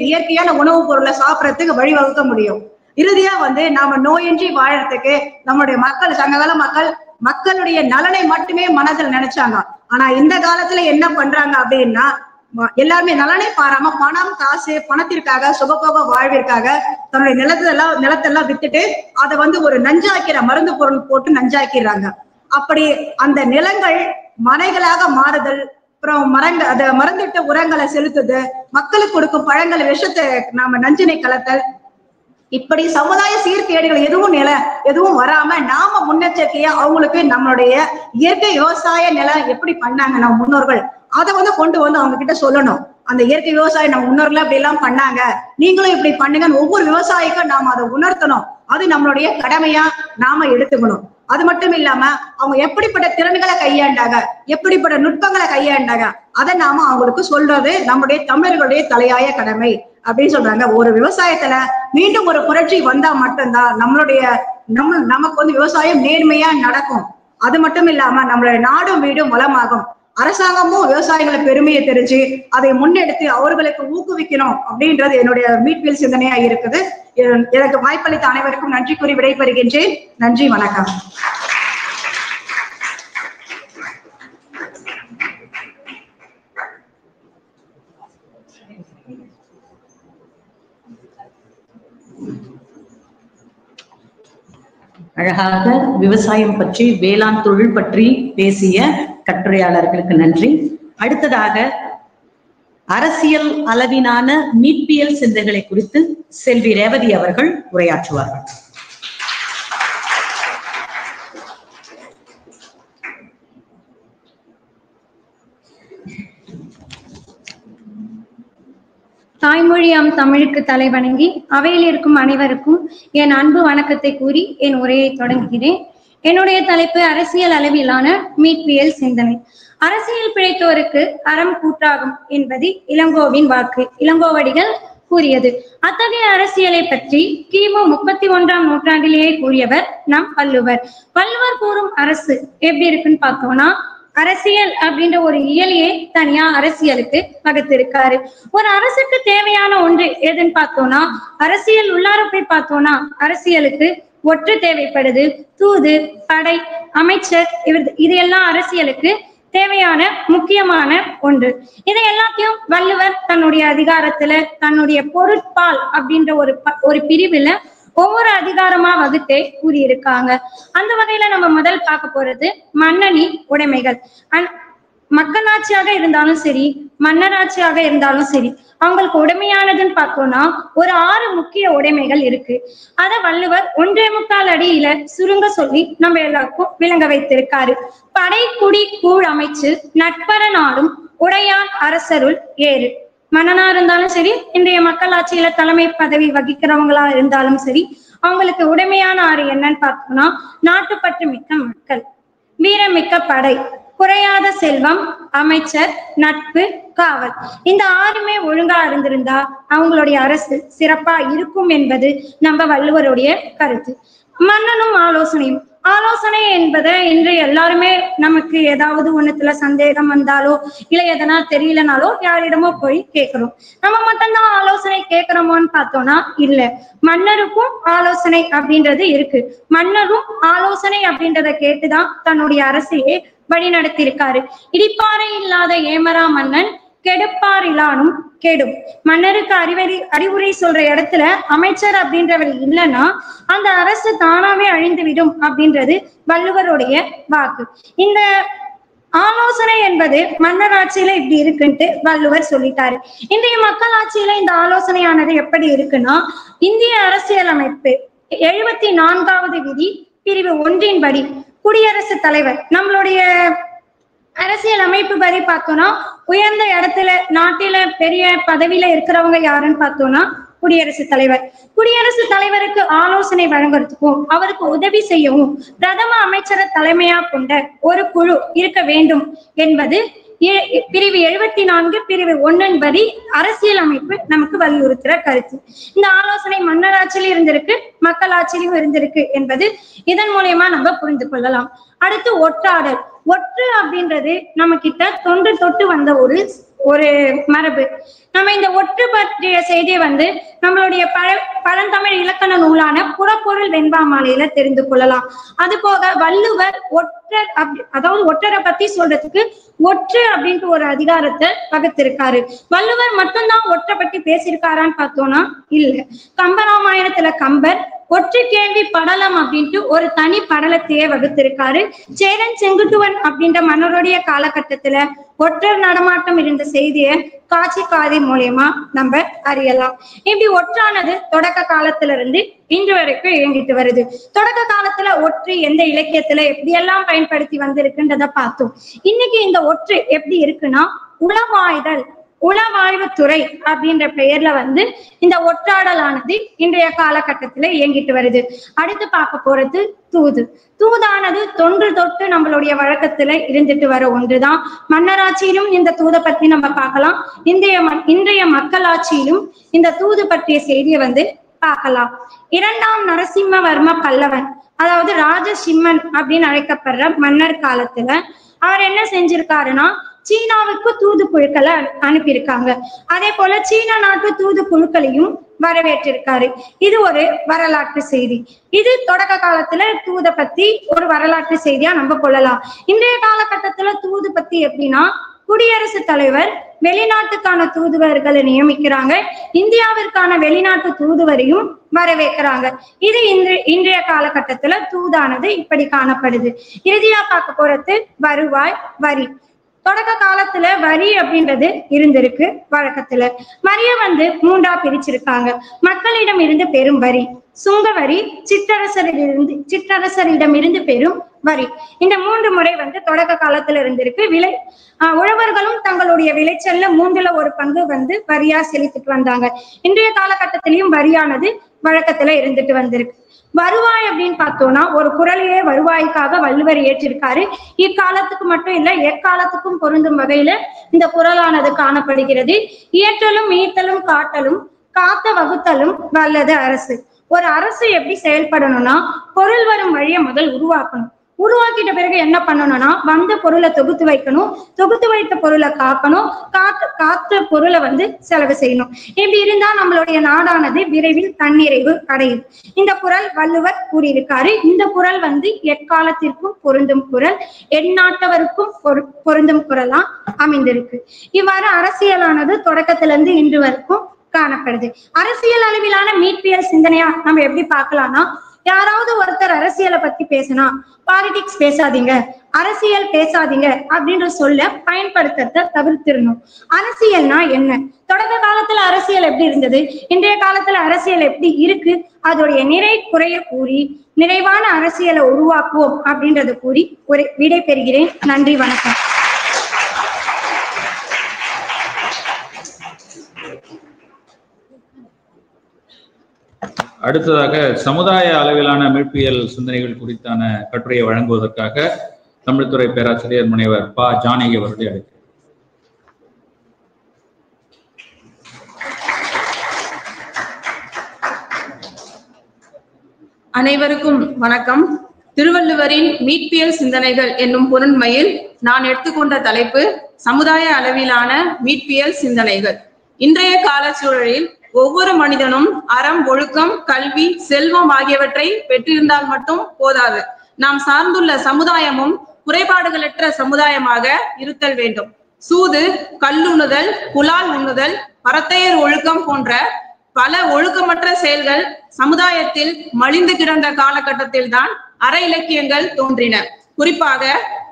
இயற்கையான உணவுப் பொருளை சாப்பிடறதுக்கு வழிவகுக்க முடியும். இறுதியா வந்து நாம நோயின்றி வாழறதுக்கு நம்மளுடைய மக்கள், சங்ககால மக்களுடைய நலனை மட்டுமே மனதில் நினைச்சாங்க. ஆனா இந்த காலத்துல என்ன பண்றாங்க அப்படின்னா எல்லாருமே நலனை பாராம பணம், காசு, பணத்திற்காக, சுகபோக வாழ்விற்காக தன்னுடைய நிலத்தெல்லாம் வித்துட்டு அதை வந்து ஒரு நஞ்சாக்கிற மருந்து பொருள் போட்டு நஞ்சாக்கிறாங்க. அப்படி அந்த நிலங்கள் மனைகளாக மாறுதல், அப்புறம் மருந்திட்ட உரங்களை செலுத்துது, மக்களுக்கு கொடுக்கும் பழங்களை விஷத்தை நாம நஞ்சினை கலத்தல், இப்படி சமுதாய சீர்கேடுகள் எதுவும் வராம நாம முன்னெச்சரிக்கையா அவங்களுக்கு நம்மளுடைய இயற்கை விவசாய நிலம் எப்படி பண்ணாங்க நம்ம முன்னோர்கள் அதை வந்து கொண்டு வந்து அவங்க கிட்ட சொல்லணும். அந்த இயற்கை விவசாயம் நம்ம முன்னோர்கள் அப்படி எல்லாம் பண்ணாங்க, நீங்களும் இப்படி பண்ணுங்கன்னு ஒவ்வொரு விவசாயிக்கும் நாம அதை உணர்த்தணும். அது நம்மளுடைய கடமையா நாம எடுத்துக்கணும். அது மட்டும் இல்லாம அவங்க எப்படிப்பட்ட திறன்களை கையாண்டாங்க, எப்படிப்பட்ட நுட்பங்களை கையாண்டாங்க, அதை நாம அவங்களுக்கு சொல்றது நம்முடைய தமிழர்களுடைய தலையாய கடமை அப்படின்னு சொல்றாங்க. ஒரு விவசாயத்துல மீண்டும் ஒரு புரட்சி வந்தா மட்டும்தான் நமக்கு வந்து விவசாயம் நேர்மையா நடக்கும். அது மட்டும் இல்லாம நம்மளுடைய நாடும் வீடும் வளமாகும். அரசாங்கமும் விவசாயிகளை பெருமையை தெரிஞ்சு அதை முன்னெடுத்து அவர்களுக்கு ஊக்குவிக்கணும் அப்படின்றது என்னுடைய மீட்பியல் சிந்தனையா இருக்குது. எனக்கு வாய்ப்பளித்த அனைவருக்கும் நன்றி கூறி விடைபெறுகின்றேன். நன்றி, வணக்கம். அழகாக விவசாயம் பற்றி, வேளாண் தொழில் பற்றி பேசிய கட்டுரையாளர்களுக்கு நன்றி. அடுத்ததாக அரசியல் அளவிலான மீட்பியல் சிந்தனைகளை குறித்து செல்வி ரேவதி அவர்கள் உரையாற்றுவார்கள். தாய்மொழியாம் தமிழுக்கு தலை வணங்கி அவையில் இருக்கும் அனைவருக்கும் என் அன்பு வணக்கத்தை கூறி என் உரையை தொடங்குகிறேன். என்னுடைய தலைப்பு அரசியல் அளவிலான மீட்பியல் சிந்தனை. அரசியல் பிழைத்தோருக்கு அறம் கூட்டாகும் என்பது இளங்கோவின் வாக்கு. இளங்கோவடிகள் கூறியது. அத்தகைய அரசியலை பற்றி கிமு 31ஆம் நூற்றாண்டிலேயே கூறியவர் நம் வள்ளுவர். வள்ளுவர் கூறும் அரசு எப்படி இருக்குன்னு பார்த்தோம்னா, அரசியல் அப்படின்ற ஒரு இயலியை தனியா அரசியலுக்கு வகுத்திருக்காரு. ஒரு அரசுக்கு தேவையான ஒன்று எதுன்னு பார்த்தோம்னா, அரசியல் உள்ளார போய் பார்த்தோம்னா அரசியலுக்கு ஒற்று தேவைப்படுது. தூது, படை, அமைச்சர், இது எல்லாம் அரசியலுக்கு தேவையான முக்கியமான ஒன்று. இதை எல்லாத்தையும் வள்ளுவர் தன்னுடைய அதிகாரத்துல தன்னுடைய பொருட்பால் அப்படின்ற ஒரு பிரிவுல ஒவ்வொரு அதிகாரமா வகுத்தே கூறியிருக்காங்க. அந்த வகையில நம்ம முதல் பார்க்க போறது மன்னனின் உடைமைகள். மக்களாட்சியாக இருந்தாலும் சரி, மன்னராட்சியாக இருந்தாலும் சரி, அவங்களுக்கு உடைமையானதுன்னு பார்த்தோம்னா ஒரு 6 முக்கிய உடைமைகள் இருக்கு. அத வள்ளுவர் 1.25 அடியில சுருங்க சொல்லி நம்ம எல்லாருக்கும் விளங்க வைத்திருக்காரு. படை, குடி, கூழ் அமைச்சு நட்பற நாடும் உடையான் அரசருள் ஏறு. மன்னனா இருந்தாலும் சரி, இன்றைய மக்களாட்சியில தலைமை பதவி வகிக்கிறவங்களா இருந்தாலும் சரி, அவங்களுக்கு உடைமையான 6 என்னன்னு பார்த்தோம்னா, நாட்டுப்பற்று மிக்க மக்கள், வீரமிக்க படை, குறையாத செல்வம், அமைச்சர், நட்பு, காவல். இந்த 6மே ஒழுங்கா இருந்திருந்தா அவங்களுடைய அரசு சிறப்பா இருக்கும் என்பது நம்ம வள்ளுவருடைய கருத்து. மன்னனும் ஆலோசனையும். ஆலோசனை என்பதை இன்று எல்லாருமே நமக்கு ஏதாவது ஒண்ணுத்துல சந்தேகம் வந்தாலோ இல்ல எதனா தெரியலனாலோ யாரிடமோ போய் கேட்கிறோம். நம்ம மட்டும்தான் ஆலோசனை கேட்கிறோமோன்னு பார்த்தோம்னா இல்ல, மன்னருக்கும் ஆலோசனை அப்படின்றது இருக்கு. மன்னரும் ஆலோசனை அப்படின்றத கேட்டுதான் தன்னுடைய அரசையே வழி நடத்தி இருக்காரு. இடிப்பாறை இல்லாத ஏமரா மன்னன் கெடுப்பார் இல்லானும் கெடும். மன்னருக்கு அறிவுரை சொல்ற இடத்துல அமைச்சர் அப்படின்றவர் இல்லைன்னா அந்த அரசு தானாவே அழிந்துவிடும் அப்படின்றது வள்ளுவருடைய வாக்கு. இந்த ஆலோசனை என்பது மன்னர் ஆட்சியில இப்படி இருக்குன்ட்டு வள்ளுவர் சொல்லிட்டாரு. இன்றைய மக்கள் ஆட்சியில இந்த ஆலோசனையானது எப்படி இருக்குன்னா, இந்திய அரசியலமைப்பு 74வது விதி பிரிவு 1 படி குடியரசுத் தலைவர், நம்மளுடைய அரசியல் அமைப்பு படி பார்த்தோம்னா உயர்ந்த இடத்துல நாட்டில பெரிய பதவியில இருக்கிறவங்க யாருன்னு பார்த்தோம்னா குடியரசுத் தலைவர். குடியரசுத் தலைவருக்கு ஆலோசனை வழங்குறதுக்கும் அவருக்கு உதவி செய்யவும் பிரதம அமைச்சரை தலைமையா கொண்ட ஒரு குழு இருக்க வேண்டும் என்பது பிரிவு 74 பிரிவு 1 படி அரசியல் அமைப்பு நமக்கு வலியுறுத்துற கருத்து. இந்த ஆலோசனை மன்னராட்சியிலும் இருந்திருக்கு, மக்களாட்சியிலும் இருந்திருக்கு என்பது இதன் மூலயமா நம்ம புரிந்து கொள்ளலாம். அடுத்து ஒற்றாடல். ஒற்று அப்படின்றது நம்ம கிட்ட தொன்று தொட்டு வந்த ஒரு மரபு. நம்ம இந்த ஒற்று பற்றிய செய்தியை நம்மளுடைய பழந்தமிழ் இலக்கண நூலான புறப்பொருள் வெண்பாமாலையில தெரிந்து கொள்ளலாம். அது போக வள்ளுவர் ஒற்றரை பத்தி சொல்றதுக்கு ஒற்று அப்படின்ட்டு ஒரு அதிகாரத்தை வகுத்திருக்காரு. வள்ளுவர் மட்டும்தான் ஒற்றை பற்றி பேசியிருக்காரான்னு பார்த்தோம்னா இல்ல. கம்பராமாயணத்துல கம்பர் ஒற்று கேள்வி படலம் அப்படின்ட்டு ஒரு தனி படலத்தையே வகுத்திருக்காரு. சேரன் செங்குட்டுவன் அப்படின்ற மன்னருடைய காலகட்டத்துல ஒற்றர் நடமாட்டம் இருந்த செய்தியை காட்சி காதி மூலியமா நம்ம அறியலாம். இப்படி ஒற்றானது தொடக்க காலத்துல இருந்து இன்று வரைக்கும் இயங்கிட்டு வருது. தொடக்க காலத்துல ஒற்று எந்த இலக்கியத்துல எப்படி எல்லாம் பயன்படுத்தி வந்திருக்குன்றத பார்த்தோம். இன்னைக்கு இந்த ஒற்று எப்படி இருக்குன்னா, உளவாய்தல், உளவாழ்வுத்துறை அப்படின்ற பெயர்ல வந்து இந்த ஒற்றாடலானது இன்றைய காலகட்டத்துல இயங்கிட்டு வருது. அடுத்து பார்க்க போறது தூது. தூதானது தொன்று தொட்டு நம்மளுடைய வழக்கத்துல இருந்துட்டு வர ஒன்றுதான். மன்னராட்சியிலும் இந்த தூதை பத்தி நம்ம பார்க்கலாம். இன்றைய மக்களாட்சியிலும் இந்த தூது பற்றிய செய்தியை வந்து பார்க்கலாம். 2ஆம் நரசிம்மவர்ம பல்லவன், அதாவது ராஜசிம்மன் அப்படின்னு அழைக்கப்படுற மன்னர் காலத்துல அவர் என்ன செஞ்சிருக்காருன்னா சீனாவுக்கு தூது குழுக்களை அனுப்பியிருக்காங்க. அதே போல சீன நாட்டு தூது குழுக்களையும் வரவேற்றிருக்காரு. இது ஒரு வரலாற்று செய்தி. இது தொடக்க காலத்துல தூதை பத்தி ஒரு வரலாற்று செய்தியா நம்ம கொள்ளலாம். இன்றைய காலகட்டத்துல தூது பத்தி எப்படின்னா, குடியரசுத் தலைவர் வெளிநாட்டுக்கான தூதுவர்களை நியமிக்கிறாங்க, இந்தியாவிற்கான வெளிநாட்டு தூதுவரையும் வரவேற்கிறாங்க. இது இன்றைய காலகட்டத்துல தூதானது இப்படி காணப்படுது. இறுதியா பார்க்க போறது வருவாய் வரி. தொடக்க காலத்துல வரி அப்படின்றது இருந்திருக்கு வழக்கத்துல. வரிய வந்து 3ஆ பிரிச்சிருக்காங்க. மக்களிடம் இருந்து பெரும் வரி, சுங்க வரி, சிற்றரசரிடமிருந்து பெரும் வரி. இந்த 3 முறை வந்து தொடக்க காலத்துல இருந்திருக்கு. உழவர்களும் தங்களுடைய விளைச்சல்ல 3ல் 1 பங்கு வந்து வரியா செலுத்திட்டு வந்தாங்க. இன்றைய காலகட்டத்திலையும் வரியானது வழக்கத்துல இருந்துட்டு வந்திருக்கு. வருவாய் அப்படின்னு பார்த்தோம்னா ஒரு குறளையே வருவாய்க்காக வள்ளுவர் ஏற்றிருக்காரு. இக்காலத்துக்கு மட்டும் இல்ல, எக்காலத்துக்கும் பொருந்தும் வகையில இந்த குறளானது காணப்படுகிறது. இயற்றலும் மீட்டலும் காட்டலும் காத்த வகுத்தலும் வல்லது அரசு. ஒரு அரசு எப்படி செயல்படணும்னா பொருள் வரும் வழியை முதல் உருவாக்கணும். உருவாக்கிட்ட பிறகு என்ன பண்ணணும்னா வந்த பொருளை தொகுத்து வைக்கணும், தொகுத்து வைத்த பொருளை காக்கணும், காத்த பொருளை வந்து செலவு செய்யணும். இப்படி இருந்தா நம்மளுடைய நாடானது விரைவில் தன்னிறைவு அடையும். இந்த குறள் வள்ளுவர் கூறியிருக்காரு. இந்த குறள் வந்து எக்காலத்திற்கும் பொருந்தும் குறள், எந்நாட்டவருக்கும் பொருந்தும் குறளா அமைந்திருக்கு. இவ்வாறு அரசியலானது தொடக்கத்திலிருந்து இன்று வரைக்கும் காணப்படுது. அரசியல் அளவிலான மீட்பியல் சிந்தனையா நம்ம எப்படி பார்க்கலாம்னா, யாராவது ஒருத்தர் அரசியலை பத்தி பேசினா பாலிடிக்ஸ் பேசாதீங்க, அரசியல் பேசாதீங்க அப்படின்ற சொல்ல பயன்படுத்துறத தவிர்த்திடணும். அரசியல்னா என்ன, தொடக்க காலத்துல அரசியல் எப்படி இருந்தது, இன்றைய காலத்துல அரசியல் எப்படி இருக்கு, அதோடைய நிறை குறைய கூறி நிறைவான அரசியலை உருவாக்குவோம் அப்படின்றத கூறி ஒரு விடை பெறுகிறேன். நன்றி, வணக்கம். அடுத்ததாக சமுதாய அளவிலான மீட்பியல் சிந்தனைகள் குறித்தான கட்டுரையை வழங்குவதற்காக தமிழ்துறை பேராசிரியர் முனைவர் ப. ஜானகி அவர்களை அழைக்கிறேன். அனைவருக்கும் வணக்கம். திருவள்ளுவரின் மீட்பியல் சிந்தனைகள் என்னும் பொருண்மையில் நான் எடுத்துக்கொண்ட தலைப்பு சமுதாய அளவிலான மீட்பியல் சிந்தனைகள். இன்றைய கால சூழலில் ஒவ்வொரு மனிதனும் அறம், ஒழுக்கம், கல்வி, செல்வம் ஆகியவற்றை பெற்றிருந்தால் மட்டும் போதாது. நாம் சார்ந்துள்ள சமுதாயமும் குறைபாடுகளற்ற சமுதாயமாக இருத்தல் வேண்டும். சூது, கல்லுண்ணுதல், புலால் உண்ணுதல், பரத்தையர் ஒழுக்கம் போன்ற பல ஒழுக்கமற்ற செயல்கள் சமுதாயத்தில் மலிந்து கிடந்த காலகட்டத்தில் தான் அற இலக்கியங்கள் தோன்றின. குறிப்பாக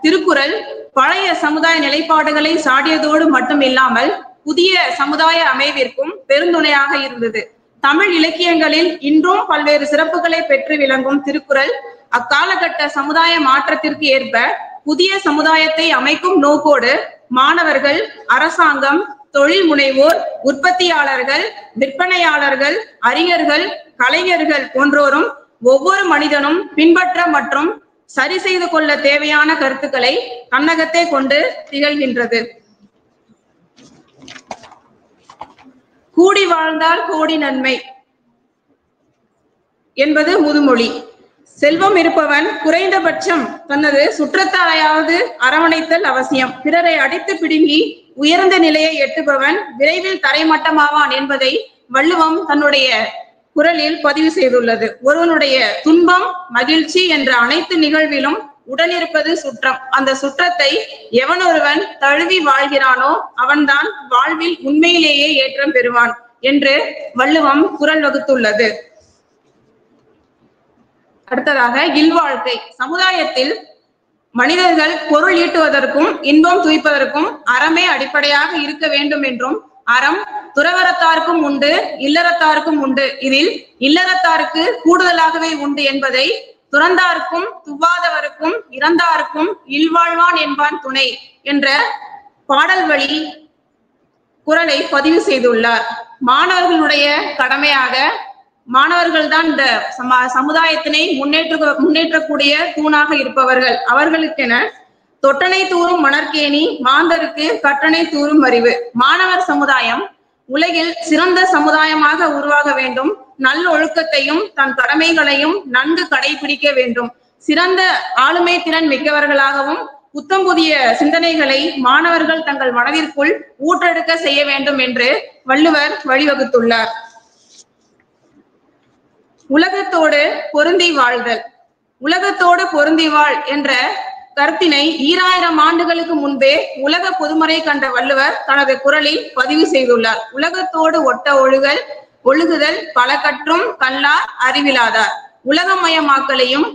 திருக்குறள் பழைய சமுதாய நிலைப்பாடுகளை சாடியதோடு மட்டும் இல்லாமல் புதிய சமுதாய அமைவிற்கும் பெருந்துணையாக இருந்தது. தமிழ் இலக்கியங்களில் இன்றும் பல்வேறு சிறப்புகளை பெற்று விளங்கும் திருக்குறள் அக்காலகட்ட சமுதாய மாற்றத்திற்கு ஏற்ப புதிய சமுதாயத்தை அமைக்கும் நோக்கோடு மாணவர்கள், அரசாங்கம், தொழில் முனைவோர், உற்பத்தியாளர்கள், விற்பனையாளர்கள், அறிஞர்கள், கலைஞர்கள் போன்றோரும் ஒவ்வொரு மனிதனும் பின்பற்ற மற்றும் சரி செய்து கொள்ள தேவையான கருத்துக்களை தன்னகத்தே கொண்டு திகழ்கின்றது. கூடி வாழ்ந்தால் கோடி நன்மை என்பது முதுமொழி. செல்வம் இருப்பவன் குறைந்தபட்சம் தனது சுற்றத்தாரையாவது அரவணைத்தல் அவசியம். பிறரை அடித்து பிடுங்கி உயர்ந்த நிலையை எட்டுபவன் விரைவில் தரைமட்டமாவான் என்பதை வள்ளுவம் தன்னுடைய குறளில் பதிவு செய்துள்ளது. ஒருவனுடைய துன்பம், மகிழ்ச்சி என்ற அனைத்து நிகழ்விலும் உடனிருப்பது சுற்றம். அந்த சுற்றத்தை எவனொருவன் தழுவி வாழ்கிறானோ அவன்தான் வாழ்வில் உண்மையிலேயே ஏற்றம் பெறுவான் என்று வள்ளுவம் குறள் வகுத்துள்ளது. அடுத்ததாக இல்வாழ்க்கை. சமுதாயத்தில் மனிதர்கள் பொருள் ஈட்டுவதற்கும் இன்பம் துய்ப்பதற்கும் அறமே அடிப்படையாக இருக்க வேண்டும் என்றும், அறம் துறவரத்தாருக்கும் உண்டு, இல்லறத்தாருக்கும் உண்டு, இதில் இல்லறத்தாருக்கு கூடுதலாகவே உண்டு என்பதை துறந்தாருக்கும் துவாதவருக்கும் இறந்தாருக்கும் இல்வாழ்வான் என்பான் துணை என்ற பாடல் வழி குறளை பதிவு செய்துள்ளார். மாணவர்களுடைய கடமையாக மாணவர்கள் தான் இந்த சமுதாயத்தினை முன்னேற்றக்கூடிய தூணாக இருப்பவர்கள். அவர்களுக்கென தொட்டனை தூறும் மணற்கேணி மாந்தருக்கு கற்றனை தூறும் அறிவு. மாணவர் சமுதாயம் உலகில் சிறந்த சமுதாயமாக உருவாக வேண்டும். நல்லொழுக்கத்தையும் தன் கடமைகளையும் நன்கு கடைபிடிக்க வேண்டும். சிறந்த ஆளுமை திறன் மிக்கவர்களாகவும் புத்தம் புதிய சிந்தனைகளை மாணவர்கள் தங்கள் மனதிற்குள் ஊற்றெடுக்க செய்ய வேண்டும் என்று வள்ளுவர் வழிவகுத்துள்ளார். உலகத்தோடு பொருந்தி வாழ்தல். உலகத்தோடு பொருந்தி வாழ் என்ற கருத்தினை 2000 ஆண்டுகளுக்கு முன்பே உலக பொதுமறை கண்ட வள்ளுவர் தனது குறளில் பதிவு செய்துள்ளார். உலகத்தோடு ஒட்ட ஒழுகுதல் பல கற்றும் கல்லார் அறிவிலாதார். உலகமயமாக்கலையும்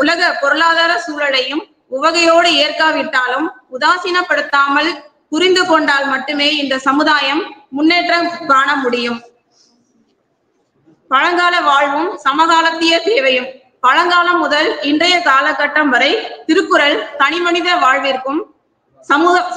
உலக பொருளாதார சூழலையும் உவகையோடு ஏற்காவிட்டாலும் உதாசீனப்படுத்தாமல் புரிந்து கொண்டால் மட்டுமே இந்த சமுதாயம் முன்னேற்றம் காண முடியும். பழங்கால வாழ்வும் சமகாலத்திய தேவையும். பழங்காலம் முதல் இன்றைய காலகட்டம் வரை திருக்குறள் தனிமனித வாழ்விற்கும்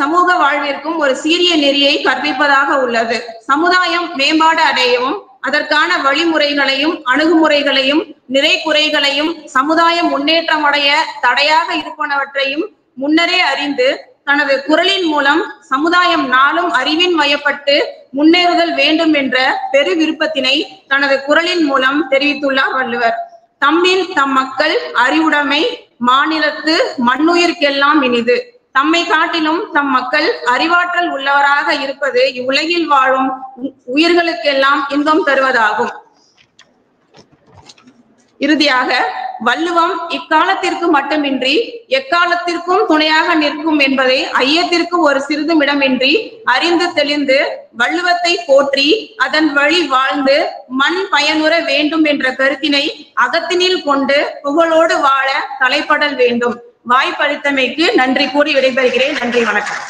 சமூக வாழ்விற்கும் ஒரு சீரிய நெறியை கற்பிப்பதாக உள்ளது. சமுதாயம் மேம்பாடு அடையவும் அதற்கான வழிமுறைகளையும் அணுகுமுறைகளையும் நிறை குறைகளையும் சமுதாய முன்னேற்றம் அடைய தடையாக இருப்பனவற்றையும் முன்னரே அறிந்து தனது குறளின் மூலம் சமுதாயம் நாளும் அறிவின் மயப்பட்டு முன்னேறுதல் வேண்டும் என்ற பெரு விருப்பத்தினை தனது குறளின் மூலம் தெரிவித்துள்ளார் வள்ளுவர். தம்மின் தம் மக்கள் அறிவுடைமை மாநிலத்து மண்ணுயிர்க்கெல்லாம் இனிது. தம்மை காட்டிலும் தம் மக்கள் அறிவாற்றல் உள்ளவராக இருப்பது இவ்வுலகில் வாழும் உயிர்களுக்கெல்லாம் இன்பம் தருவதாகும். இறுதியாக வள்ளுவம் இக்காலத்திற்கு மட்டுமின்றி எக்காலத்திற்கும் துணையாக நிற்கும் என்பதை ஐயத்திற்கு ஒரு சிறிதும் இடமின்றி அறிந்து தெளிந்து வள்ளுவத்தை போற்றி அதன் வழி வாழ்ந்து மண் பயனுற வேண்டும் என்ற கருத்தினை அகத்தினில் கொண்டு புகழோடு வாழ தலைப்படல் வேண்டும். வாய்ப்பளித்தமைக்கு நன்றி கூறி விடைபெறுகிறேன். நன்றி, வணக்கம்.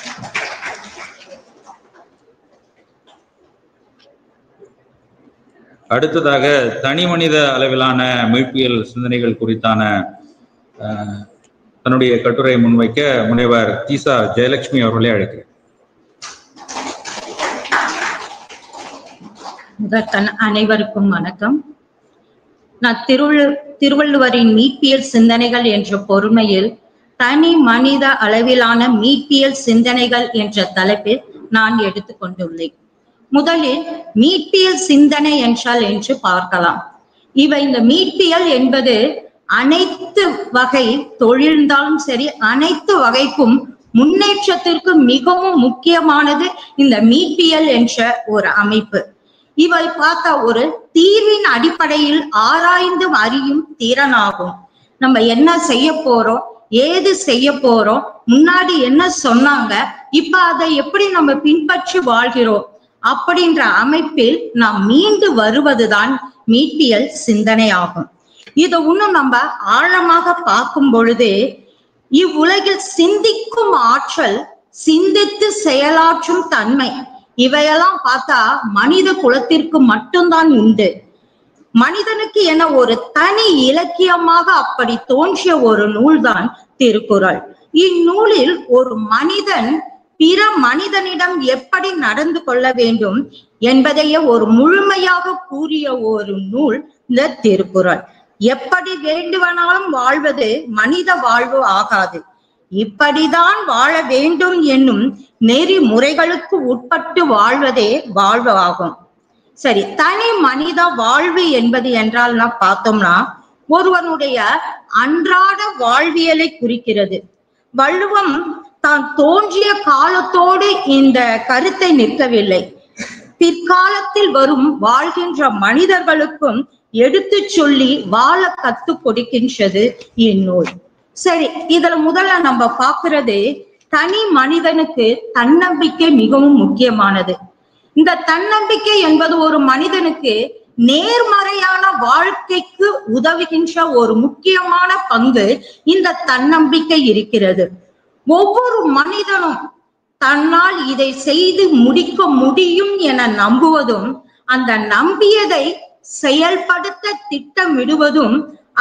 அடுத்ததாக தனி மனித அளவிலான மீட்பியல் சிந்தனைகள் குறித்தான தன்னுடைய கட்டுரை முன்வைக்க முனைவர் தீசா ஜெயலட்சுமி அவர்களே அழைக்கிறேன். அனைவருக்கும் வணக்கம். நான் திருவள்ளுவரின் மீட்பியல் சிந்தனைகள் என்ற பொறுமையில் தனி மனித அளவிலான மீட்பியல் சிந்தனைகள் என்ற தலைப்பில் நான் எடுத்துக்கொண்டுள்ளேன். முதலில் மீட்பியல் சிந்தனை என்றால் என்று பார்க்கலாம். இந்த மீட்பியல் என்பது அனைத்து வகை தொழில்ந்தாலும் சரி அனைத்து வகைக்கும் முன்னேற்றத்திற்கு மிகவும் முக்கியமானது இந்த மீட்பியல் என்ற ஒரு அமைப்பு. இவை பார்த்த ஒரு தீர்வின் அடிப்படையில் ஆராய்ந்து அறியும் திறனாகும். நம்ம என்ன செய்ய போறோம், ஏது செய்ய போறோம், முன்னாடி என்ன சொன்னாங்க, இப்ப அதை எப்படி நம்ம பின்பற்றி வாழ்கிறோம் அப்படின்ற அமைப்பில் நாம் மீண்டு வருவதுதான் மீட்பியல் சிந்தனை ஆகும். இதை இன்னும் நம்ம ஆழமாக பார்க்கும் பொழுது இவ்வுலகில் சிந்திக்கும் ஆற்றல், சிந்தித்து செயலாற்றும் தன்மை, இவையெல்லாம் பார்த்தா மனித குலத்திற்கு மட்டும்தான் உண்டு. மனிதனுக்கு என ஒரு தனி இலக்கியமாக அப்படி தோன்றிய ஒரு நூல்தான் திருக்குறள். இந்நூலில் ஒரு மனிதன் பிற மனிதனிடம் எப்படி நடந்து கொள்ள வேண்டும் என்பதையே ஒரு முழுமையாக கூறிய ஒரு நூல் இந்த திருக்குறள். எப்படி வேண்டுமானாலும் வாழ்வது மனித வாழ்வு ஆகாது, இப்படிதான் வாழ வேண்டும் என்னும் நெறிமுறைகளுக்கு உட்பட்டு வாழ்வதே வாழ்வு ஆகும். சரி, தனி மனித வாழ்வு என்பது என்றால் பார்த்தோம்னா ஒருவனுடைய அன்றாட வாழ்வியலை குறிக்கிறது. வள்ளுவம் தான் தோன்றிய காலத்தோடு இந்த கருத்தை நிற்கவில்லை, பிற்காலத்தில் வரும் வாழ்கின்ற மனிதர்களுக்கும் எடுத்து சொல்லி வாழ கத்து கொடுக்கின்றது இந்நூல். சரி, இதுல முதல்ல நம்ம பார்க்கிறது தனி மனிதனுக்கு தன்னம்பிக்கை மிகவும் முக்கியமானது. இந்த தன்னம்பிக்கை என்பது ஒரு மனிதனுக்கு நேர்மறையான வாழ்க்கைக்கு உதவுகின்ற ஒரு முக்கியமான பங்கு இந்த தன்னம்பிக்கை இருக்கிறது. ஒவ்வொரு மனிதனும் தன்னால் இதை செய்து முடிக்க முடியும் என நம்புவதும், அந்த நம்பியதை செயல்படுத்த திட்டமிடுவதும்,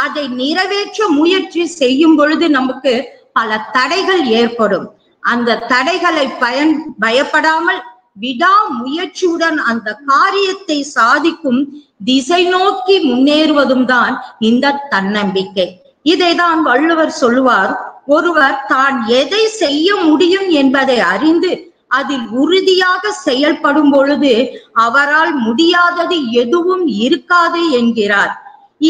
அதை நிறைவேற்ற முயற்சி செய்யும் பொழுது நமக்கு பல தடைகள் ஏற்படும். அந்த தடைகளை பயப்படாமல் விடாமுயற்சியுடன் அந்த காரியத்தை சாதிக்கும் திசை நோக்கி முன்னேறுவதும் தான் இந்த தன்னம்பிக்கை. இதைதான் வள்ளுவர் சொல்லுவார், ஒருவர் தான் எதை செய்ய முடியும் என்பதை அறிந்து அதில் உறுதியாக செயல்படும் பொழுது அவரால் முடியாதது எதுவும் இருக்காது என்கிறார்.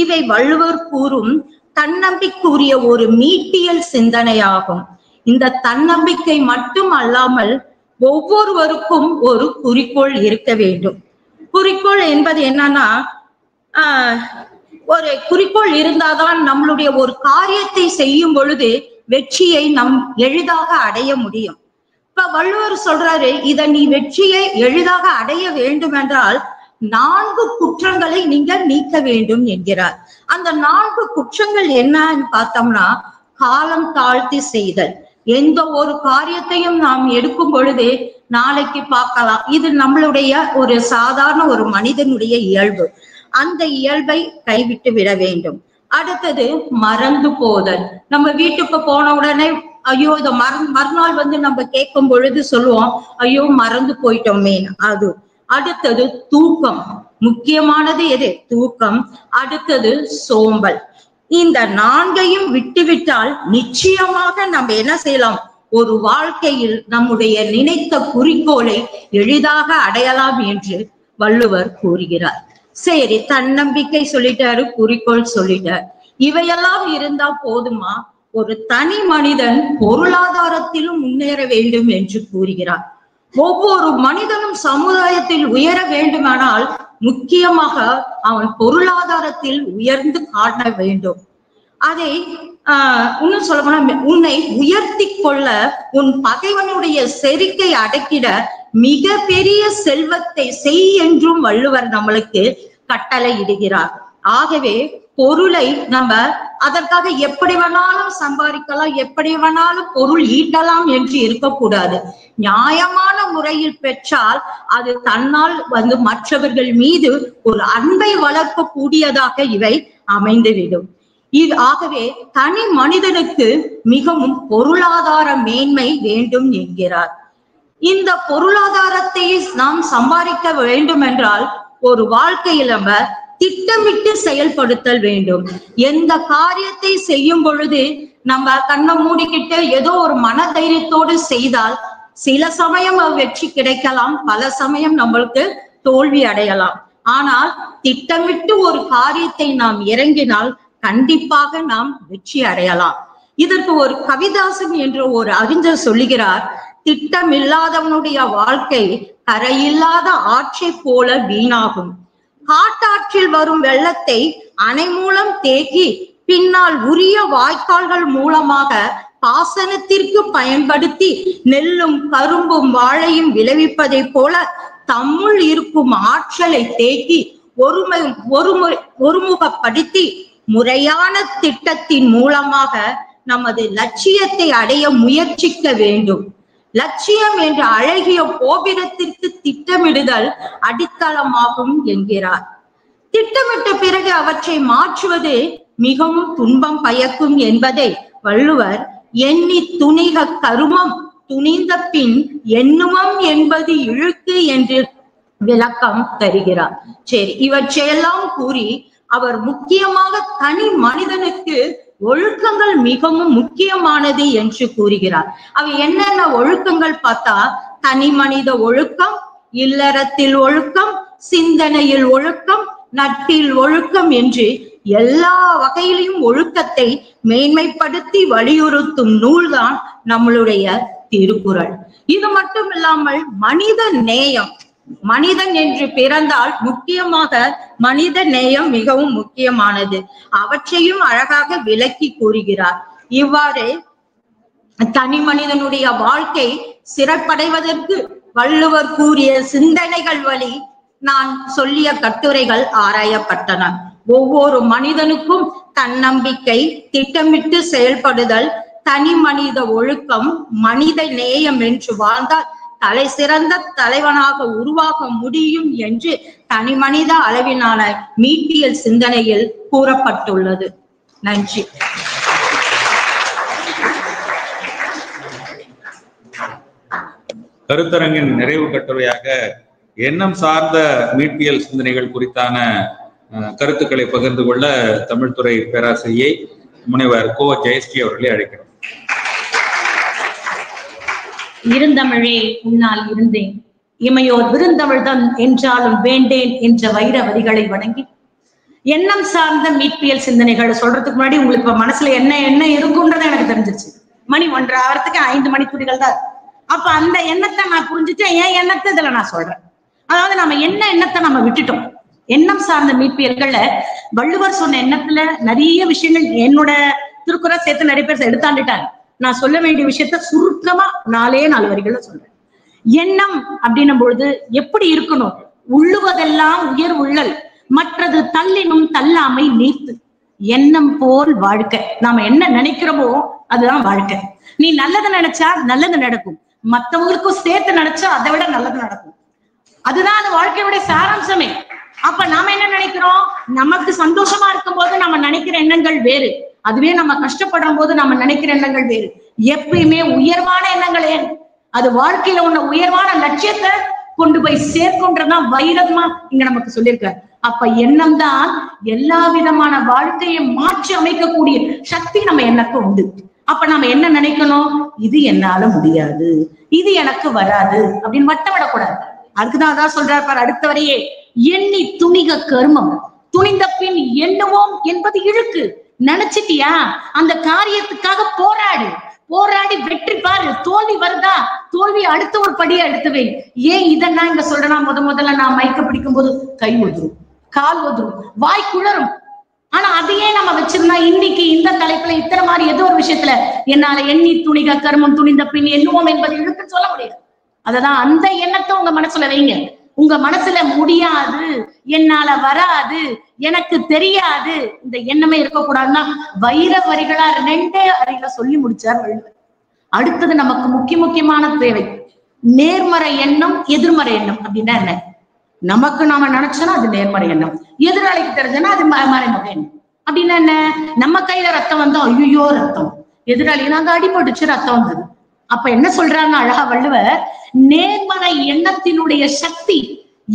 இவை வள்ளுவர் கூறும் தன்னம்பிக்கைக்குரிய ஒரு மீட்பியல் சிந்தனையாகும். இந்த தன்னம்பிக்கை மட்டும் அல்லாமல் ஒவ்வொருவருக்கும் ஒரு குறிக்கோள் இருக்க வேண்டும். குறிக்கோள் என்பது என்னன்னா, ஒரு குறிக்கோள் இருந்தாதான் நம்மளுடைய ஒரு காரியத்தை செய்யும் பொழுது வெற்றியை நம் எளிதாக அடைய முடியும். இப்ப வள்ளுவர் சொல்றாரு, இத நீ வெற்றியை எளிதாக அடைய வேண்டும் என்றால் 4 குற்றங்களை நீங்க நீக்க வேண்டும் என்கிறார். அந்த 4 குற்றங்கள் என்னன்னு பார்த்தோம்னா, காலம் தாழ்த்தி செய்தல். எந்த ஒரு காரியத்தையும் நாம் எடுக்கும் பொழுது நாளைக்கு பார்க்கலாம், இது நம்மளுடைய ஒரு சாதாரண ஒரு மனிதனுடைய இயல்பு. அந்த இயல்பை கைவிட்டு விட வேண்டும். அடுத்தது மறந்து போதல். நம்ம வீட்டுக்கு போன உடனே ஐயோ இத மறுநாள் நம்ம கேட்கும் பொழுது சொல்லுவோம், ஐயோ மறந்து போயிட்டோமே. அது அடுத்தது தூக்கம். முக்கியமானது எது? தூக்கம். அடுத்தது சோம்பல். இந்த 4ஐயும் விட்டுவிட்டால் நிச்சயமாக நம்ம என்ன செய்யலாம், ஒரு வாழ்க்கையில் நம்முடைய நினைத்த குறிக்கோளை எளிதாக அடையலாம் என்று வள்ளுவர் கூறுகிறார். சரி, தன்னம்பிக்கை சொல்லிட்டாரு, குறிக்கோள் சொல்லிட்டார். இவையெல்லாம் இருந்தா போதுமா? ஒரு தனி மனிதன் பொருளாதாரத்திலும் முன்னேற வேண்டும் என்று கூறுகிறார். ஒவ்வொரு மனிதனும் சமுதாயத்தில் உயர வேண்டுமானால் முக்கியமாக அவன் பொருளாதாரத்தில் உயர்ந்து காண வேண்டும். அதை இன்னும் சொல்ல போனா, உன்னை உயர்த்தி கொள்ள உன் பகைவனுடைய செருக்கை அடக்கிட மிக பெரிய செல்வத்தை செய் என்றும் வள்ளுவர் நம்மளுக்கு கட்டளை இடுகிறார். ஆகவே பொருளை நம்ம அதற்காக எப்படி வேணாலும் சம்பாதிக்கலாம், எப்படி வேணாலும் பொருள் ஈட்டலாம் என்று இருக்கக்கூடாது. நியாயமான முறையில் பெற்றால் அது தன்னால் மற்றவர்கள் மீது ஒரு அன்பை வளர்க்கக்கூடியதாக இவை அமைந்துவிடும். ஆகவே தனி மனிதனுக்கு மிகவும் பொருளாதார மேன்மை வேண்டும் என்கிறார். இந்த பொருளாதாரத்தை நாம் சம்பாதிக்க வேண்டும் என்றால் ஒரு வாழ்க்கையில் நம்ம திட்டமிட்டு செயல்படுத்தல் வேண்டும். எந்த காரியத்தை செய்யும் பொழுது நம்ம கண்ணை மூடிக்கிட்டு ஏதோ ஒரு மன தைரியத்தோடு செய்தால் சில சமயம் வெற்றி கிடைக்கலாம், பல சமயம் நம்மளுக்கு தோல்வி அடையலாம். ஆனால் திட்டமிட்டு ஒரு காரியத்தை நாம் இறங்கினால் கண்டிப்பாக நாம் வெற்றி அடையலாம். இதற்கு ஒரு கவிதாசன் என்ற ஒரு அறிஞர் சொல்லுகிறார், திட்டமில்லாதவனுடைய வாழ்க்கை கரையில்லாத ஆற்றை போல வீணாகும். காட்டாற்றில் வரும் வெள்ளத்தை அணை மூலம் தேக்கி பின்னால் உரிய வாய்க்கால்கள் மூலமாக பாசனத்திற்கு பயன்படுத்தி நெல்லும் கரும்பும் வாழையும் விளைவிப்பதை போல தம்முள் இருக்கும் ஆற்றலை தேக்கி ஒருமுகப்படுத்தி முறையான திட்டத்தின் மூலமாக நமது லட்சியத்தை அடைய முயற்சிக்க வேண்டும். லட்சியம் என்ற அழகிய கோபுரத்திற்கு திட்டமிடுதல் அடித்தளமாகும் என்கிறார். திட்டமிட்ட பிறகு அவற்றை மாற்றுவது மிகவும் துன்பம் பயக்கும் என்பதை வள்ளுவர் எண்ணி துணிக கருமம் துணிந்த பின் எண்ணுமம் என்பது இழுக்கு என்று விளக்கம் தருகிறார். சரி, இவற்றையெல்லாம் கூறி அவர் முக்கியமாக தனி மனிதனுக்கு ஒழுக்கங்கள் மிகவும் முக்கியமானது என்று கூறுகிறார். அவை என்னென்ன ஒழுக்கங்கள் பார்த்தா, தனி மனித ஒழுக்கம், இல்லறத்தில் ஒழுக்கம், சிந்தனையில் ஒழுக்கம், நட்பில் ஒழுக்கம் என்று எல்லா வகையிலும் ஒழுக்கத்தை மேன்மைப்படுத்தி வலியுறுத்தும் நூல்தான் நம்மளுடைய திருக்குறள். இது மட்டும் இல்லாமல் மனித நேயம், மனிதன் என்று பிறந்தால் முக்கியமாக மனித நேயம் மிகவும் முக்கியமானது. அவற்றையும் அழகாக விளக்கி கூறுகிறார். இவ்வாறு தனி மனிதனுடைய வாழ்க்கை சிறப்படைவதற்கு வள்ளுவர் கூறிய சிந்தனைகள் வழி நான் சொல்லிய கட்டுரைகள் ஆராயப்பட்டன. ஒவ்வொரு மனிதனுக்கும் தன்னம்பிக்கை, திட்டமிட்டு செயல்படுதல், தனி மனித ஒழுக்கம், மனித நேயம் என்று வாழ்ந்தால் தலை சிறந்த தலைவனாக உருவாக முடியும் என்று தனி மனித அளவிலான மீட்பியல் சிந்தனையில் கூறப்பட்டுள்ளது. நன்றி. கருத்தரங்கின் நிறைவு கட்டுரையாக எண்ணம் சார்ந்த மீட்பியல் சிந்தனைகள் குறித்தான கருத்துக்களை பகிர்ந்து கொள்ள தமிழ்துறை பேராசிரியை முனைவர் கோ ஜெயஸ்ரீ அவர்களை அழைக்கிறோம். இருந்தமிழே உன்னால் இருந்தேன், இமையோர் விருந்தமிழ்தான் என்றாலும் வேண்டேன் என்ற வைர வரிகளை வணங்கி எண்ணம் சார்ந்த மீட்பியல் சிந்தனைகள் சொல்றதுக்கு முன்னாடி உங்களுக்கு இப்ப மனசுல என்ன இருக்கும்ன்றது எனக்கு தெரிஞ்சிருச்சு. மணி 1:30 ஆகிறதுக்கு 5 மணித்துளிகள் தான். அப்ப அந்த எண்ணத்தை நான் புரிஞ்சுட்டேன். என் எண்ணத்தை இதுல நான் சொல்றேன். அதாவது நம்ம எண்ணத்தை நம்ம விட்டுட்டோம். எண்ணம் சார்ந்த மீட்பியல்கள்ல வள்ளுவர் சொன்ன எண்ணத்துல நிறைய விஷயங்கள் என்னோட திருக்குறள் சேர்த்து நிறைய பேர் எடுத்தாண்டுட்டாங்க. நான் சொல்ல வேண்டிய விஷயத்த சுருக்கமா 4 வரிகள்ல சொல்றேன். எண்ணம் அப்படின்னும் பொழுது எப்படி இருக்கணும்? உள்ளுவதெல்லாம் உயர் உள்ளல், மற்றது தள்ளினும் தள்ளாமை நீர்த்து. எண்ணம் போல் வாழ்க்கை. நாம என்ன நினைக்கிறோமோ அதுதான் வாழ்க்கை. நீ நல்லது நினைச்சா நல்லது நடக்கும், மற்றவங்களுக்கும் சேர்த்து நினைச்சா அதை விட நல்லது நடக்கும். அதுதான் அந்த வாழ்க்கையுடைய சாராம்சமே. அப்ப நாம என்ன நினைக்கிறோம்? நமக்கு சந்தோஷமா இருக்கும் போது நம்ம நினைக்கிற எண்ணங்கள் வேறு, அதுவே நம்ம கஷ்டப்படுற போது நம்ம நினைக்கிற எண்ணங்கள் வேறு. எப்பயுமே உயர்வான எண்ணங்கள் ஏன்? அது வாழ்க்கையில உள்ள உயர்வான லட்சியத்தை கொண்டு போய் சேர்க்கின்றதான் வைரமா இங்க நமக்கு சொல்லியிருக்காரு. அப்ப எண்ணம் தான் எல்லா விதமான வாழ்க்கையை மாற்றி அமைக்கக்கூடிய சக்தி நம்ம எண்ணக்கு உண்டு. அப்ப நம்ம என்ன நினைக்கணும்? இது என்னால முடியாது, இது எனக்கு வராது அப்படின்னு வட்ட விடக்கூடாது. அதுக்குதான் அதான் சொல்றாரு பாரு அடுத்த வரையே, எண்ணி துணிக கர்மம், துணிந்த பின் எண்ணுவோம் என்பது இழுக்கு. நினைச்சிட்டியா? அந்த காரியத்துக்காக போராடி வெற்றி பாரு. தோல்வி வருதா? தோல்வி அடுத்த ஒரு படியா எடுத்துவே. ஏன் இதை நான் இங்க சொல்றேன்னா, முதல்ல நான் மைக்க பிடிக்கும் போது கை ஒதுரும், கால் ஒதுரும், வாய் குளரும். ஆனா அதையே நம்ம வச்சிருந்தா இன்னைக்கு இந்த தலைப்புல இத்தனை மாதிரி ஏதோ ஒரு விஷயத்துல என்னால எண்ணி துணிக கர்மம் துணிந்த பின் எண்ணுவோம் என்பது இழுக்குன்னு சொல்ல முடியாது. அததான் அந்த எண்ணத்தை உங்க மனசுல வைங்க. உங்க மனசுல முடியாது, என்னால வராது, எனக்கு தெரியாது, இந்த எண்ணமே இருக்கக்கூடாதுன்னா வைர வரிகளா 2 வரிகளை சொல்லி முடிச்சார் வள்ளுவர். அடுத்தது நமக்கு முக்கியமான தேவை நேர்மறை எண்ணம், எதிர்மறை எண்ணம். அப்படின்னா என்ன? நமக்கு நாம நினைச்சோன்னா அது நேர்மறை எண்ணம், எதிராளிக்கு தெரிஞ்சோன்னா அது மறைமுக எண்ணம். அப்படின்னா என்ன? நம்ம கையில ரத்தம் வந்தா ஐயோ ரத்தம், எதிராளி நாங்க அடிபட்டுச்சு ரத்தம் வந்தது. அப்ப என்ன சொல்றாங்க அழகா வள்ளுவர், நேர்மறை எண்ணத்தினுடைய சக்தி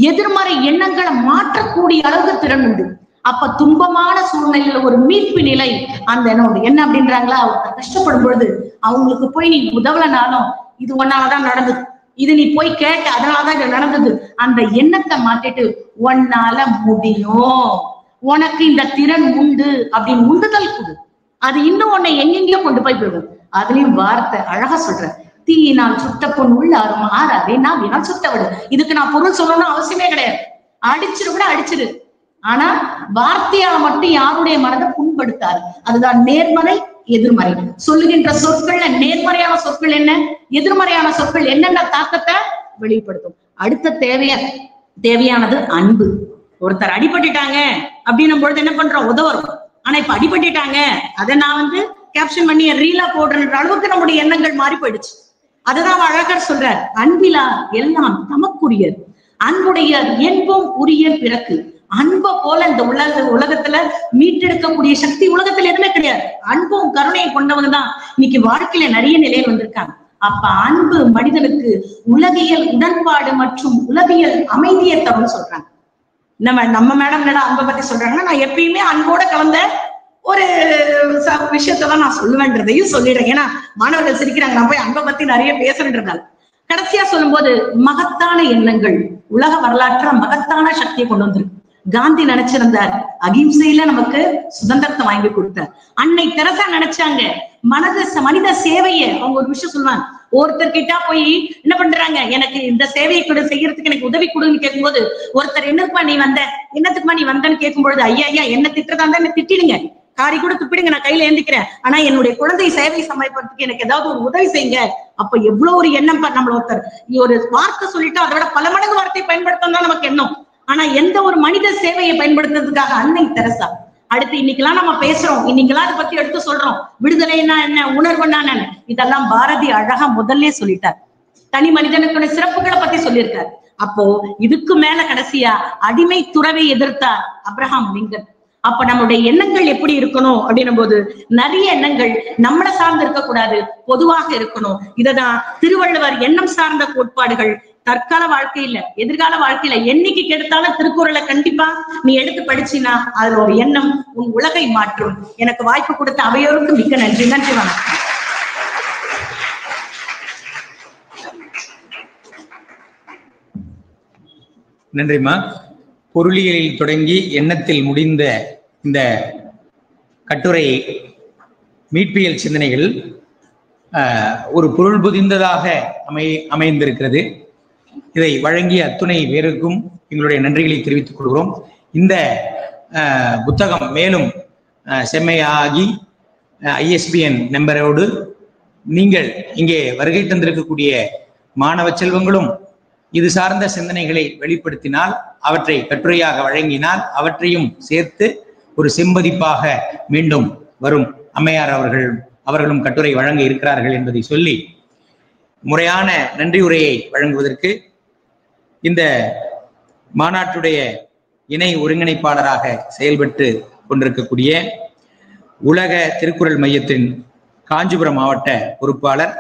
எதிர்மறை எண்ணங்களை மாற்றக்கூடிய அளவுக்கு திறன் உண்டு. அப்ப துன்பமான சூழ்நிலையில ஒரு மீட்பு நிலை அந்த எண்ணம் உண்டு. என்ன அப்படின்றாங்களா? அவங்க கஷ்டப்படும் பொழுது அவங்களுக்கு போய் நீ உதவலனாலும் இது ஒன்னாலதான் நடந்தது, இது நீ போய் கேட்ட அதனாலதான் இது நடந்தது, அந்த எண்ணத்தை மாத்திட்டு உன்னால முடியும், உனக்கு இந்த திறன் உண்டு அப்படின்னு உந்துதல் கொடு. அது இன்னும் உன்னை எங்கெங்கயோ கொண்டு போய் போயிடும். அதுலயும் வார்த்தை அழகா சொல்ற, தீயினால் சுட்ட பொன் உள்ளாரும் ஆறாதே நாவினால் சுட்ட விடு. இதுக்கு நான் பொருள் சொல்லணும்னு அவசியமே கிடையாது. அடிச்சிரு கூட அடிச்சிரு, ஆனா வார்த்தையால மட்டும் யாருடைய மனதை புண்படுத்தாது. அதுதான் நேர்மறை எதிர்மறை. சொல்லுகின்ற சொற்கள்ல நேர்மறையான சொற்கள் என்ன, எதிர்மறையான சொற்கள் என்னென்ன தாக்கத்தை வெளிப்படுத்தும். அடுத்த தேவையானது அன்பு. ஒருத்தர் அடிபட்டுட்டாங்க அப்படின்னும் பொழுது என்ன பண்றோம்? உதவுறோம். ஆனா இப்ப அடிபட்டுட்டாங்க அதை நான் கேப்ஷன் பண்ணி ரீலா போடுற அளவுக்கு நம்முடைய எண்ணங்கள் மாறி போயிடுச்சு. அதுதான் அழகர் சொல்றார், அன்பிலா எல்லாம் தமக்குரியர், அன்புடைய என்போம் உரிய பிறக்கு. அன்பை போல இந்த உலகத்துல மீட்டெடுக்கக்கூடிய சக்தி உலகத்துல எதுவுமே கிடையாது. அன்பும் கருணையும் கொண்டவங்க தான் இன்னைக்கு வாழ்க்கையில நிறைய நிலையில் வந்திருக்காங்க. அப்ப அன்பு மனிதனுக்கு உலகியல் உடன்பாடு மற்றும் உலகியல் அமைதியை தரும் சொல்றாங்க. நம்ம மேடம் அன்பை பத்தி சொல்றாங்கன்னா, நான் எப்பயுமே அன்போட கலந்த ஒரு விஷயத்தான் நான் சொல்லுவேன்றதையும் சொல்லிடுறேன். ஏன்னா மாணவர்கள் சிரிக்கிறாங்க, நான் போய் அன்பை பத்தி நிறைய பேசுறேன்றதால. கடைசியா சொல்லும் போது மகத்தான எண்ணங்கள் உலக வரலாற்றுல மகத்தான சக்தியை கொண்டு வந்திருக்கு. காந்தி நினைச்சிருந்தார் அகிம்சையில நமக்கு சுதந்திரத்தை வாங்கி கொடுத்தார். அன்னை தெரசா நினைச்சாங்க மனித சேவையை. அவங்க ஒரு விஷயம் சொல்லுவாங்க, ஒருத்தர் கிட்டா போய் என்ன பண்றாங்க, எனக்கு இந்த சேவையை கூட செய்யறதுக்கு எனக்கு உதவி கொடுன்னு கேட்கும்போது, ஒருத்தர் என்னத்துக்குமா நீ வந்தன்னு கேட்கும்பொழுது, ஐயா என்ன திட்டுறதா இருந்தா என்ன திட்டிடுங்க, காரி கூட துப்பிடுங்க, நான் கையில ஏந்திக்கிறேன், ஆனா என்னுடைய குழந்தை சேவை சமைப்பதற்கு எனக்கு ஏதாவது ஒரு உதவி செய்யுங்க. அப்ப எவ்வளவு ஒரு எண்ணம் நம்மள ஒருத்தர் ஒரு வார்த்தை சொல்லிட்டு அதை விட பல மடங்கு வார்த்தையை பயன்படுத்தணும் தான் நமக்கு எண்ணம். ஆனா எந்த ஒரு மனித சேவையை பயன்படுத்துறதுக்காக அன்னை தெரசா. அடுத்து இன்னைக்கெல்லாம் நம்ம பேசுறோம், இன்னைக்கெல்லாம் அதை பத்தி எடுத்து சொல்றோம், விடுதலைன்னா என்ன, உணர்வுன்னா என்ன, இதெல்லாம் பாரதி அழகா முதல்ல சொல்லிட்டார். தனி மனிதனுக்குடைய சிறப்புகளை பத்தி சொல்லியிருக்காரு. அப்போ இதுக்கு மேல கடைசியா அடிமை துறவை எதிர்த்தார் அப்ரஹாம் லிங்கன். அப்ப நம்மளுடைய எண்ணங்கள் எப்படி இருக்கணும் அப்படின்னும் போது நிறைய எண்ணங்கள் நம்மளை சார்ந்து இருக்கக்கூடாது, பொதுவாக இருக்கணும். இததான் திருவள்ளுவர் எண்ணம் சார்ந்த கோட்பாடுகள் தற்கால வாழ்க்கையில எதிர்கால வாழ்க்கையில என்னைக்கு கெடுத்தாலும் திருக்குறளை கண்டிப்பா நீ எடுத்து படிச்சினா அதுல ஒரு எண்ணம் உன் உலகை மாற்றும். எனக்கு வாய்ப்பு கொடுத்த அவையோருக்கு மிக்க நன்றி. நன்றி, வணக்கம். நன்றிம்மா. பொருளியலில் தொடங்கி எண்ணத்தில் முடிந்த இந்த கட்டுரை மீட்பியல் சிந்தனைகள் ஒரு பொருள் புதிந்ததாக அமைந்திருக்கிறது. இதை வழங்கிய அத்துணை பேருக்கும் எங்களுடைய நன்றிகளை தெரிவித்துக் கொள்கிறோம். இந்த புத்தகம் மேலும் செம்மையாகி ISBN நம்பரோடு நீங்கள் இங்கே வருகை தந்திருக்கக்கூடிய மாணவ செல்வங்களும் இது சார்ந்த சிந்தனைகளை வெளிப்படுத்தினால், அவற்றை கட்டுரையாக வழங்கினால், அவற்றையும் சேர்த்து ஒரு செம்பதிப்பாக மீண்டும் வரும் அம்மையார் அவர்களும் கட்டுரை வழங்க இருக்கிறார்கள் என்பதை சொல்லி முறையான நன்றி உரையை வழங்குவதற்கு இந்த மாநாட்டுடைய இணை ஒருங்கிணைப்பாளராக செயல்பட்டு கொண்டிருக்கக்கூடிய உலக திருக்குறள் மையத்தின் காஞ்சிபுரம் மாவட்ட பொறுப்பாளர்